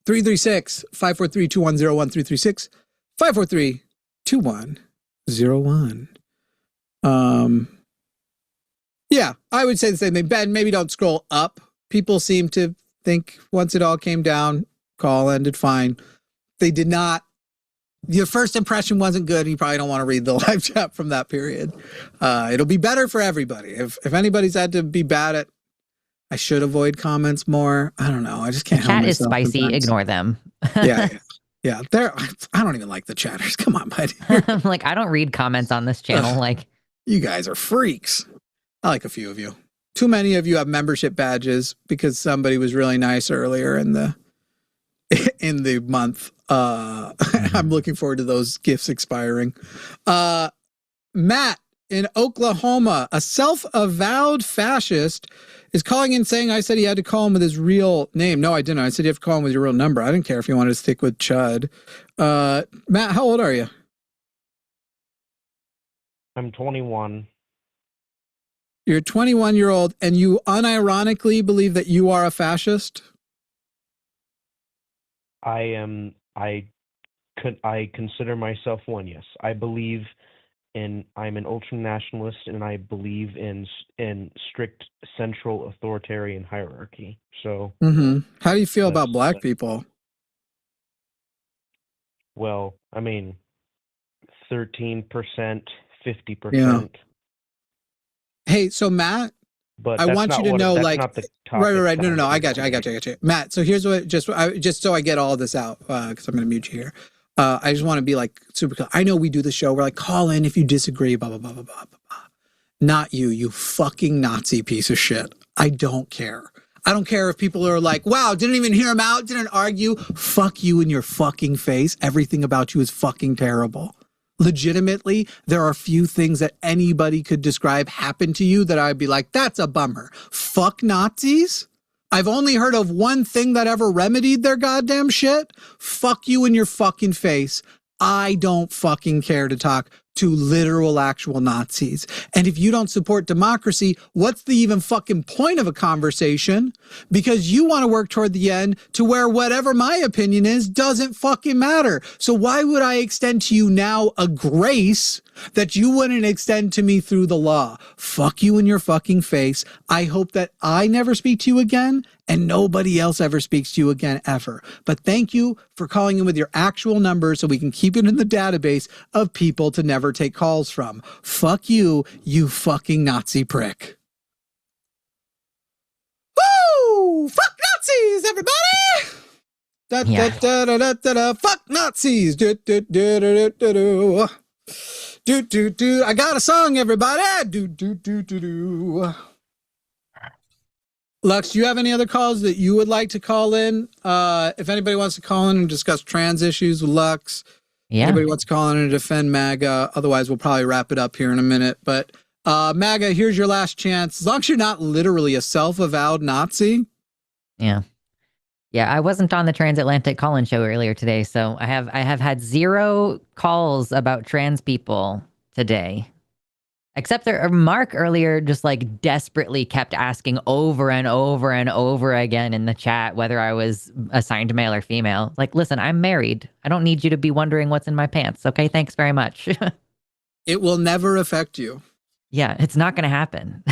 336-543-2101, 336-543-2101. Yeah, I would say the same thing. Ben, maybe don't scroll up. People seem to think once it all came down, call ended fine. They did not. Your first impression wasn't good. And you probably don't want to read the live chat from that period. It'll be better for everybody. If anybody's had to be bad at, I should avoid comments more. I don't know. I just can't. The chat is spicy. Sometimes. Ignore them. Yeah. I don't even like the chatters. Come on, buddy. I'm like, I don't read comments on this channel. Like, you guys are freaks. I like a few of you. Too many of you have membership badges because somebody was really nice earlier in the month. I'm looking forward to those gifts expiring. Matt in Oklahoma, a self-avowed fascist, is calling in saying I said he had to call him with his real name. No, I didn't. I said you have to call him with your real number. I didn't care if you wanted to stick with Chud. Matt, how old are you? I'm 21. You're a 21-year-old, and you unironically believe that you are a fascist? I consider myself one, yes. I'm an ultranationalist, and I believe in strict central authoritarian hierarchy. So, how do you feel about black people? Well, I mean, 13%, 50%. Yeah. Hey, so Matt, but I want you to know, like, right. No. I got you. Matt, so here's what, just so I get all this out, because I'm going to mute you here. I just want to be like super clear. I know we do the show. We're like, call in if you disagree, blah, blah, blah, blah, blah, blah. Not you fucking Nazi piece of shit. I don't care. I don't care if people are like, wow, didn't even hear him out, didn't argue. Fuck you in your fucking face. Everything about you is fucking terrible. Legitimately, there are few things that anybody could describe happen to you that I'd be like, that's a bummer. Fuck Nazis. I've only heard of one thing that ever remedied their goddamn shit. Fuck you in your fucking face. I don't fucking care to talk to literal actual Nazis. And if you don't support democracy, what's the even fucking point of a conversation? Because you want to work toward the end to where whatever my opinion is doesn't fucking matter. So why would I extend to you now a grace that you wouldn't extend to me through the law? Fuck you in your fucking face. I hope that I never speak to you again and nobody else ever speaks to you again ever. But thank you for calling in with your actual number so we can keep it in the database of people to never take calls from. Fuck you, you fucking Nazi prick. Woo! Fuck Nazis, everybody! Fuck Nazis! I got a song, everybody! Lux, do you have any other calls that you would like to call in? If anybody wants to call in and discuss trans issues with Lux, anybody wants to call in and defend MAGA, otherwise we'll probably wrap it up here in a minute. But MAGA, here's your last chance. As long as you're not literally a self-avowed Nazi. Yeah, I wasn't on the Transatlantic call-in show earlier today, so I have had 0 calls about trans people today. Except that Mark earlier just like desperately kept asking over and over and over again in the chat whether I was assigned male or female. Like, listen, I'm married. I don't need you to be wondering what's in my pants. Okay, thanks very much. It will never affect you. Yeah, it's not going to happen.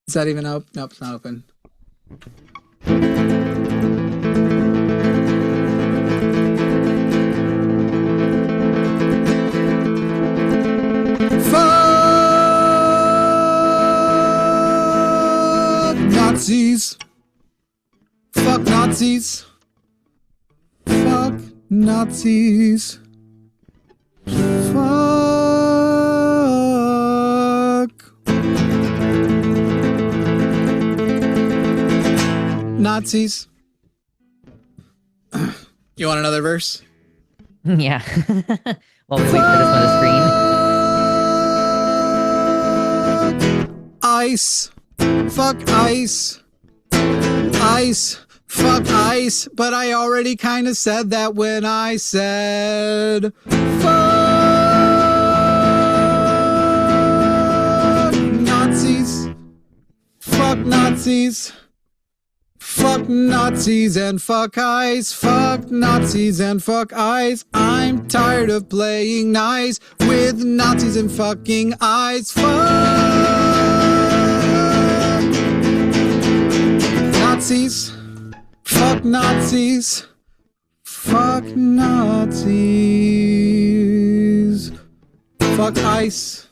Is that even open? Nope, it's not open. Nazis. Fuck Nazis. Fuck Nazis. Fuck Nazis. You want another verse? Yeah. While we wait for this one to screen. ICE. Fuck ice. Ice. Fuck ice. But I already kind of said that when I said fuck Nazis. Fuck Nazis. Fuck Nazis and fuck ice. Fuck Nazis and fuck ice. I'm tired of playing nice with Nazis and fucking ice. Fuck Nazis. Fuck Nazis. Fuck Nazis. Fuck ice.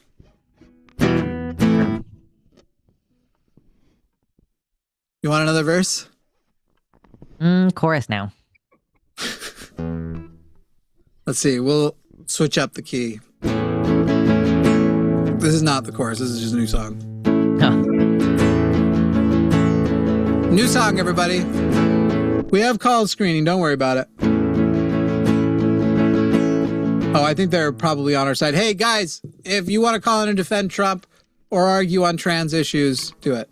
You want another verse? Chorus now. Let's see. We'll switch up the key. This is not the chorus. This is just a new song. Huh. New song, everybody. We have call screening. Don't worry about it. Oh, I think they're probably on our side. Hey, guys, if you want to call in and defend Trump or argue on trans issues, do it.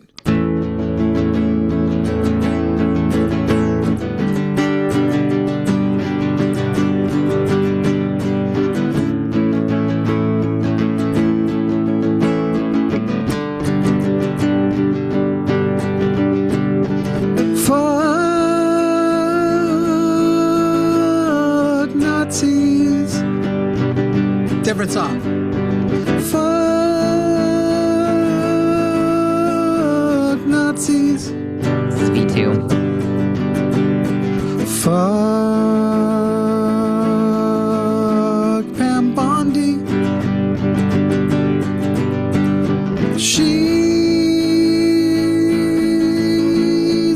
Different song. Fuck Nazis. This is V2. Fuck Pam Bondi. She's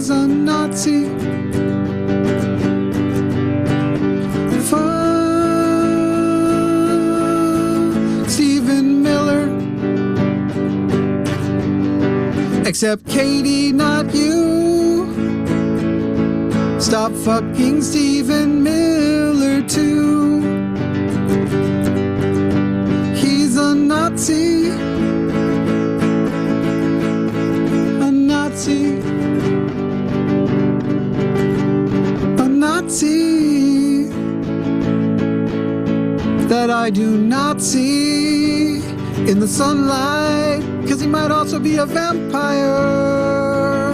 a Nazi. Except Katie, not you. Stop fucking Stephen Miller too. He's a Nazi. A Nazi. A Nazi that I do not see in the sunlight. 'Cause he might also be a vampire.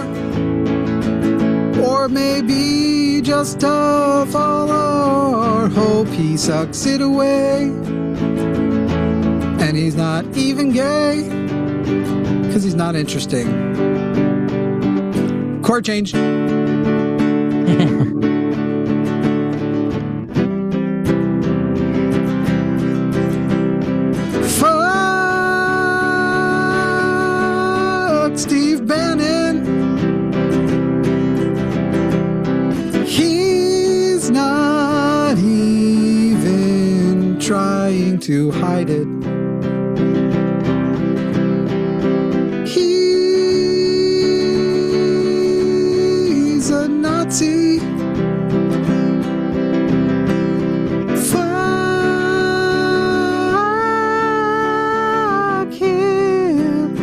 Or maybe just a follower. Hope he sucks it away. And he's not even gay. 'Cause he's not interesting. Chord change. Steve Bannon. He's not even trying to hide it. He's a Nazi. Fuck him.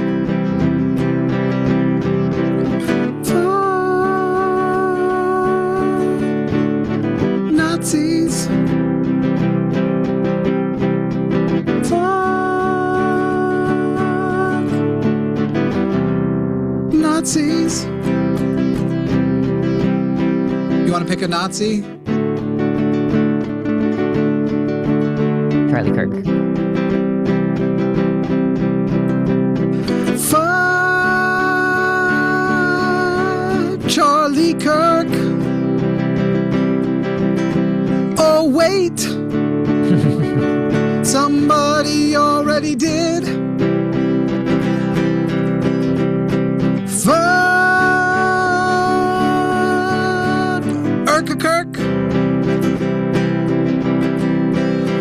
Nazis. Fuck Nazis. You want to pick a Nazi? Charlie Kirk. Fuck Charlie Kirk. Oh, wait. Somebody already did. Fuck Urka Kirk.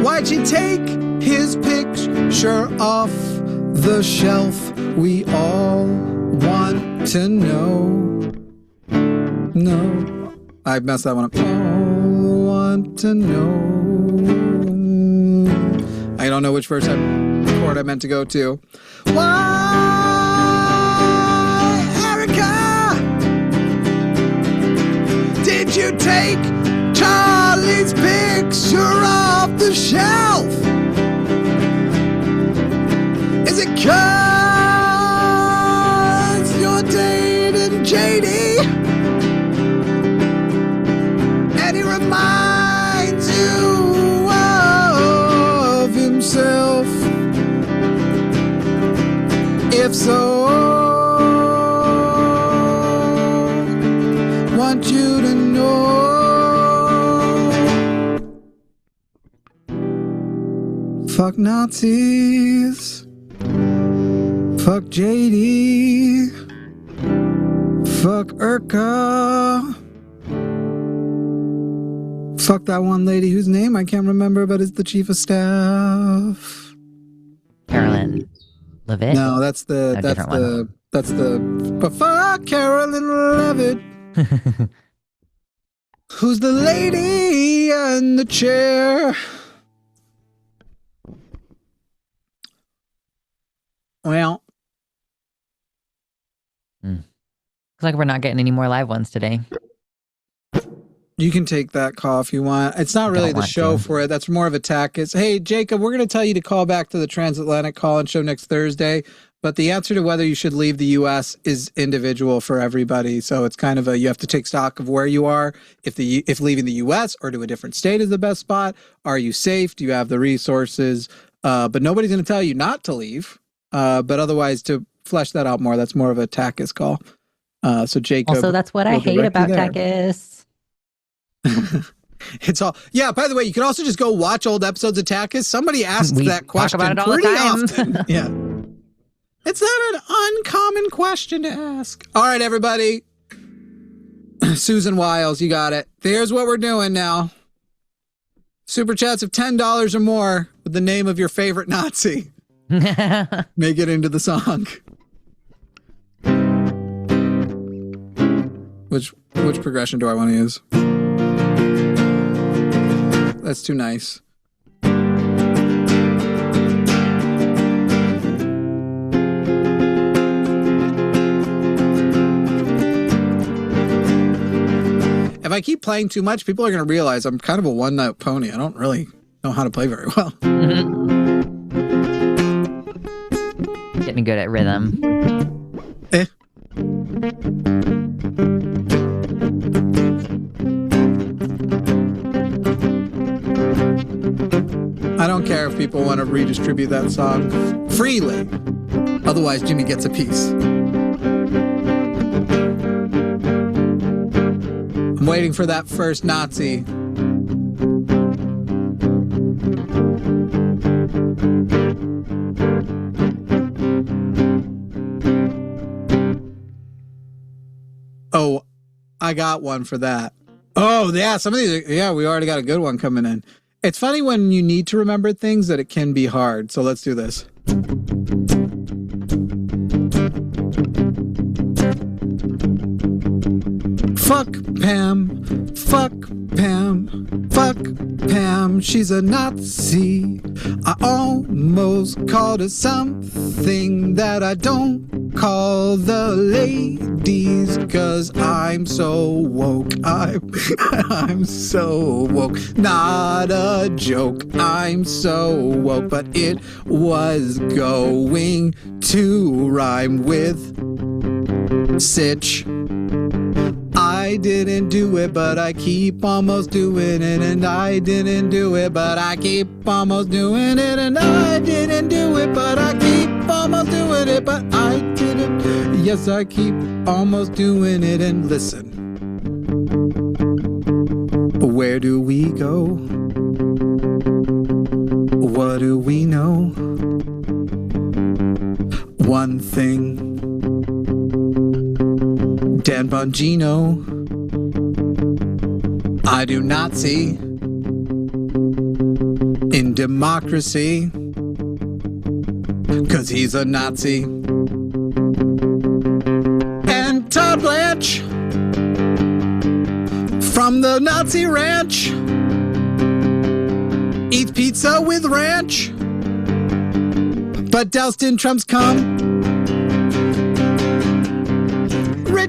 Why'd you take his picture off the shelf? We all want to know. No, I messed that one up. All want to know. I don't know which chord I meant to go to. Why you take Charlie's picture off the shelf? Is it 'cause you're dating JD? And he reminds you of himself? If so, want you to know. Fuck Nazis. Fuck JD. Fuck Urka. Fuck that one lady whose name I can't remember, but is the chief of staff. Carolyn Levitt? No, that's the but fuck Carolyn Levitt. Who's the lady in the chair? Well, looks like we're not getting any more live ones today. you can take that call if you want. It's not really the show for it. That's more of a tack. It's, hey, Jacob, we're going to tell you to call back to the Transatlantic call-in show next Thursday. But the answer to whether you should leave the U.S. is individual for everybody. So it's kind of you have to take stock of where you are. If leaving the U.S. or to a different state is the best spot. Are you safe? Do you have the resources? But nobody's going to tell you not to leave. But otherwise, to flesh that out more, that's more of a Takis call. So Jacob. Also, that's what I hate about Takis. It's all, yeah, by the way, you can also just go watch old episodes of Takis. Somebody asks that question talk about it all pretty the time. often. Yeah. It's not an uncommon question to ask. All right, everybody. Susan Wiles, you got it. Here's what we're doing now. Super chats of $10 or more with the name of your favorite Nazi. Make it into the song. Which progression do I want to use? That's too nice. If I keep playing too much, people are going to realize I'm kind of a one-note pony. I don't really know how to play very well. Getting good at rhythm. I don't care if people want to redistribute that song freely. Otherwise, Jimmy gets a piece. I'm waiting for that first Nazi. Oh, I got one for that. Oh, yeah, some of these, yeah, we already got a good one coming in. It's funny when you need to remember things that it can be hard. So let's do this. Fuck Pam, fuck Pam, fuck Pam, she's a Nazi. I almost called her something that I don't call the ladies, 'cause I'm so woke. I'm so woke. Not a joke. I'm so woke, but it was going to rhyme with Sitch. I didn't do it, but I keep almost doing it, and I didn't do it, but I keep almost doing it, and I didn't do it, but I keep almost doing it, but I didn't. Yes, I keep almost doing it. And listen, where do we go? What do we know? One thing, Dan Bongino, I do not see in democracy, 'cause he's a Nazi. And Todd Blanche from the Nazi ranch eats pizza with ranch, but doused in Trump's cum.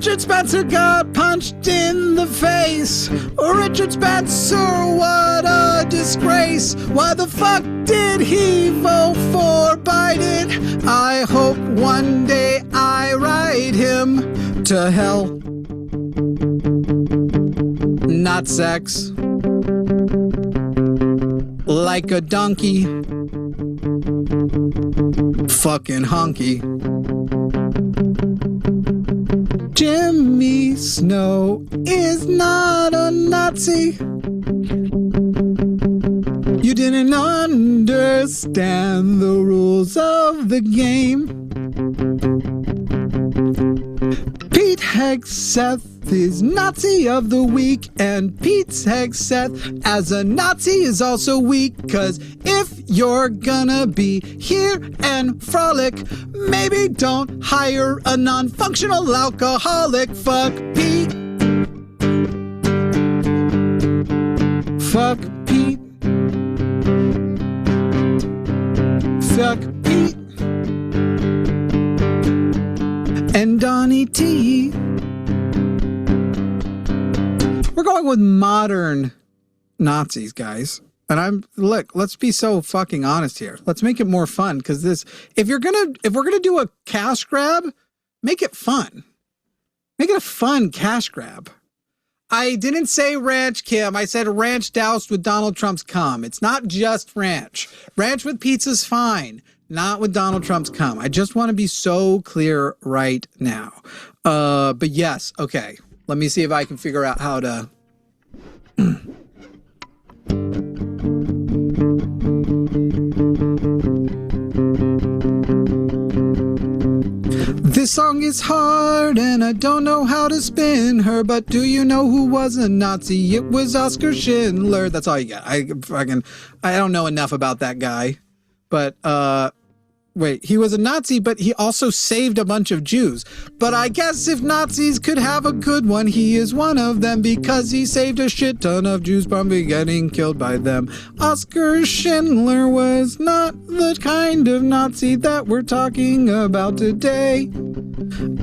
Richard Spencer got punched in the face. Richard Spencer, what a disgrace. Why the fuck did he vote for Biden? I hope one day I ride him to hell. Not sex. Like a donkey. Fucking honky. Jimmy Snow is not a Nazi. You didn't understand the rules of the game. Pete Hegseth is Nazi of the week, and Pete Hegseth as a Nazi is also weak, cause if you're gonna be here and frolic, maybe don't hire a non-functional alcoholic. Fuck Pete. Fuck Pete. Fuck Pete. And Donnie T. We're going with modern Nazis, guys. And let's be so fucking honest here. Let's make it more fun, because if we're gonna do a cash grab, make it fun. Make it a fun cash grab. I didn't say ranch, Kim. I said ranch doused with Donald Trump's cum. It's not just ranch. Ranch with pizza's fine, not with Donald Trump's cum. I just want to be so clear right now. But yes, okay. Let me see if I can figure out how to. This song is hard and I don't know how to spin her, but do you know who was a Nazi? It was Oskar Schindler. That's all you get. I don't know enough about that guy, but wait, he was a Nazi, but he also saved a bunch of Jews. But I guess if Nazis could have a good one, he is one of them, because he saved a shit ton of Jews from getting killed by them. Oskar Schindler was not the kind of Nazi that we're talking about today.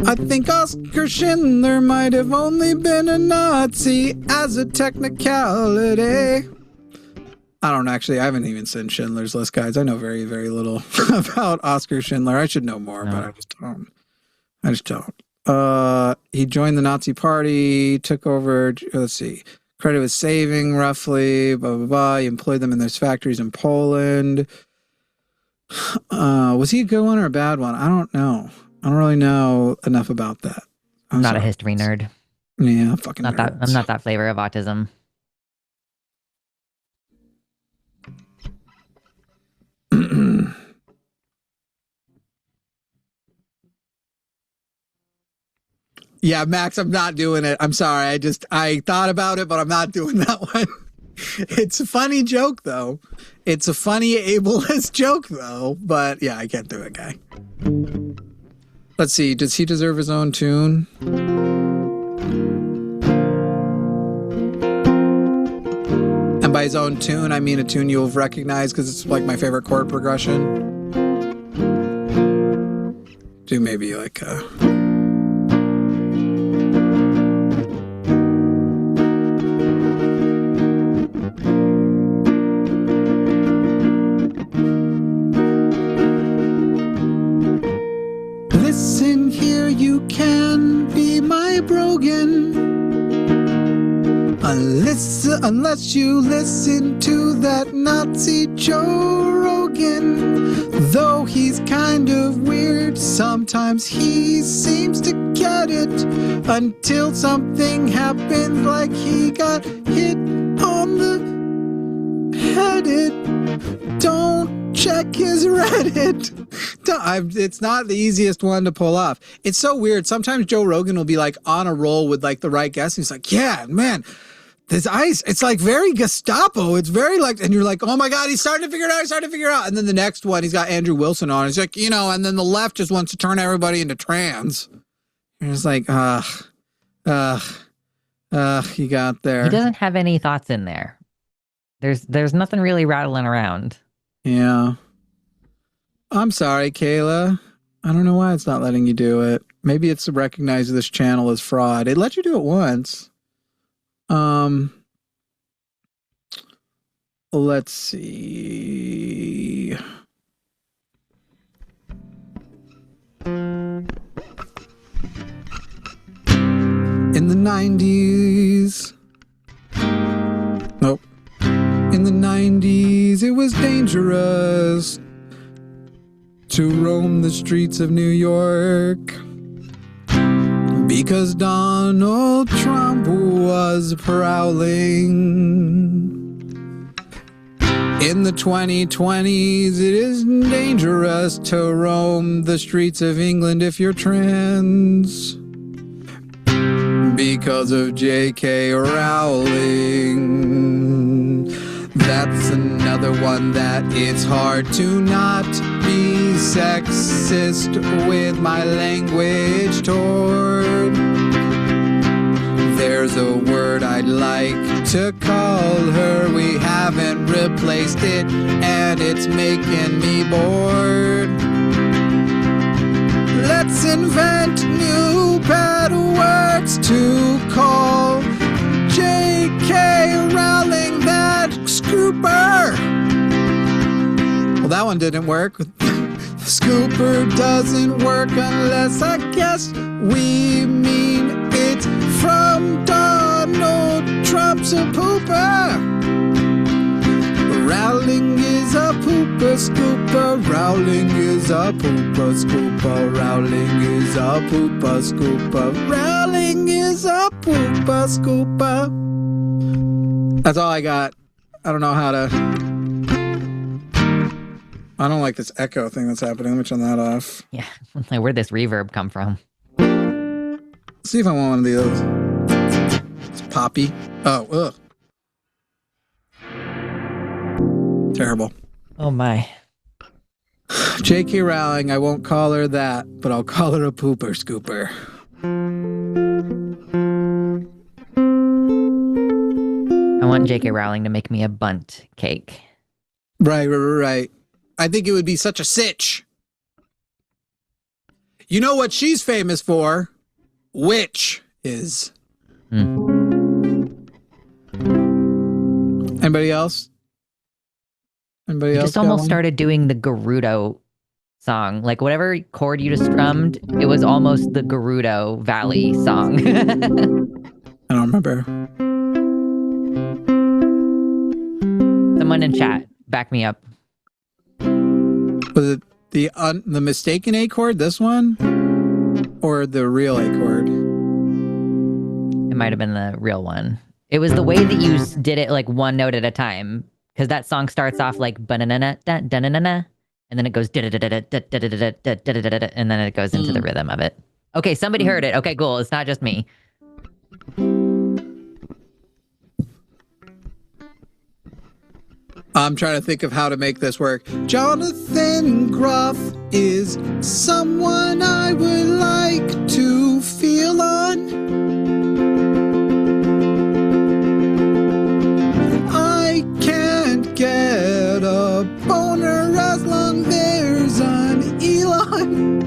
I think Oskar Schindler might have only been a Nazi as a technicality. I don't actually. I haven't even seen Schindler's List, guys. I know very, very little about Oskar Schindler. I should know more, but I just don't. He joined the Nazi Party, took over. Let's see. Credit was saving roughly. Blah blah blah. He employed them in those factories in Poland. Was he a good one or a bad one? I don't know. I don't really know enough about that. I'm not a history nerd. Yeah, fucking. I'm not that flavor of autism. Yeah, Max, I'm not doing it. I'm sorry. I thought about it, but I'm not doing that one. It's a funny joke, though. It's a funny ableist joke, though. But yeah, I can't do it, guy. Let's see. Does he deserve his own tune? And by his own tune, I mean a tune you'll recognize because it's like my favorite chord progression. Do maybe like a... Listen here, you can be my Brogan. Unless you listen to that Nazi Joe Rogan. Though he's kind of weird, sometimes he seems to get it. Until something happens, like he got hit on the head. Don't check his Reddit. It's not the easiest one to pull off. It's so weird. Sometimes Joe Rogan will be like on a roll with like the right guest. He's like, yeah, man, this ice, it's like very Gestapo. It's very like, and you're like, oh my God, he's starting to figure it out. And then the next one, he's got Andrew Wilson on. He's like, and then the left just wants to turn everybody into trans. And it's like, you got there. He doesn't have any thoughts in there. There's nothing really rattling around. Yeah. I'm sorry, Kayla. I don't know why it's not letting you do it. Maybe it's to recognize this channel as fraud. It let you do it once. Let's see. In the 90s. Nope. In the 90s, it was dangerous to roam the streets of New York because Donald Trump was prowling. In the 2020s, it is dangerous to roam the streets of England if you're trans because of J.K. Rowling. That's another one that it's hard to not be sexist with my language toward. There's a word I'd like to call her. We haven't replaced it, and it's making me bored. Let's invent new bad words to call J.K. Rowling that scooper. Well, that one didn't work. Scooper doesn't work unless I guess we mean it's from Donald Trump's a pooper. Rowling is a pooper scooper. Rowling is a pooper scooper. Rowling is a pooper scooper. Rowling is a pooper scooper. That's all I got. I don't know how to... I don't like this echo thing that's happening. Let me turn that off. Yeah, like where'd this reverb come from? Let's see if I want one of those. It's poppy. Oh, ugh. Terrible. Oh my. J.K. Rowling, I won't call her that, but I'll call her a pooper scooper. I want J.K. Rowling to make me a bunt cake. Right. I think it would be such a sitch. You know what she's famous for? Which is. Anybody else? Anybody else? Just almost started doing the Gerudo song. Like whatever chord you just strummed, it was almost the Gerudo Valley song. I don't remember. Someone in chat, back me up. Was it the mistaken A chord, this one? Or the real A chord? It might have been the real one. It was the way that you did it like one note at a time. Because that song starts off like ba-na-na-na, da-na-na-na, and then it goes da-da-da-da-da-da-da-da-da-da-da-da, and then it goes into the rhythm of it. Okay, somebody heard it. Okay, cool. It's not just me. I'm trying to think of how to make this work. Jonathan Groff is someone I would like to feel on. I can't get a boner as long there's an Elon.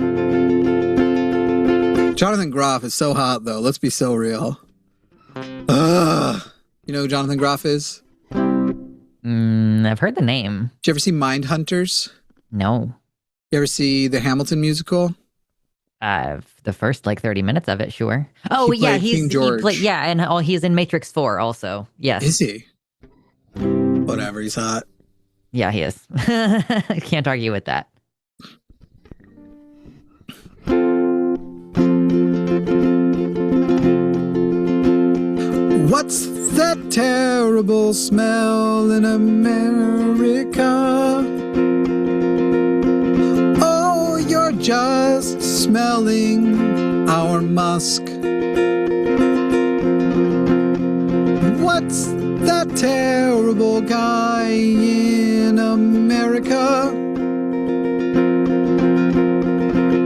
Jonathan Groff is so hot, though. Let's be so real. Ugh. You know who Jonathan Groff is? I've heard the name. Did you ever see Mindhunters? No. You ever see the Hamilton musical? The first like 30 minutes of it, sure. Oh, He yeah, played King George. and he's in Matrix 4 also. Yes. Is he? Whatever, he's hot. Yeah, he is. Can't argue with that. What's that terrible smell in America? Oh, you're just smelling our musk. What's that terrible guy in America?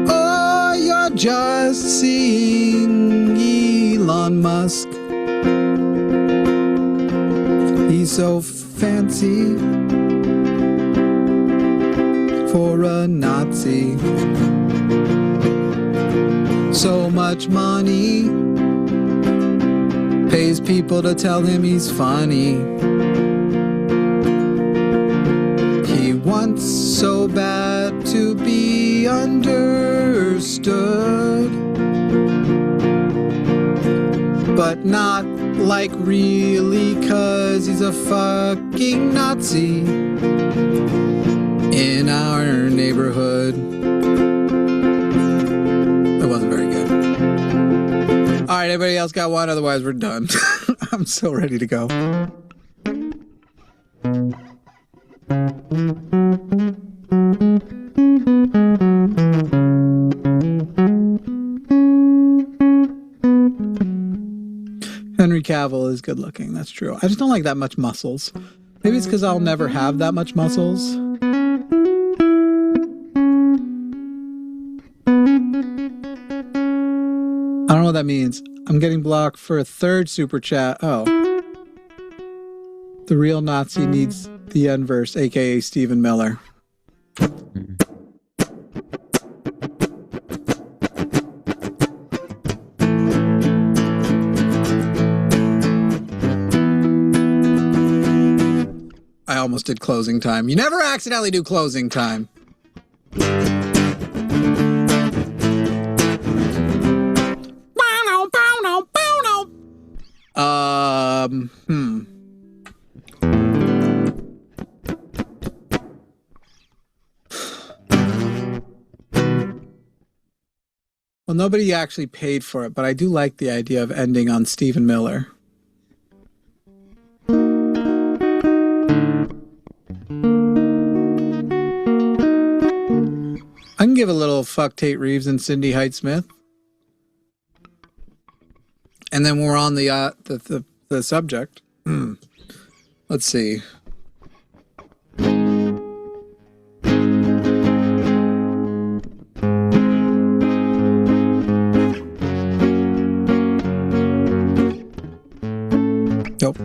Oh, you're just seeing Elon Musk. He's so fancy for a Nazi. So much money. Pays people to tell him he's funny. He wants so bad to be understood, but not like really, 'cause he's a fucking Nazi in our neighborhood. It wasn't very good. All right, everybody else got one? Otherwise, we're done. I'm so ready to go. Henry Cavill is good looking, that's true. I just don't like that much muscles. Maybe it's because I'll never have that much muscles. I don't know what that means. I'm getting blocked for a third super chat. Oh. The real Nazi needs the N-verse, aka Stephen Miller. I almost did closing time. You never accidentally do closing time. Well, nobody actually paid for it, but I do like the idea of ending on Stephen Miller. I can give a little fuck Tate Reeves and Cindy Height-Smith. And then we're on the subject. Let's see. Nope.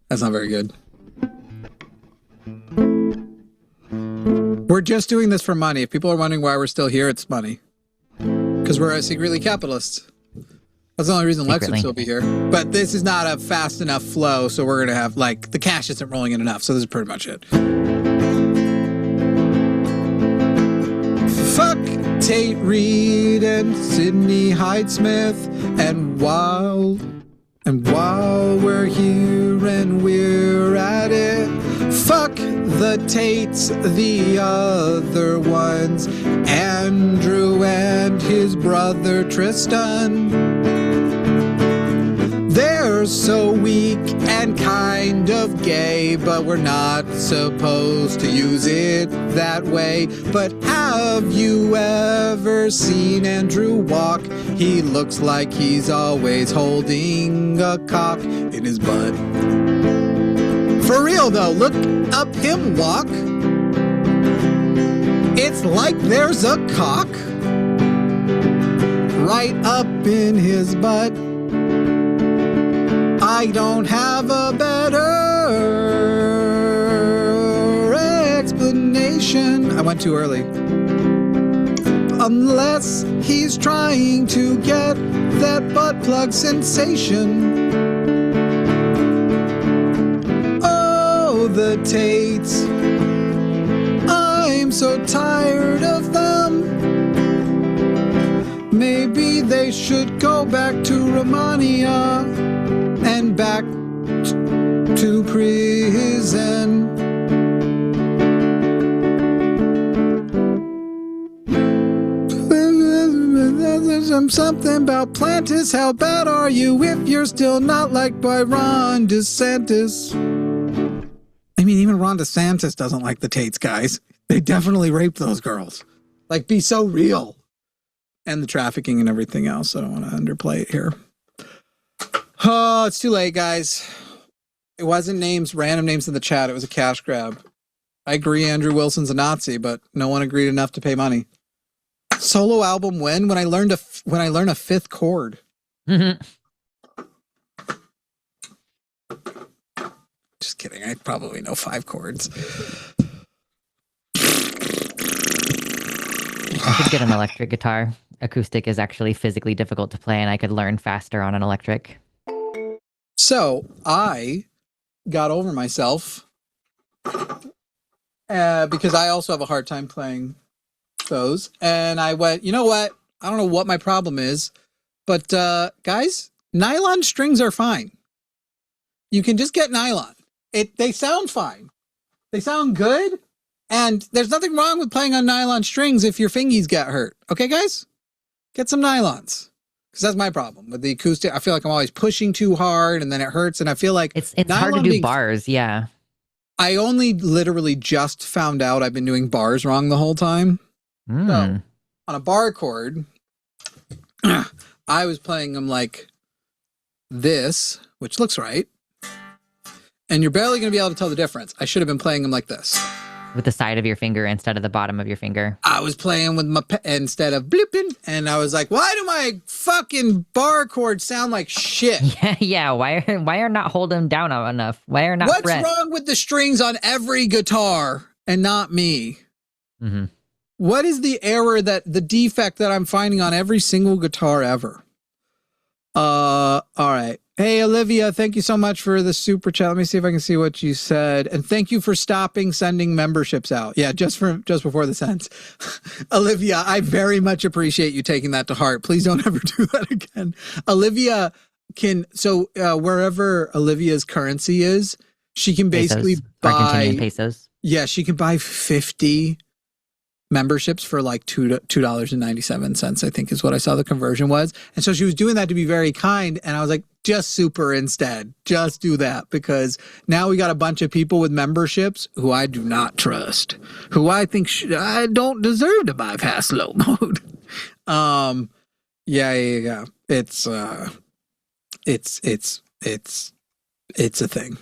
That's not very good. We're just doing this for money. If people are wondering why we're still here, it's money. Because we're secretly capitalists. That's the only reason Lex would still be here. But this is not a fast enough flow, so we're going to have, like, the cash isn't rolling in enough, so this is pretty much it. Fuck Tate Reed and Sidney Hyde-Smith, and while we're here and we're at it, fuck the Tates, the other ones, Andrew and his brother Tristan. They're so weak and kind of gay, but we're not supposed to use it that way. But have you ever seen Andrew walk? He looks like he's always holding a cock in his butt. For real though, look up him walk. It's like there's a cock right up in his butt. I don't have a better explanation. I went too early. Unless he's trying to get that butt plug sensation. Oh, the Tates. I'm so tired of them. Maybe they should go back to Romania and back to prison. There's something about Plantis. How bad are you if you're still not liked by Ron DeSantis? I mean, even Ron DeSantis doesn't like the Tates, guys. They definitely raped those girls. Like, be so real. And the trafficking and everything else. I don't want to underplay it here. Oh, it's too late, guys. It wasn't names, random names in the chat. It was a cash grab. I agree Andrew Wilson's a Nazi, but no one agreed enough to pay money. Solo album when I learn a fifth chord. Just kidding. I probably know 5 chords. I should get an electric guitar. acoustic is actually physically difficult to play and I could learn faster on an electric. So I got over myself because I also have a hard time playing those. And I went, you know what? I don't know what my problem is, but guys, nylon strings are fine. You can just get nylon. They sound fine. They sound good. And there's nothing wrong with playing on nylon strings if your fingies get hurt. Okay, guys? Get some nylons. Because that's my problem with the acoustic. I feel like I'm always pushing too hard and then it hurts. And I feel like it's hard to do bars. Yeah. I only literally just found out I've been doing bars wrong the whole time. So on a bar chord, I was playing them like this, which looks right. And you're barely going to be able to tell the difference. I should have been playing them like this. With the side of your finger instead of the bottom of your finger. I was playing with my instead of blipping, and I was like, why do my fucking bar chords sound like shit? Yeah. Why are not holding down enough? Why are not What's fret? wrong with the strings on every guitar and not me? Mm-hmm. What is the error the defect that I'm finding on every single guitar ever? All right. Hey, Olivia, thank you so much for the super chat. Let me see if I can see what you said. And thank you for stopping sending memberships out. Yeah, just before this ends. Olivia, I very much appreciate you taking that to heart. Please don't ever do that again. Olivia wherever Olivia's currency is, she can basically buy Argentinian pesos. Yeah, she can buy 50 memberships for like $2.97, I think is what I saw the conversion was. And so she was doing that to be very kind. And I was like, just super instead. Just do that, because now we got a bunch of people with memberships who I do not trust, who I think I don't deserve to bypass low mode. Yeah. It's a thing.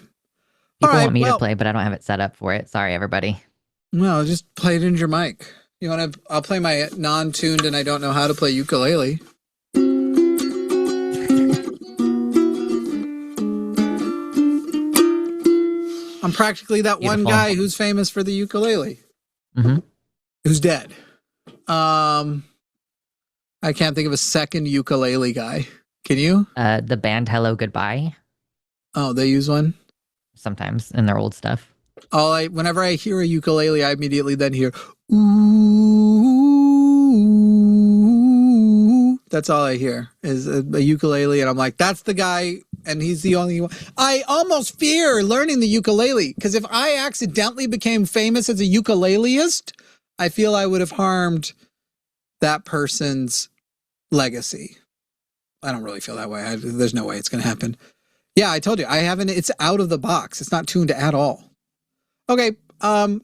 People want me to play, but I don't have it set up for it. Sorry, everybody. Well, just play it into your mic. I'll play my non-tuned and I don't know how to play ukulele. I'm practically that one guy who's famous for the ukulele. Mm-hmm. Who's dead. I can't think of a second ukulele guy. Can you? The band Hello Goodbye. Oh, they use one? Sometimes in their old stuff. Whenever I hear a ukulele, I immediately then hear ooh. That's all I hear is a ukulele, and I'm like, that's the guy, and he's the only one. I almost fear learning the ukulele, because if I accidentally became famous as a ukuleleist, I feel I would have harmed that person's legacy. I don't really feel that way. There's no way it's going to happen. Yeah, I told you, it's out of the box. It's not tuned at all. Okay, bye.